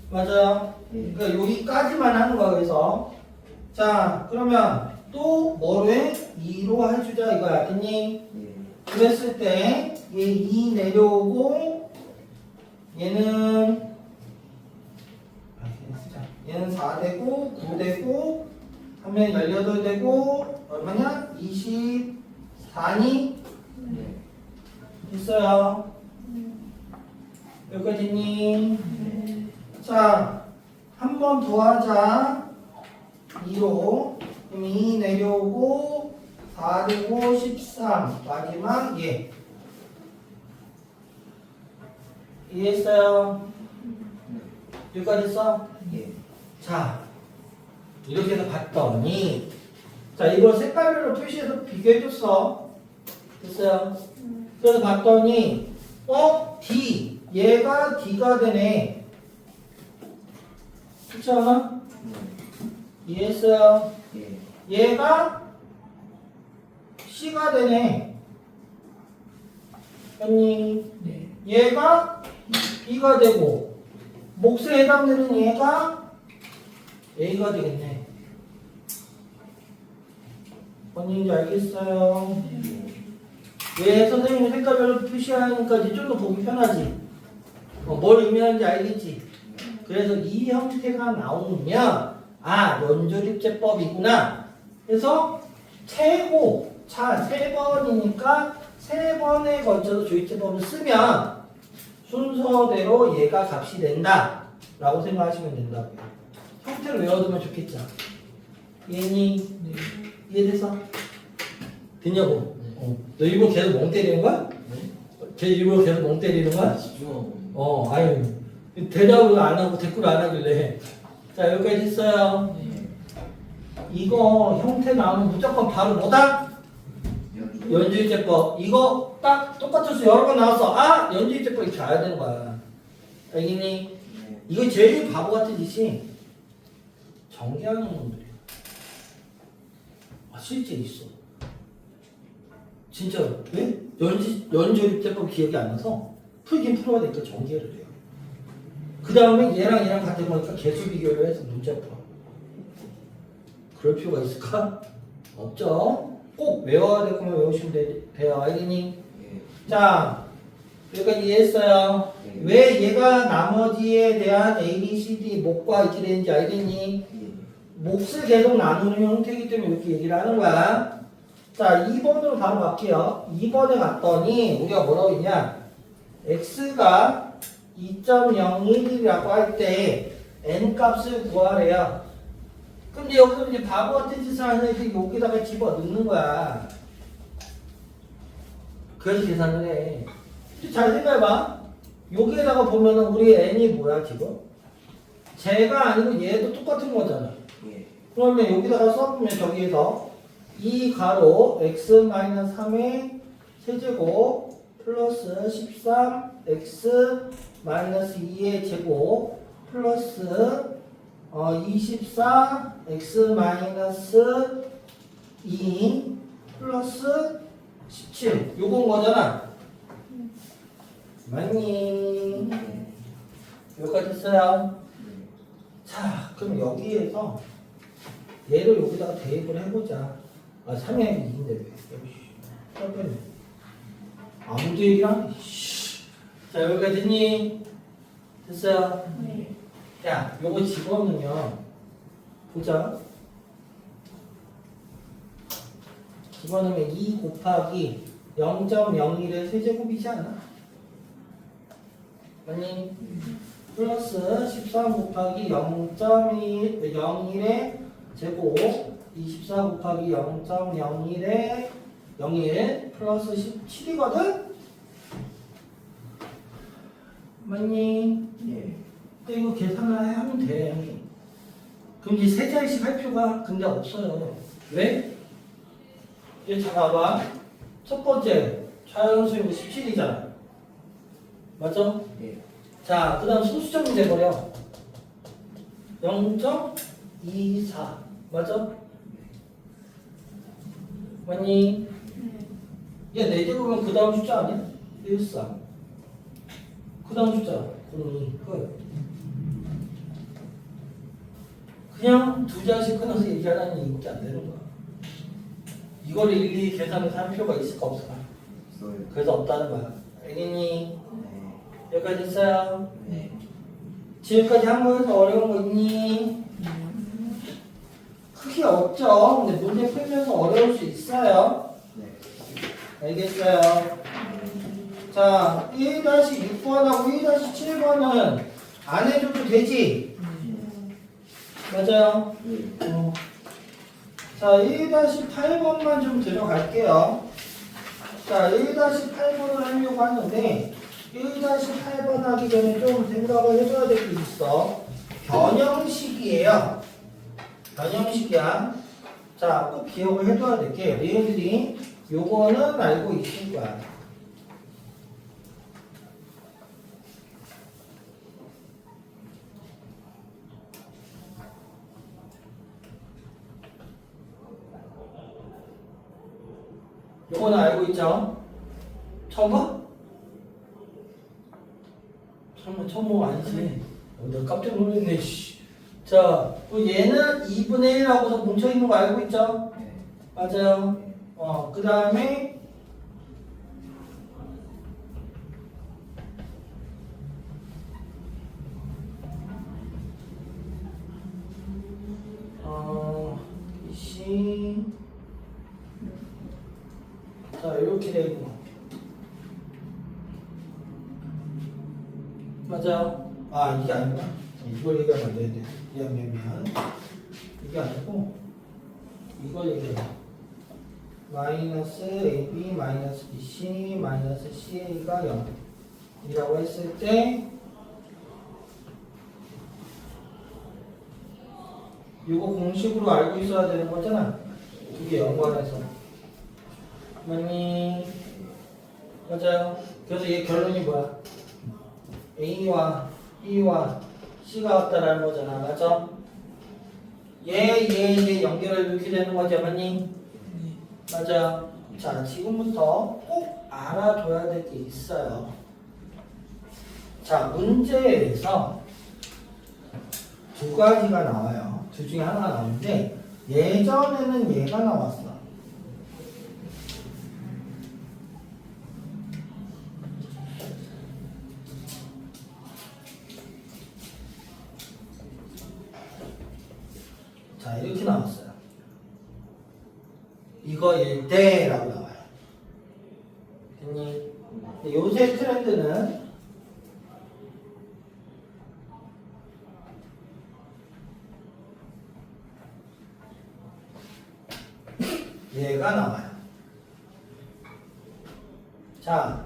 Speaker 1: 맞아요?
Speaker 2: 예.
Speaker 1: 그러니까 여기까지만 하는 거야. 그래서. 자, 그러면 또 뭐로 해? 2로 해주자 이거야. 됐니?
Speaker 2: 예.
Speaker 1: 그랬을 때 얘 2 내려오고 얘는 얘는 4 되고 9 되고 하면 18 되고 얼마냐? 24니?
Speaker 2: 네.
Speaker 1: 됐어요. 여기까지니? 자, 한 번 더 하자. 2로. 그럼 2 내려오고 4 되고 13. 마지막 얘. 이해했어요? 여기까지 써?
Speaker 2: 예.
Speaker 1: 자, 이렇게 해서 봤더니 자, 이걸 색깔별로 표시해서 비교해줬어. 됐어요? 그래서 봤더니 D 얘가 D가 되네. 그렇지 않아? 이해했어요?
Speaker 2: 예.
Speaker 1: 얘가 C가 되네. 언니
Speaker 3: 네.
Speaker 1: 얘가 B가 되고 몫에 해당되는 얘가 A가 되겠네. 언니 알겠어요? 왜 선생님이 색깔별로 표시하니까 이제 좀 더 보기 편하지? 뭘 의미하는지 알겠지? 그래서 이 형태가 나오면 연조립제법이구나. 그래서 최고 차 3번이니까 3번에 걸쳐서 조립제법을 쓰면 순서대로 얘가 값이 된다 라고 생각하시면 된다고요. 형태를 외워두면 좋겠죠? 얘니 이해돼서? 됐냐고? 너 일부러 계속 멍 때리는 거야? 걔 일부러 계속 멍 때리는 거야?
Speaker 2: 집중하고.
Speaker 1: 아유 대답을 안 하고 댓글 안 하길래. 자, 여기까지 했어요. 이거 형태 나오면 무조건 바로 뭐다? 연주일제법. 이거 딱 똑같은 수 여러 번 나왔어. 연주일제법 이렇게 알아야 되는 거야. 알겠니?
Speaker 2: 네.
Speaker 1: 이거 제일 바보 같은 짓이 전개하는 놈들이야. 실제 있어. 진짜로. 왜? 연주일제법 기억이 안 나서 풀긴 풀어야 되니까 전개를 해요. 그 다음에 얘랑 같은 거니까 개수 비교를 해서 문제 풀어. 그럴 필요가 있을까? 없죠. 꼭 외워야 될 것만 외우시면 돼요. 알겠니?
Speaker 2: 예.
Speaker 1: 자, 여기까지 이해했어요.
Speaker 2: 네.
Speaker 1: 왜 얘가 나머지에 대한 A, B, C, D 목과 이렇게 되는지 알겠니?
Speaker 2: 예.
Speaker 1: 몫을 계속 나누는 형태이기 때문에 이렇게 얘기를 하는 거야. 자, 2번으로 바로 갈게요. 2번에 갔더니 우리가 뭐라고 했냐? x가 2.01이라고 할 때 n 값을 구하래요. 근데 여기서 이제 바보 같은 짓을 하는 애들이 여기다가 집어 넣는 거야. 그래서 계산을 해. 근데 잘 생각해봐. 여기에다가 보면은 우리 n이 뭐야 지금? 쟤가 아니고 얘도 똑같은 거잖아.
Speaker 2: 예.
Speaker 1: 그러면 여기다가 써보면 저기에서 2 가로 x-3의 세제곱 플러스 13 x 마이너스 2의 제곱 플러스 24 x 마이너스 2 플러스 17 요건 거잖아. 맞니? 여기까지 했어요. 자, 그럼 여기에서 얘를 여기다가 대입을 해보자. 3의 2인데 왜? 아무도 얘기랑? 자, 여기까지 됐니? 됐어요?
Speaker 3: 네.
Speaker 1: 야, 요거 집어넣으면 보자. 집어넣으면 2 곱하기 0.01의 세제곱이지 않아? 맞니? 플러스 13 곱하기 0.01의 제곱 24 곱하기 0.01의 01 플러스 17이거든? 맞니?
Speaker 2: 예.
Speaker 1: 근데 이거 계산을 하면 돼. 그럼 이제 세 자리씩 할 필요가 근데 없어요. 왜? 이제 잘 봐봐. 첫 번째 자연수는 17이잖아. 맞죠?
Speaker 2: 예.
Speaker 1: 자, 그 다음 소수점이 돼버려. 0.24 맞죠? 맞니? 얘 4제곱이면 그 다음 숫자 아니야? 13. 그 다음 숫자 02 끝. 그냥 두 자씩 끊어서 얘기하라는 얘기밖에 안 되는 거야. 이걸 일일이 계산해서 할 필요가 있을까 없을까?
Speaker 2: 없어요.
Speaker 1: 그래서 없다는 거야. 알겠니?
Speaker 2: 네.
Speaker 1: 여기까지 됐어요?
Speaker 2: 네.
Speaker 1: 지금까지 한국에서 어려운 거 있니? 크게 없죠? 근데 문제 풀면서 어려울 수 있어요.
Speaker 2: 네.
Speaker 1: 알겠어요? 자, 1-6번하고 1-7번은 안 해줘도 되지? 맞아요?
Speaker 2: 네.
Speaker 1: 자, 1-8번만 좀 들어갈게요. 자, 1-8번을 하려고 하는데 1-8번 하기 전에 좀 생각을 해줘야 될 게 있어. 변형식이에요. 변형식이야. 자, 꼭 기억을 해둬야 될 게 얘네들이 요거는 알고 있을 거야. 요거는 알고 있죠? 처음 봐? 처음 보면 아니지. 너 깜짝 놀랐네, 씨. 자, 얘는 2분의 1하고서 뭉쳐있는 거 알고 있죠?
Speaker 2: 네.
Speaker 1: 맞아요.
Speaker 2: 네.
Speaker 1: 그 다음에, 씨. 자, 이렇게 되고. 맞아요. 아, 이게 아니구나. 이걸 얘기하면 안 되는데. 미안. 이게 아니고, 이걸 얘기해. 마이너스 AB, 마이너스 BC, 마이너스 CA가 0이라고 했을 때, 이거 공식으로 알고 있어야 되는 거잖아. 두 개 연관해서. 맞니? 맞아요. 그래서 얘 결론이 뭐야? A와 B와 C가 같다라는 거잖아. 맞죠? 얘 연결을 이렇게 되는 거죠. 맞니? 맞아요. 자, 지금부터 꼭 알아둬야 될 게 있어요. 자, 문제에서 두 가지가 나와요. 둘 중에 하나가 나오는데 예전에는 얘가 나왔어. 자, 이렇게 나왔어요. 이거일 때라고 나와요. 됐니? 요새 트렌드는 얘가 나와요. 자,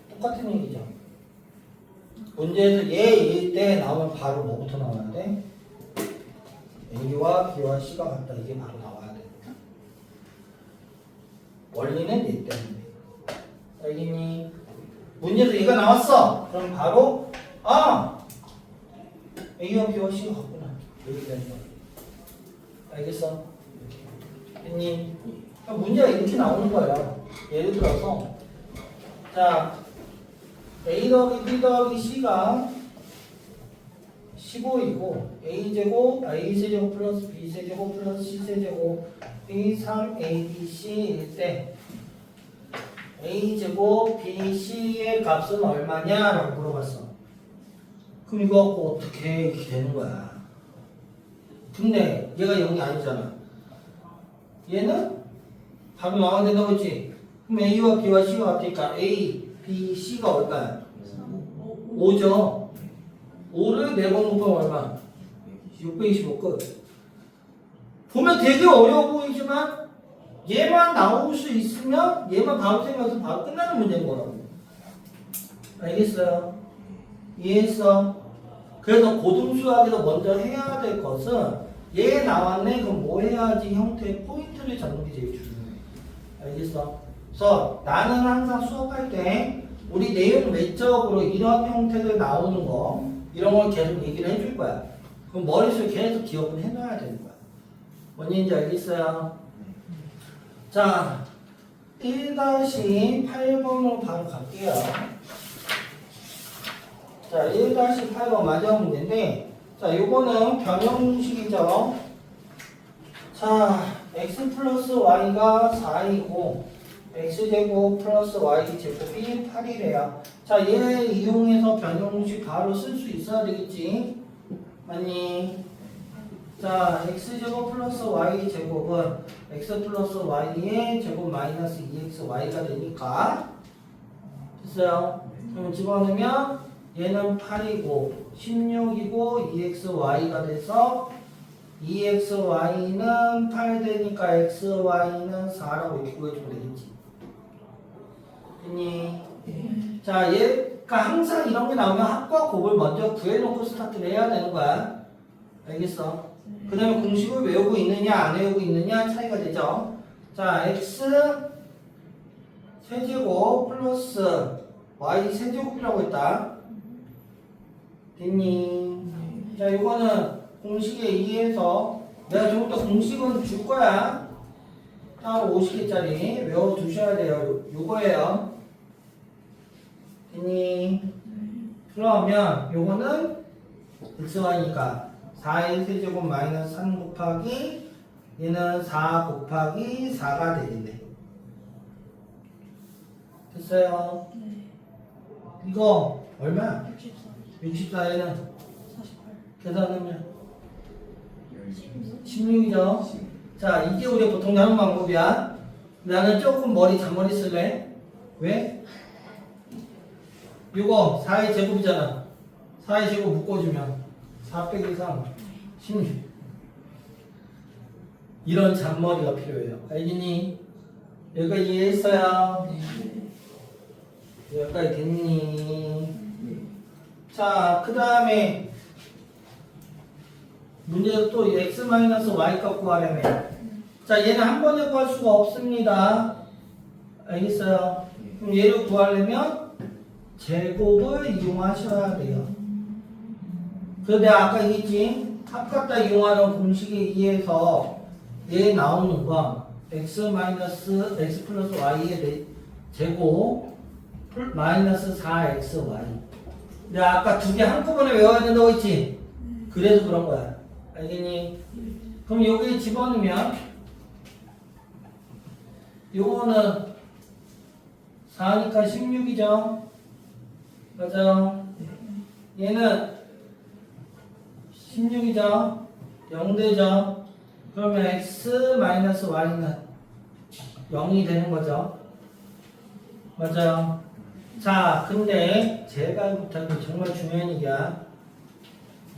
Speaker 1: 똑같은 얘기죠. 문제에서 얘일 때 나오면 바로 뭐부터 나와야 돼? A와 B와 C가 같다. 이게 바로 나와야 돼. 원리는 얘 때문에. 알겠니? 문제에서 얘가 나왔어. 그럼 바로 A와 B와 C가 같구나. 이렇게 되는 거야. 알겠어? 됐니? 문제가 이렇게 나오는 거예요. 예를 들어서 자, A 더하기 B 더하기 C가 15이고 A세제곱 플러스 B세제곱 플러스 C세제곱 B 3ABC일 때 A제곱 BC의 값은 얼마냐? 라고 물어봤어. 그럼 이거 갖고 어떻게 이렇게 되는 거야. 근데 얘가 0이 아니잖아. 얘는 답이 나와야 된다고 했지. 그럼 A와 B와 C가 같으니까 A, B, C가 얼마야? 5죠. 5를 4번 곱하면 얼마? 625 끝. 보면 되게 어려워 보이지만 얘만 나올 수 있으면 얘만 바로 생각해서 바로 끝나는 문제인 거라고. 알겠어요? 이해했어? 그래서 고등수학에서 먼저 해야 될 것은 얘 나왔네? 그럼 뭐 해야지 형태의 포인트를 잡는 게 제일 중요해. 알겠어? 그래서 나는 항상 수업할 때 우리 내용 외적으로 이런 형태들 나오는 거 이런 걸 계속 얘기를 해줄 거야. 그럼 머릿속에 계속 기억을 해놔야 되는 거야. 뭔지 알겠어요? 자, 1-8번으로 바로 갈게요. 자, 1-8번 마지막 문제인데 자, 요거는 변형식이죠. 자, x 플러스 y가 4이고 x제곱 플러스 y제곱이 8이래요. 자, 얘 이용해서 변형식 바로 쓸 수 있어야 되겠지? 맞니? 자, x제곱 플러스 y제곱은 x 플러스 y의 제곱 마이너스 2xy가 되니까 됐어요? 그럼 집어넣으면 얘는 8이고 16이고 2xy가 돼서 2xy는 8 되니까 xy는 4라고 이렇게 구해주면 되겠지. 됐니? 자, 얘가 항상 이런 게 나오면 합과 곱을 먼저 구해놓고 스타트를 해야 되는 거야. 알겠어? 그 다음에 공식을 외우고 있느냐 안 외우고 있느냐 차이가 되죠. 자, x 세제곱 플러스 y 세제곱이라고 했다. 됐니? 자, 이거는 공식에 의해서 내가 조금 더 공식은 줄 거야. 따로 50개짜리 외워두셔야 돼요. 요거예요. 됐니? 그러면 요거는 xy니까 4의 세제곱 마이너스 3 곱하기 얘는 4 곱하기 4가 되겠네. 됐어요? 이거 얼마? 64에는
Speaker 3: 48
Speaker 1: 계산하면 16이죠? 자, 이게 우리 보통 나눈 방법이야. 나는 조금 잔머리 쓸래? 왜? 이거 4의 제곱이잖아. 4의 제곱 묶어주면 4 빼기 3 16 이런 잔머리가 필요해요. 알겠니? 여기까지 이해했어요? 여기까지 됐니? 자, 그 다음에 문제도 또 x-y 값 구하려면 자, 얘는 한 번에 구할 수가 없습니다. 알겠어요? 그럼 얘를 구하려면 제곱을 이용하셔야 돼요. 그래서 내가 아까 얘기했지? 합각다 이용하는 공식에 의해서 얘 나오는 거 x 플러스 y의 제곱 마이너스 4xy. 내가 아까 두 개 한꺼번에 외워야 된다고 했지? 그래서 그런 거야. 알겠니? 그럼 여기에 집어넣으면 요거는 4니까 16이죠? 맞아요? 얘는 16이죠? 0되죠? 그러면 x-y는 0이 되는 거죠? 맞아요? 자, 근데 제가 부탁이 정말 중요한 얘기야.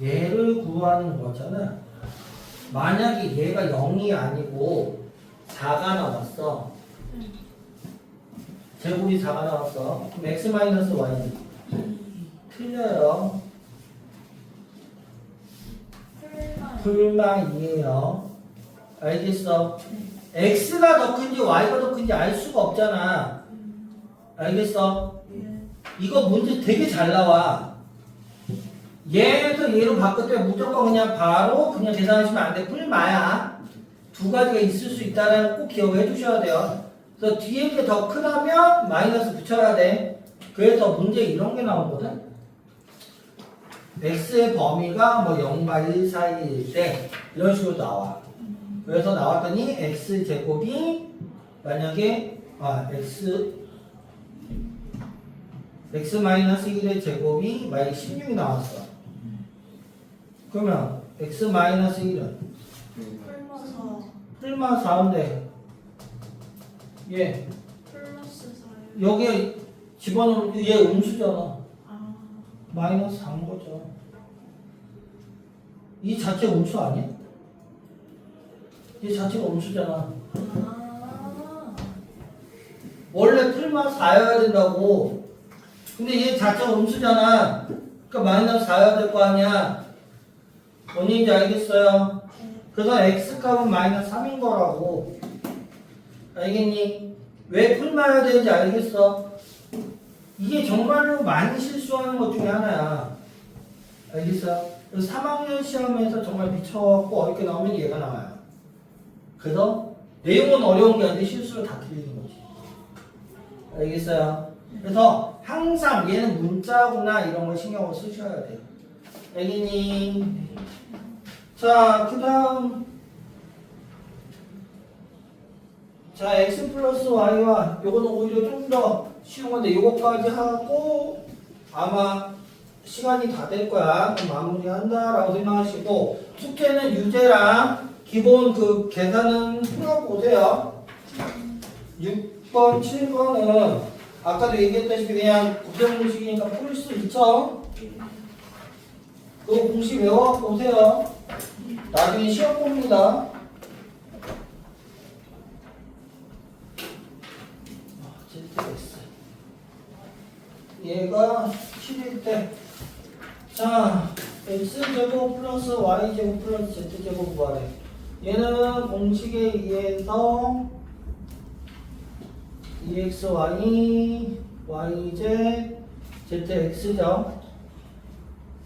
Speaker 1: 얘를 구하는 거잖아. 만약에 얘가 0이 아니고 4가 나왔어. 제곱이 4가 나왔어. 그럼 x-y 틀려요. 풀마이에요. 알겠어? x가 더 큰지 y가 더 큰지 알 수가 없잖아. 알겠어? 이거 문제 되게 잘 나와. 얘에서 얘로 바꿀 때 무조건 그냥 바로 그냥 계산하시면 안 돼. 풀마야. 두 가지가 있을 수 있다는 거 꼭 기억해 주셔야 돼요. 그래서 뒤에 게 더 크다면 마이너스 붙여야 돼. 그래서 문제 이런 게 나오거든. x의 범위가 뭐 0과 1 사이일 때 이런 식으로 나와. 그래서 나왔더니 x제곱이 만약에 x-1의 제곱이 만약에 16이 나왔어. 그러면 x-1은 풀마 4인데 얘
Speaker 4: 플러스 4요.
Speaker 1: 여기에 집어넣으면 얘 음수잖아.
Speaker 4: 아,
Speaker 1: 마이너스 4인 거죠. 이 자체가 음수 아니야? 이 자체가 음수잖아. 원래 풀마 4여야 된다고. 근데 얘 자체가 음수잖아. 그러니까 마이너스 4여야 될 거 아니야. 뭔지 알겠어요? 그래서 x값은 마이너스 3인 거라고. 알겠니? 왜 풀마여야 되는지 알겠어? 이게 정말로 많이 실수하는 것 중에 하나야. 알겠어? 그래서 3학년 시험에서 정말 미쳐갖고 어렵게 나오면 얘가 나와요. 그래서 내용은 어려운 게 아닌데 실수를 다 틀리는 거지. 알겠어요? 그래서 항상 얘는 문자구나 이런 거 신경을 쓰셔야 돼요. 알겠니? 자, 그 다음 자, x 플러스 y와 요거는 오히려 좀 더 쉬운 건데 요거까지 하고 아마 시간이 다 될 거야. 그럼 마무리한다라고 생각하시고 숙제는 유제랑 기본 그 계산은 풀어보고 오세요. 6번, 7번은 아까도 얘기했다시피 그냥 구성 공식이니까 풀 수 있죠? 그거 공식 외워갖고 오세요. 나중에 시험 봅니다. ZX. 얘가 11대. 자, X제곱 플러스 Y제곱 플러스 Z제곱 구하래. 얘는 공식에 의해서 EXY, YZ, ZX죠.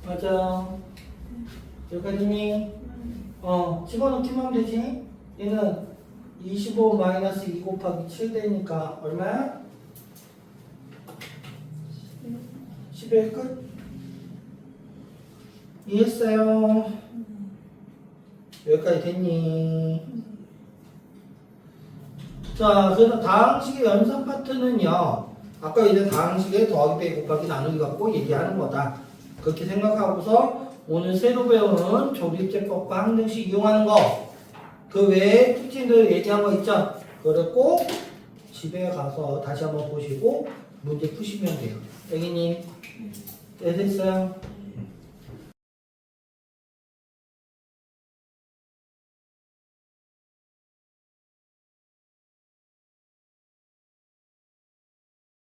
Speaker 1: 맞아. 여기까지니? 집어넣기만 하면 되지. 얘는 25 마이너스 2 곱하기 7 되니까 얼마야? 11 끝? 이해했어요? 여기까지 됐니? 자, 그래서 다항식의 연산 파트는요, 아까 이제 다항식의 더하기 빼기 곱하기 나누기 갖고 얘기하는 거다. 그렇게 생각하고서 오늘 새로 배우는 조립제법과 항등식 이용하는 거, 그 외에 특징들 얘기한 거 있죠? 그걸 꼭 집에 가서 다시 한번 보시고 문제 푸시면 돼요. 애기님, 네, 됐어요?